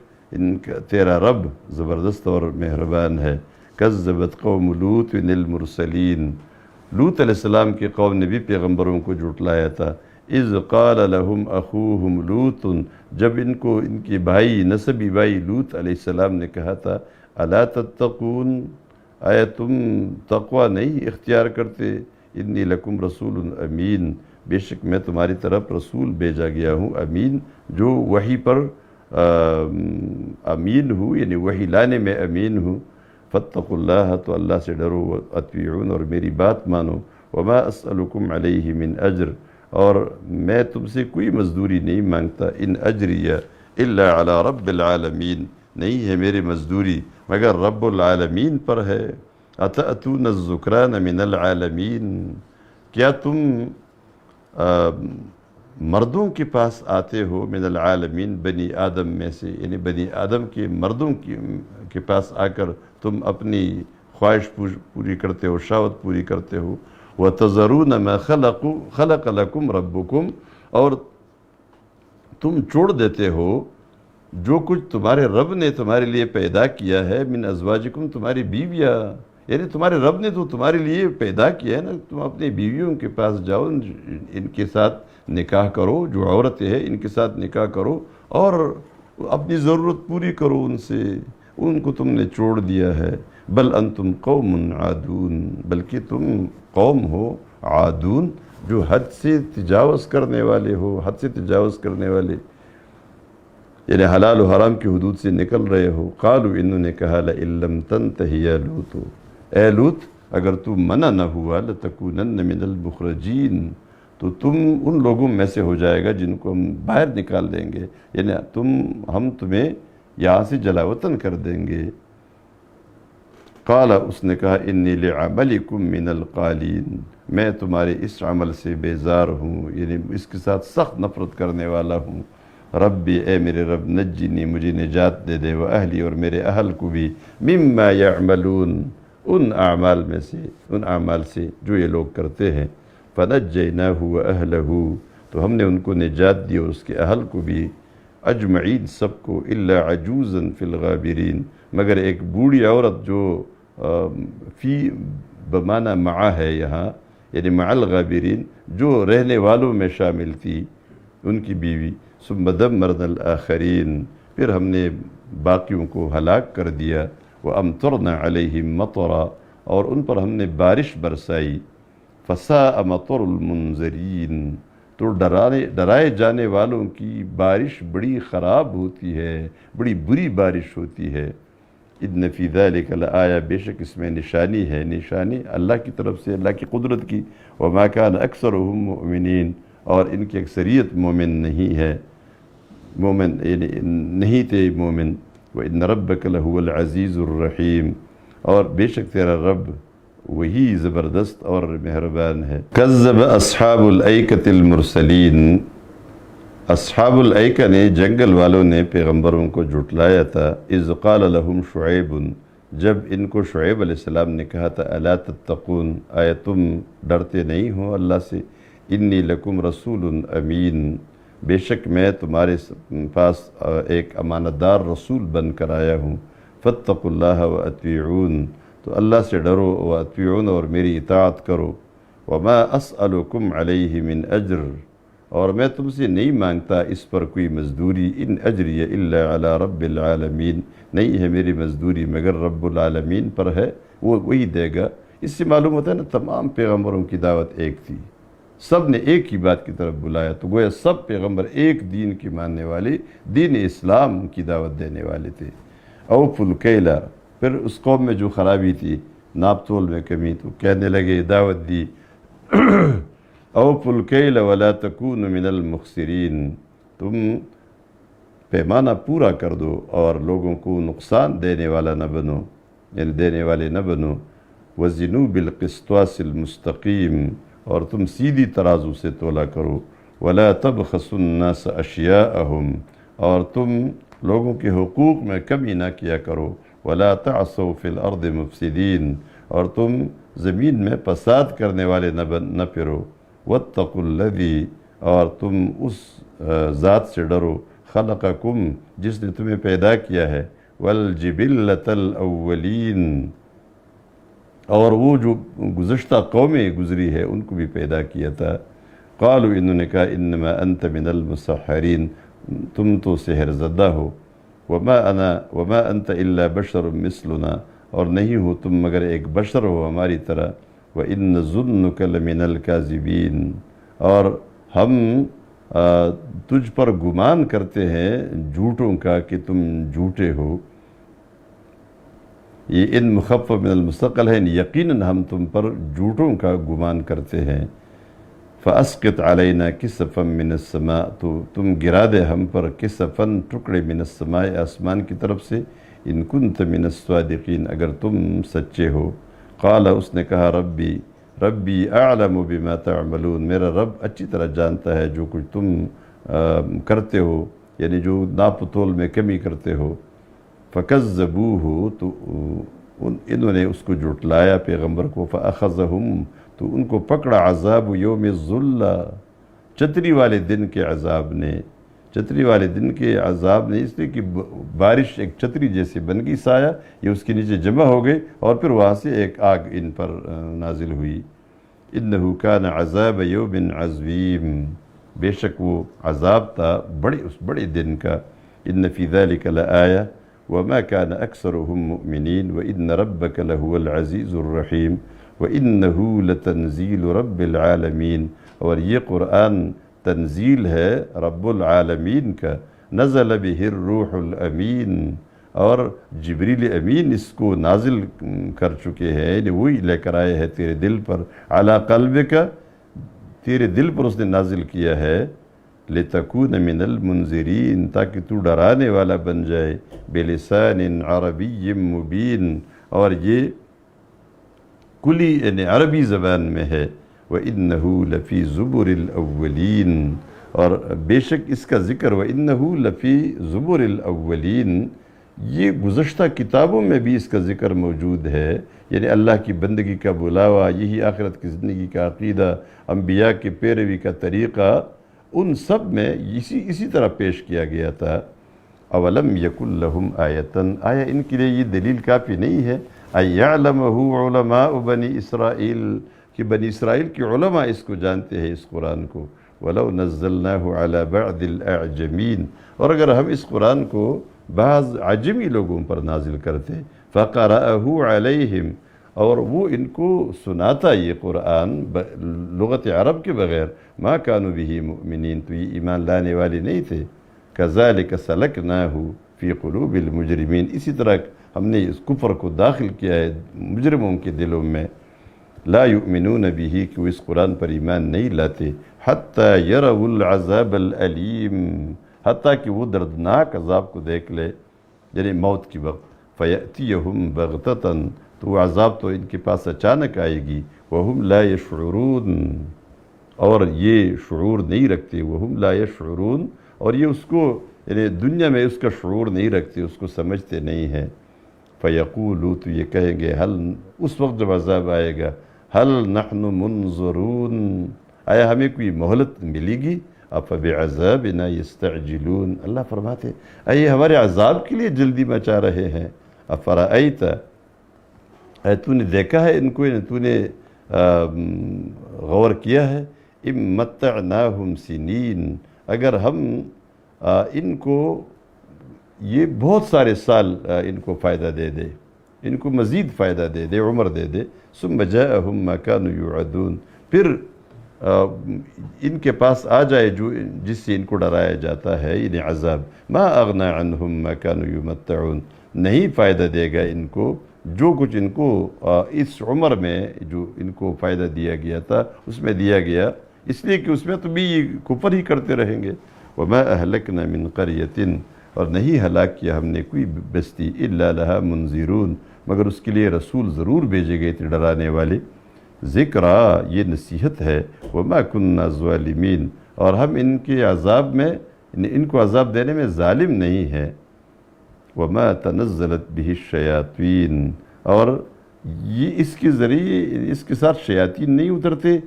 تیرا رب زبردست اور مہربان ہے۔ کذبت قوم لوط المرسلین، لوط علیہ السلام کی قوم نے بھی پیغمبروں کو جھٹلایا تھا۔ اذ قال لهم اخوهم لوط، جب ان کو ان کے بھائی، نسبی بھائی لوط علیہ السلام نے کہا تھا، الا تتقون، آیا تم تقوی نہیں اختیار کرتے؟ انی لکم رسول امین، بے شک میں تمہاری طرف رسول بھیجا گیا ہوں، امین، جو وحی پر امین ہوں، یعنی وحی لانے میں امین ہوں۔ فاتقوا اللہ، تو اللہ سے ڈرو، واطیعون، اور میری بات مانو۔ وما اسألکم علیہ من اجر، اور میں تم سے کوئی مزدوری نہیں مانگتا۔ ان اجریہ الا علی رب العالمین، نہیں ہے میری مزدوری مگر رب العالمین پر ہے۔ اتأتون الذکران من العالمین، کیا تم مردوں کے پاس آتے ہو، من العالمین بنی آدم میں سے، یعنی بنی آدم کے مردوں کے پاس آ کر تم اپنی خواہش پوری کرتے ہو، شہوت پوری کرتے ہو۔ وَتَذَرُونَ مَا خَلَقَ لَكُمْ رَبُّكُمْ، اور تم چھوڑ دیتے ہو جو کچھ تمہارے رب نے تمہارے لیے پیدا کیا ہے، من ازواجکم، تمہاری بیویاں، یعنی تمہارے رب نے تو تمہارے لیے پیدا کیا ہے نا، تم اپنی بیویوں کے پاس جاؤ، ان کے ساتھ نکاح کرو، جو عورتیں ہیں ان کے ساتھ نکاح کرو اور اپنی ضرورت پوری کرو ان سے، ان کو تم نے چھوڑ دیا ہے۔ بل انتم قوم عادون، بلکہ تم قوم ہو عادون، جو حد سے تجاوز کرنے والے ہو، حد سے تجاوز کرنے والے، یعنی حلال و حرام کی حدود سے نکل رہے ہو۔ قالوا، انہوں نے کہا لئن لم تنتہ یا لوط، اے لوط اگر تو منع نہ ہوا، لتکونن من المخرجین، تو تم ان لوگوں میں سے ہو جائے گا جن کو ہم باہر نکال دیں گے، یعنی ہم تمہیں یہاں سے جلا وطن کر دیں گے۔ قال، اس نے کہا انی لعملکم من القالین، میں تمہارے اس عمل سے بیزار ہوں، یعنی اس کے ساتھ سخت نفرت کرنے والا ہوں۔ ربی، اے میرے رب، نجنی، مجھے نجات دے دے، واہلی، اور میرے اہل کو بھی، مما یعملون، ان اعمال سے جو یہ لوگ کرتے ہیں۔ فنجیناہ واہلہ، تو ہم نے ان کو نجات دی اور اس کے اہل کو بھی، اجمعین، سب کو، الا عجوزا فی الغابرین، مگر ایک بوڑھی عورت جو فی بمعنی مع ہے یہاں، یعنی مع الغابرین، جو رہنے والوں میں شامل تھی، ان کی بیوی۔ ثم دمرنا الآخرین، پھر ہم نے باقیوں کو ہلاک کر دیا۔ وامطرنا علیہم مطرا، اور ان پر ہم نے بارش برسائی۔ فساء مطر المنذرین، تو ڈرائے جانے والوں کی بارش بڑی خراب ہوتی ہے، بڑی بری بارش ہوتی ہے۔ ان فی ذلک لآیہ، بے شک اس میں نشانی ہے، نشانی اللہ کی طرف سے، اللہ کی قدرت کی۔ وما کان اکثرهم مؤمنین، اور ان کی اکثریت مومن نہیں ہے، مومن یعنی نہیں تھے مومن۔ وَإِنَّ رَبَّكَ لَهُوَ الْعَزِيزُ الرَّحِيمُ، اور بے شک تیرا رب وہی زبردست اور مہربان ہے۔ کذب اصحاب الایکۃ المرسلین، اصحاب الایکہ نے، جنگل والوں نے پیغمبروں کو جھٹلایا تھا۔ اذ قال لهم شعیب، جب ان کو شعیب علیہ السلام نے کہا تھا، الا تتقون، آیا تم ڈرتے نہیں ہو اللہ سے؟ انی لکم رسول امین، بے شک میں تمہارے پاس ایک امانت دار رسول بن کر آیا ہوں۔ فاتقوا اللہ واطیعون، تو اللہ سے ڈرو، واطیعون، اور میری اطاعت کرو۔ وما اسألکم علیہ من اجر، اور میں تم سے نہیں مانگتا اس پر کوئی مزدوری۔ ان اجری الا علی رب العالمین، نہیں ہے میری مزدوری مگر رب العالمین پر ہے، وہ وہی دے گا۔ اس سے معلوم ہوتا ہے نا، تمام پیغمبروں کی دعوت ایک تھی، سب نے ایک ہی بات کی طرف بلایا، تو گویا سب پیغمبر ایک دین کی ماننے والے، دین اسلام کی دعوت دینے والے تھے۔ اوفوا الکیل، پھر اس قوم میں جو خرابی تھی، ناپ تول میں کمی، تو کہنے لگے، دعوت دی، اوفوا الکیل ولا تکونوا من المخسرین، تم پیمانہ پورا کر دو اور لوگوں کو نقصان دینے والا نہ بنو، یعنی دینے والے نہ بنو۔ وزنوا بالقسطاس المستقیم، اور تم سیدھی ترازو سے تولا کرو۔ ولا تبخسوا الناس اشیاءہم، اور تم لوگوں کے حقوق میں کمی نہ کیا کرو۔ ولا تعصوا فی الارض مفسدین، اور تم زمین میں فساد کرنے والے نہ پھرو۔ واتقوا الذی، اور تم اس ذات سے ڈرو، خلقکم، جس نے تمہیں پیدا کیا ہے، والجبلۃ الاولین، اور وہ جو گزشتہ قومیں گزری ہے ان کو بھی پیدا کیا تھا۔ قالوا، انہوں نے کہا، انما انت من المسحرین، تم تو سحر زدہ ہو۔ وما انت الا بشر مثلنا، اور نہیں ہو تم مگر ایک بشر ہو ہماری طرح۔ وان ظنک لمن الکاذبین، اور ہم تجھ پر گمان کرتے ہیں جھوٹوں کا کہ تم جھوٹے ہو۔ یہ ان مخفف من المستقل ہے، یقیناً ہم تم پر جھوٹوں کا گمان کرتے ہیں۔ فَأَسْقِطْ عَلَيْنَا كِسَفًا مِّنَ السَّمَاءِ، تو تم گرا دے ہم پر کسفن ٹکڑے من السماء آسمان کی طرف سے، ان کنت من الصادقین اگر تم سچے ہو۔ قال اس نے کہا ربی اعلم بما تعملون، میرا رب اچھی طرح جانتا ہے جو کچھ تم کرتے ہو، یعنی جو ناپ تول میں کمی کرتے ہو۔ فَكَذَّبُوهُ، تو انہوں نے اس کو جھٹلایا پیغمبر کو، فَأَخَذَهُمْ، تو ان کو پکڑا عذاب یوم الظلہ، چتری والے دن کے عذاب نے، چتری والے دن کے عذاب نے، اس لیے کہ بارش ایک چتری جیسے بن گئی سایہ، یہ اس کے نیچے جمع ہو گئی اور پھر وہاں سے ایک آگ ان پر نازل ہوئی۔ اِنَّهُ كَانَ عَذَابَ يَوْمٍ عَظِيمٍ، بے شک وہ عذاب تھا اس بڑے دن کا۔ إِنَّ فِي ذَلِكَ لَآيَةً وَمَا كَانَ أَكْثَرُهُم مُؤْمِنِينَ وَإِنَّ رَبَّكَ لَهُوَ الْعَزِيزُ الرَّحِيمُ وَإِنَّهُ لَتَنزِيلُ رَبِّ الْعَالَمِينَ، اور یہ قرآن تنزیل ہے رب العالمین کا۔ نزل بِهِ الروح الامین، اور جبریل امین اس کو نازل کر چکے ہیں، یعنی وہی لے کر آئے ہیں تیرے دل پر، علی قلبک، تیرے دل پر اس نے نازل کیا ہے، لِتَكُونَ مِنَ الْمُنذِرِينَ، تاکہ تو ڈرانے والا بن جائے، بِلِسَانٍ عَرَبِيٍّ مُبِينٍ، اور یہ کلی یعنی عربی زبان میں ہے۔ وَإِنَّهُ لَفِي زُبُرِ الْأَوَّلِينَ، اور بے شک اس کا ذکر وَإِنَّهُ لَفِي زُبُرِ الْأَوَّلِينَ، یہ گزشتہ کتابوں میں بھی اس کا ذکر موجود ہے، یعنی اللہ کی بندگی کا بلاوا، یہی آخرت کی زندگی کا عقیدہ، انبیاء کی پیروی کا طریقہ، ان سب میں اسی طرح پیش کیا گیا تھا۔ اولم یکن لہم آیتن، آیا ان کے لیے یہ دلیل کافی نہیں ہے، ان یعلمہ علماء بنی اسرائیل، کہ بنی اسرائیل کے علماء اس کو جانتے ہیں اس قرآن کو۔ ولو نزلناہ علی بعض الاعجمین، اور اگر ہم اس قرآن کو بعض عجمی لوگوں پر نازل کرتے، فقرأہ علیہم، اور وہ ان کو سناتا یہ قرآن لغت عرب کے بغیر، ما کانوا بہ مؤمنین، تو یہ ایمان لانے والے نہیں تھے۔ کذالک سلکناہ فی قلوب المجرمین، اسی طرح ہم نے اس کفر کو داخل کیا ہے مجرموں کے دلوں میں۔ لا یؤمنون بہ، کہ وہ اس قرآن پر ایمان نہیں لاتے، حتی یروا العذاب العلیم، حتیٰ کہ وہ دردناک عذاب کو دیکھ لے، یعنی موت کی وقت۔ فیأتیہم بغتۃ، تو وہ عذاب تو ان کے پاس اچانک آئے گی، وہم لا یشعرون، اور یہ شعور نہیں رکھتے، وہم لا یشعرون، اور یہ اس کو یعنی دنیا میں اس کا شعور نہیں رکھتے، اس کو سمجھتے نہیں ہیں۔ فیقولو، تو یہ کہیں گے، اس وقت جب عذاب آئے گا، ہل نحن منظرون، آیا ہمیں کوئی مہلت ملے گی؟ افبعذابنا یستعجلون، اللہ فرماتے یہ ہمارے عذاب کے لیے جلدی مچا رہے ہیں۔ افرأیت، تو نے دیکھا ہے ان کو، تو نے غور کیا ہے، ام متعناہم سنین، اگر ہم ان کو یہ بہت سارے سال ان کو فائدہ دے دے، ان کو مزید فائدہ دے دے، عمر دے دے، ثم جاءہم ما کانوا یوعدون، پھر ان کے پاس آ جائے جس سے ان کو ڈرایا جاتا ہے، یعنی عذاب، ما اغنى عنہم ما کانوا یمتعون، نہیں فائدہ دے گا ان کو جو کچھ ان کو اس عمر میں جو ان کو فائدہ دیا گیا تھا اس میں دیا گیا، اس لیے کہ اس میں تو بھی یہ کفر ہی کرتے رہیں گے۔ وما اہلکنا من قریۃ، اور نہیں ہلاک کیا ہم نے کوئی بستی، الا لہا منذرون، مگر اس کے لیے رسول ضرور بھیجے گئے تھے ڈرانے والے۔ ذکرا، یہ نصیحت ہے، وما کننا ظالمین، اور ہم ان کے عذاب میں ان کو عذاب دینے میں ظالم نہیں ہے۔ وما تنزلت به الشیاطین، اور یہ اس کے ذریعے اس کے ساتھ شیاطین نہیں اترتے،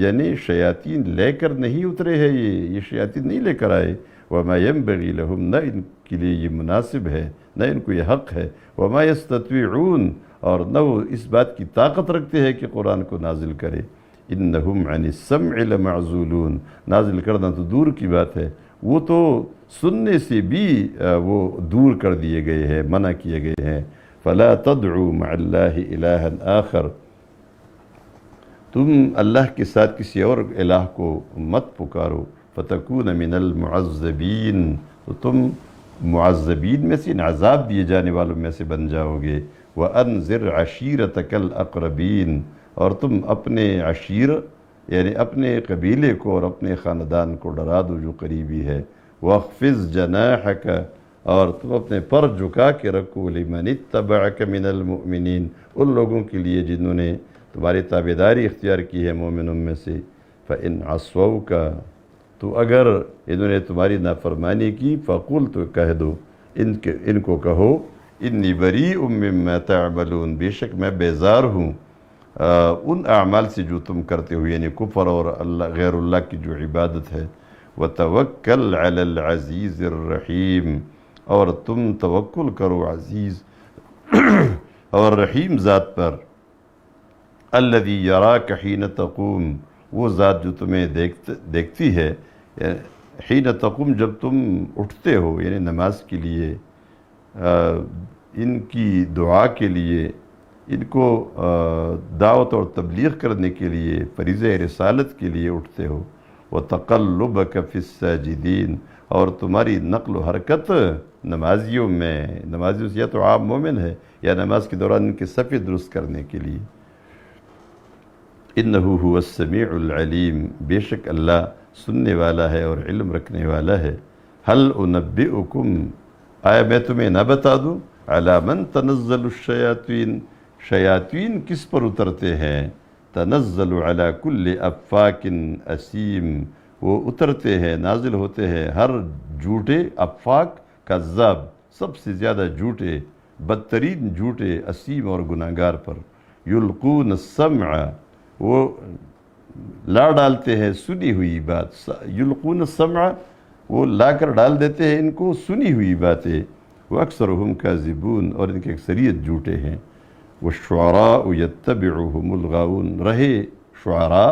یعنی شیاطین لے کر نہیں اترے ہیں، یہ شیاطین نہیں لے کر آئے۔ وما ينبغي لهم، نہ ان کے لیے یہ مناسب ہے، نہ ان کو یہ حق ہے۔ وما يستطيعون، اور نہ وہ اس بات کی طاقت رکھتے ہیں کہ قرآن کو نازل کرے۔ انہم عن السمع لمعزولون، نازل کرنا تو دور کی بات ہے، وہ تو سننے سے بھی وہ دور کر دیے گئے ہیں، منع کیے گئے ہیں۔ فلا تدعوا مع اللہ الہا آخر، تم اللہ کے ساتھ کسی اور الہ کو مت پکارو۔ فتکون من المعذبین، تو تم معذبین میں سے، عذاب دیے جانے والوں میں سے بن جاؤ گے۔ وانذر عشیرتک الاقربین، اور تم اپنے عشیر یعنی اپنے قبیلے کو اور اپنے خاندان کو ڈرا دو جو قریبی ہے۔ وَاخْفِضْ جَنَاحَكَ، اور تم اپنے پر جھکا کے رکھو، لِمَنِ اتَّبَعَكَ مِنَ الْمُؤْمِنِينَ، ان لوگوں کے لیے جنہوں نے تمہاری تابعداری اختیار کی ہے مومنوں میں سے۔ فَإِنْ عَصَوْكَ، تو اگر انہوں نے تمہاری نافرمانی کی، فَقُلْ، تو کہہ دو، ان کو کہو، اِنِّي بَرِيءٌ مِّمَّا تَعْمَلُونَ، بے شک میں بیزار ہوں ان اعمال سے جو تم کرتے ہو، یعنی کفر اور غیر اللہ کی جو عبادت ہے۔ وَتَوَكَّلْ عَلَى الْعَزِيزِ الرَّحِيمِ، اور تم توکل کرو عزیز اور رحیم ذات پر۔ الَّذِي يَرَاكَ حِينَ تَقُومُ، وہ ذات جو تمہیں دیکھتی ہے حین تقوم، جب تم اٹھتے ہو، یعنی نماز کے لیے، ان کی دعا کے لیے، ان کو دعوت اور تبلیغ کرنے کے لیے، فریضہ رسالت کے لیے اٹھتے ہو۔ وَتَقَلُّبَكَ فِي السَّاجِدِينَ، اور تمہاری نقل و حرکت نمازیوں میں، نمازیوں سے یا تو عام مومن ہے یا نماز کے دوران ان کے صفیں درست کرنے کے لیے۔ إِنَّهُ هُوَ السَّمِيعُ الْعَلِيمُ، بے شک اللہ سننے والا ہے اور علم رکھنے والا ہے۔ هَلْ أُنَبِّئُكُمْ، آیا میں تمہیں نہ بتا دوں، عَلَى مَنْ تَنَزَّلُ الشَّيَاطِينَ، شیاطین کس پر اترتے ہیں، تنزل علی کل افاک اسیم، وہ اترتے ہیں، نازل ہوتے ہیں ہر جھوٹے، افاک کذاب، سب سے زیادہ جھوٹے، بدترین جھوٹے، اسیم اور گناہگار پر۔ یلقون السمع، وہ لا ڈالتے ہیں سنی ہوئی بات، یلقون السمع، وہ لا کر ڈال دیتے ہیں ان کو سنی ہوئی باتیں۔ وَأَكْثَرُهُمْ كَاذِبُونَ، اور ان کے اکثریت جھوٹے ہیں۔ وَالشُّعَرَاءُ يَتَّبِعُهُمُ الْغَاوُونَ، رہے شعراء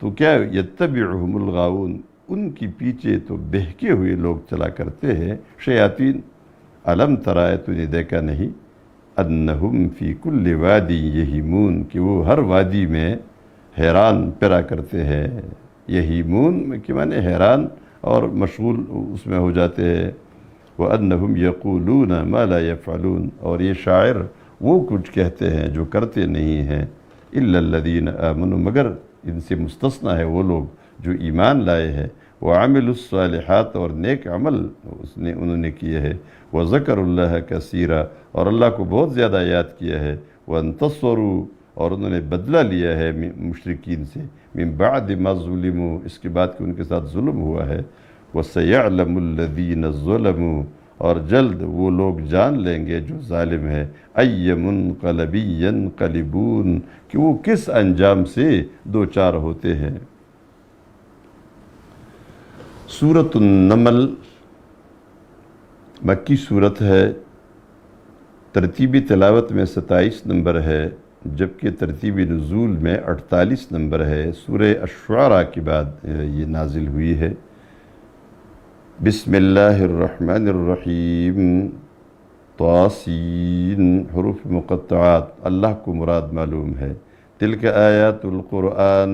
تو کیا یتبعہم الغاوون، ان کی پیچھے تو بہکے ہوئے لوگ چلا کرتے ہیں شیاطین۔ الم ترائے، تو نے دیکھا نہیں، انہم فی کل وادی یہیمون، کہ وہ ہر وادی میں حیران پھرا کرتے ہیں۔ یہیمون کے معنی حیران اور مشغول اس میں ہو جاتے ہیں۔ وَأَنَّهُمْ يَقُولُونَ مَا لَا يَفْعَلُونَ، اور یہ شاعر وہ کچھ کہتے ہیں جو کرتے نہیں ہیں۔ إِلَّا الَّذِينَ آمَنُوا، مگر ان سے مستثنیٰ ہے وہ لوگ جو ایمان لائے ہیں۔ وَعَمِلُوا الصَّالِحَاتِ، اور نیک عمل انہوں نے کیے ہیں۔ وَذَكَرُوا اللَّهَ كَثِيرًا، اور اللہ کو بہت زیادہ یاد کیا ہے۔ وَانْتَصَرُوا، اور انہوں نے بدلہ لیا ہے مشرکین سے، من بعد ما ظلموا، اس کے بعد کہ ان کے ساتھ ظلم ہوا ہے۔ وَسَيَعْلَمُ الَّذِينَ ظَلَمُوا، اور جلد وہ لوگ جان لیں گے جو ظالم ہے، أَيَّ مُنْقَلَبٍ يَنْقَلِبُونَ، کہ وہ کس انجام سے دو چار ہوتے ہیں۔ سورۃ النمل مکی صورت ہے، ترتیبی تلاوت میں 27 نمبر ہے، جبکہ ترتیبی نزول میں 48 نمبر ہے۔ سورہ الشعراء کے بعد یہ نازل ہوئی ہے۔ بسم اللہ الرحمن الرحیم، طاسین، حروف مقطعات، اللہ کو مراد معلوم ہے۔ تلک آیات القرآن،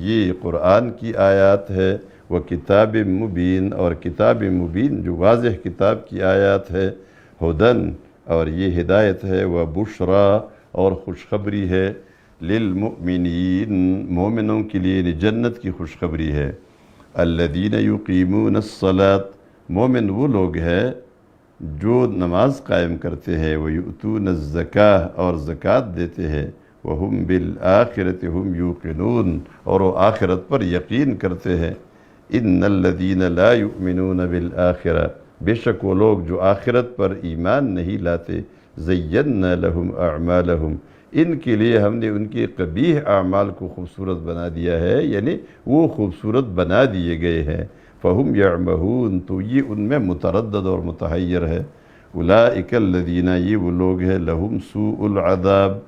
یہ قرآن کی آیات ہے۔ وہ کتاب مبین، اور کتاب مبین جو واضح کتاب کی آیات ہے۔ ہدن، اور یہ ہدایت ہے۔ وہ بشرا، اور خوشخبری ہے۔ للمؤمنین، مومنوں کے لیے جنت کی خوشخبری ہے۔ الذین یقیمون الصلاة، مومن وہ لوگ ہیں جو نماز قائم کرتے ہیں۔ ویؤتون الزکاة، اور زکوٰۃ دیتے ہیں۔ وہم بالآخرۃ ہم یوقنون، اور وہ آخرت پر یقین کرتے ہیں۔ ان الذین لا یؤمنون بالآخرہ، بے شک وہ لوگ جو آخرت پر ایمان نہیں لاتے۔ زینا لہم اعمالہم، ان کے لیے ہم نے ان کے قبیح اعمال کو خوبصورت بنا دیا ہے، یعنی وہ خوبصورت بنا دیے گئے ہیں۔ فہم یعمہون، تو یہ ان میں متردد اور متحیر ہے۔ اولئک الذین، یہ وہ لوگ ہیں، لہم سوء العذاب،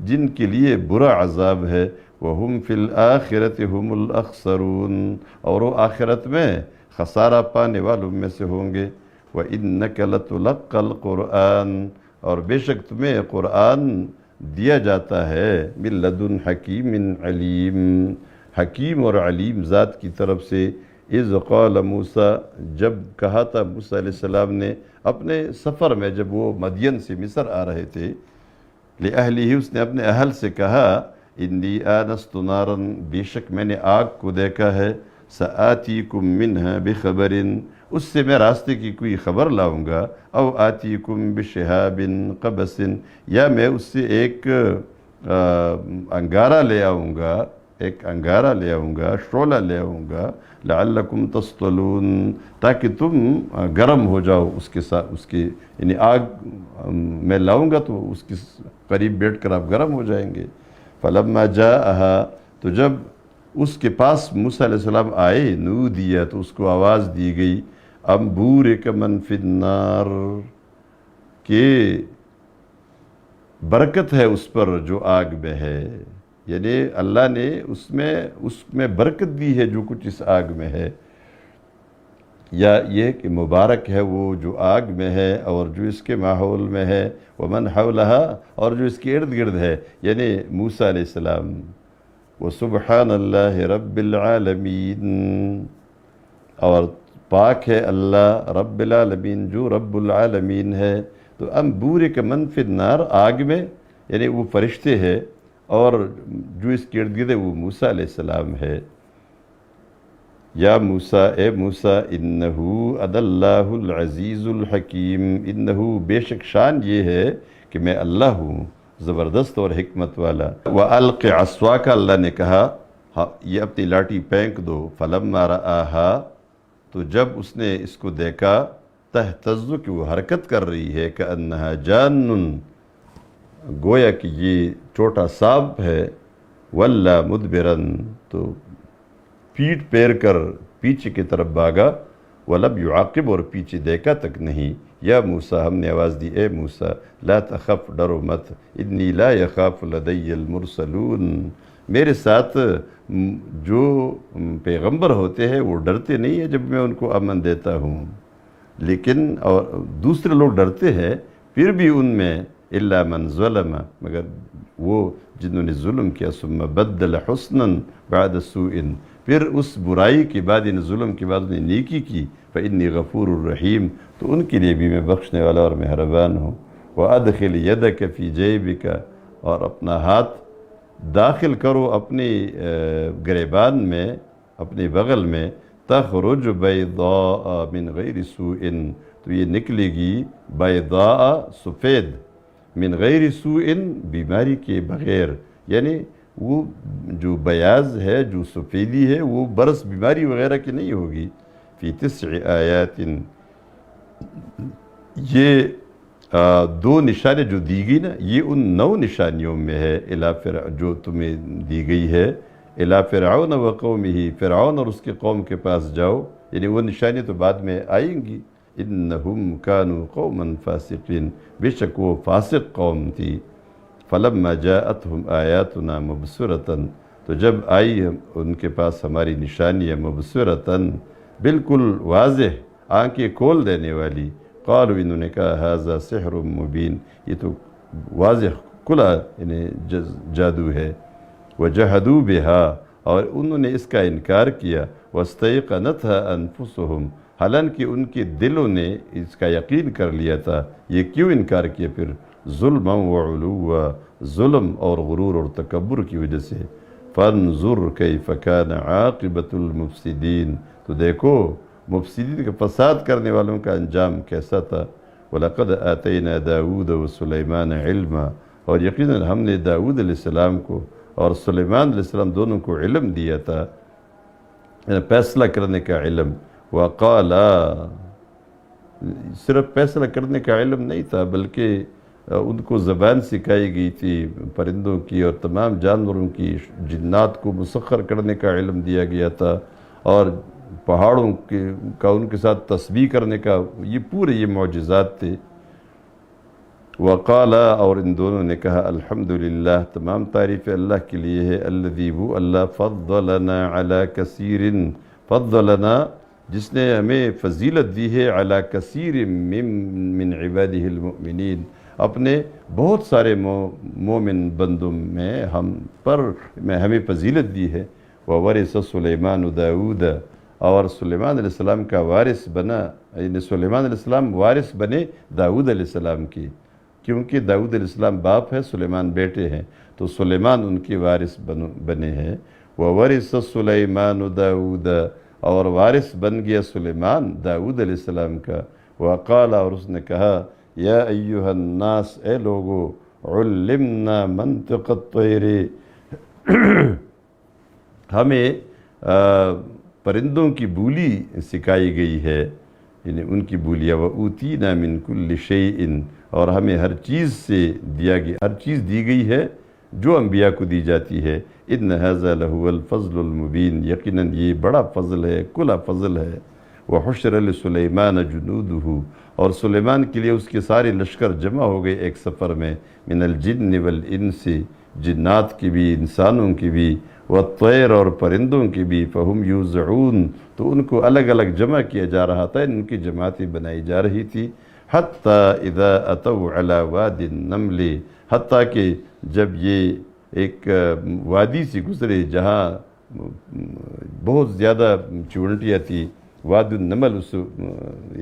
جن کے لیے برا عذاب ہے۔ وہم فی الآخرۃ ہم الاخسرون، اور وہ آخرت میں خسارہ پانے والوں میں سے ہوں گے۔ وَإِنَّكَ لَتُلَقَّى الْقُرْآنَ، اور بے شک تمہیں قرآن دیا جاتا ہے، من لدن حکیم علیم، حکیم اور علیم ذات کی طرف سے۔ اذ قال موسیٰ، جب کہا تھا موسیٰ علیہ السلام نے اپنے سفر میں، جب وہ مدین سے مصر آ رہے تھے، لأہلہ، اس نے اپنے اہل سے کہا، انی آنست نارن، بے شک میں نے آگ کو دیکھا ہے، سآتیکم منہا بخبر، اس سے میں راستے کی کوئی خبر لاؤں گا، او آتیکم بشہاب قبس، یا میں اس سے ایک انگارہ لے آؤں گا، شعلہ لے آؤں گا، لعلکم تصطلون، تاکہ تم گرم ہو جاؤ اس کے ساتھ، اس کی یعنی آگ میں لاؤں گا تو اس کے قریب بیٹھ کر آپ گرم ہو جائیں گے۔ فلما جاءہا، تو جب اس کے پاس موسیٰ علیہ السلام آئے، نودیا، تو اس کو آواز دی گئی، ام بورک من فی النار، کہ برکت ہے اس پر جو آگ میں ہے، یعنی اللہ نے اس میں برکت دی ہے جو کچھ اس آگ میں ہے، یا یہ کہ مبارک ہے وہ جو آگ میں ہے اور جو اس کے ماحول میں ہے، ومن حولہا، اور جو اس کے ارد گرد ہے، یعنی موسیٰ علیہ السلام، وسبحان اللہ رب العالمین، اور پاک ہے اللہ رب العالمین جو رب العالمین ہے۔ تو ام بورک من فی النار، آگ میں یعنی وہ فرشتے ہیں، اور جو اس کے ارد گرد ہے وہ موسیٰ علیہ السلام ہے۔ یا موسیٰ، اے موسیٰ، انہو اد اللہ العزیز الحکیم، انہو، بے شک شان یہ ہے کہ میں اللہ ہوں زبردست اور حکمت والا۔ وَأَلْقِ عَصْوَاكَ، اللہ نے کہا یہ اپنی لاٹھی پھینک دو، فَلَمَّا رَآهَا، تو جب اس نے اس کو دیکھا، تہتز، کہ وہ حرکت کر رہی ہے، كَأَنَّهَا جَانٌ، گویا کہ یہ چھوٹا سانپ ہے، وَلَّا مُدْبِرًا، تو پیٹ پھیر کر پیچھے کی طرف بھاگا، وَلَمْ يُعَاقِبْ، اور پیچھے دیکھا تک نہیں۔ یا موسیٰ، ہم نے آواز دی، اے موسیٰ، لا تخف، ڈرو مت، انی لا یخاف لدی المرسلون، میرے ساتھ جو پیغمبر ہوتے ہیں وہ ڈرتے نہیں ہیں جب میں ان کو امن دیتا ہوں، لیکن اور دوسرے لوگ ڈرتے ہیں پھر بھی ان میں، الا من ظلم، مگر وہ جنہوں نے ظلم کیا، ثم بدل حسنا بعد سوء، پھر اس برائی کے بعد، ان ظلم کے بعد انہیں نیکی کی، فإنی غفور الرحیم، تو ان کے لیے بھی میں بخشنے والا اور مہربان ہوں۔ وَأَدْخِلْ يَدَكَ فِي جَيْبِكَ، اور اپنا ہاتھ داخل کرو اپنی گریبان میں، اپنے بغل میں، تخرج بیضاء من غیر سوء، تو یہ نکلے گی بیضاء، سفید، من غیر سوء، بیماری کے بغیر، یعنی وہ جو بیاض ہے، جو سفیدی ہے، وہ برس بیماری وغیرہ کی نہیں ہوگی۔ فی 9 آیات، یہ دو نشانیاں جو دی گئی نا، یہ ان 9 نشانیوں میں ہے، جو تمہیں دی گئی ہے، الی فرعون وقومہ، فرعون اور اس کے قوم کے پاس جاؤ، یعنی وہ نشانیاں تو بعد میں آئیں گی۔ انہم کانوا قوما فاسقین، بے شک وہ فاسق قوم تھی۔ فلما جاءتہم آیاتنا مبصرۃ، تو جب آئی ان کے پاس ہماری نشانیاں مبصرۃ، بالکل واضح، آنکھیں کھول دینے والی، قالوا، انہوں نے کہا، ھذا سحر مبین، یہ تو واضح کھلا یعنی جادو ہے۔ وجحدوا بہا، اور انہوں نے اس کا انکار کیا، واستيقنتها انفسهم، حالانکہ ان کے دلوں نے اس کا یقین کر لیا تھا۔ یہ کیوں انکار کیا پھر؟ ظلما وعلوا، ظلم اور غرور اور تکبر کی وجہ سے۔ فانظر کیف کان عاقبۃ المفسدین، تو دیکھو مفسدین کے فساد کرنے والوں کا انجام کیسا تھا۔ وَلَقَدْ آتَيْنَا دَاوُودَ وَسُلَيْمَانَ عِلْمًا، اور یقیناً ہم نے داؤد علیہ السلام کو اور سلیمان علیہ السلام دونوں کو علم دیا تھا، فیصلہ کرنے کا علم۔ وَقَالَا، صرف فیصلہ کرنے کا علم نہیں تھا، بلکہ ان کو زبان سکھائی گئی تھی پرندوں کی اور تمام جانوروں کی، جنات کو مسخر کرنے کا علم دیا گیا تھا، اور پہاڑوں کا ان کے ساتھ تسبیح کرنے کا، یہ پورے یہ معجزات تھے۔ وقالا، اور ان دونوں نے کہا، الحمدللہ، تمام تعریف اللہ کے لیے ہے، الذی، وہ اللہ، فضلنا علی کثیر، فضلنا، جس نے ہمیں فضیلت دی ہے، علی کثیر من عبادہ المؤمنین، اپنے بہت سارے مومن بندوں میں ہمیں فضیلت دی ہے۔ وورث سلیمان داود، اور سلیمان علیہ السلام کا وارث بنا، یعنی سلیمان علیہ السلام وارث بنے داود علیہ السلام کی۔ کیونکہ داؤد علیہ السلام باپ ہے، سلیمان بیٹے ہیں، تو سلیمان ان کے وارث بنے ہیں۔ وَوَرِثَ سُلَيْمَانُ دَاوُدَ، اور وارث بن گیا سلیمان داؤد علیہ السلام کا۔ وَقَالَ، اور اس نے کہا، یا ایہا الناس، اے لوگو، علمنا منطق الطیر، ہمیں پرندوں کی بولی سکھائی گئی ہے، یعنی ان کی بولیاں۔ وَأُوتِينَا مِن كُلِّ شَيْءٍ، اور ہمیں ہر چیز سے ہر چیز دی گئی ہے جو انبیاء کو دی جاتی ہے۔ اِنَّ هَذَا لَهُوَ الْفَضْلُ الْمُبِينُ، یقیناً یہ بڑا فضل ہے، کھلا فضل ہے۔ وَحُشِرَ لِسُلَيْمَانَ جُنُودُهُ، اور سلیمان کے لیے اس کے سارے لشکر جمع ہو گئے ایک سفر میں، من الجن والانس، جنات کی بھی انسانوں کی بھی، والطیر، اور پرندوں کی بھی، فہم یوزعون، تو ان کو الگ الگ جمع کیا جا رہا تھا، ان کی جماعتیں بنائی جا رہی تھی۔ حتی اذا اتوا علی واد النمل، حتیٰ کہ جب یہ ایک وادی سے گزرے جہاں بہت زیادہ چونٹیاں تھی۔ واد النمل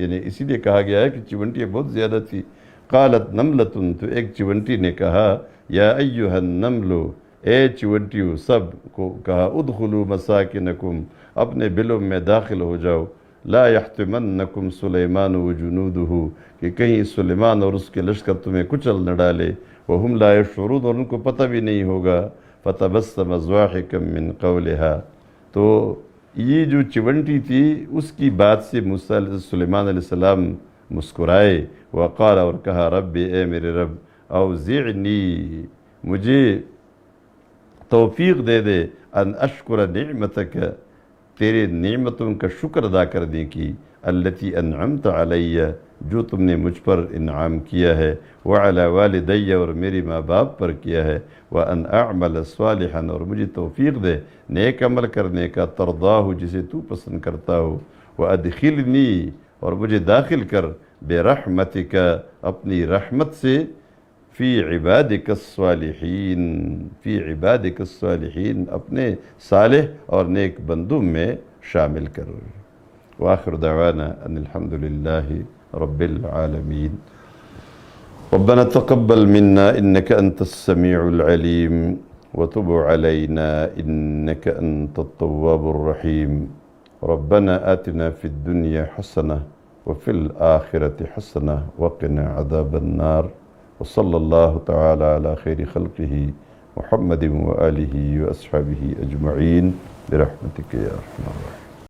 یعنی اسی لیے کہا گیا ہے کہ چونٹیاں بہت زیادہ تھی۔ قالت نملۃ، تو ایک چونٹی نے کہا، یا ایہا النمل، اے چونٹیوں، سب کو کہا، ادخلوا مساکنکم، اپنے بلوں میں داخل ہو جاؤ، لا یحطمنکم سلیمان وجنودہ، کہ کہیں سلیمان اور اس کے لشکر تمہیں کچل نہ ڈالے، وہم لا یشعرون، اور ان کو پتہ بھی نہیں ہوگا۔ فتبسم ضاحکا من قولہا، تو یہ جو چونٹی تھی اس کی بات سے سلیمان علیہ السلام مسکرائے۔ وقال، اور کہا، رب، اے میرے رب، اوزعنی، مجھے توفیق دے دے، ان اشکر نعمتک، تیرے نعمتوں کا شکر ادا کرنے کی، التی انعمت علیہ، جو تم نے مجھ پر انعام کیا ہے، وعلی والدی، اور میری ماں باپ پر کیا ہے، وان اعمل صالحا، اور مجھے توفیق دے نیک عمل کرنے کا، ترضاہ، جسے تو پسند کرتا ہو، وادخلنی، اور مجھے داخل کر، برحمتک، اپنی رحمت سے، فی عبادک الصالحین، فی عبادک الصالحین، اپنے صالح اور نیک بندوں میں شامل کر۔ وآخر دعوانا ان الحمد للہ رب العالمین۔ ربنا تقبل منا انك انت السميع العليم وتب علينا انك انت التواب الرحيم۔ ربنا آتنا في الدنيا حسنة وفي الآخرة حسنة وقنا عذاب النار، وصلى الله تعالى على خير خلقه محمد وآله وأصحابه أجمعين برحمتك يا أرحم الراحمين۔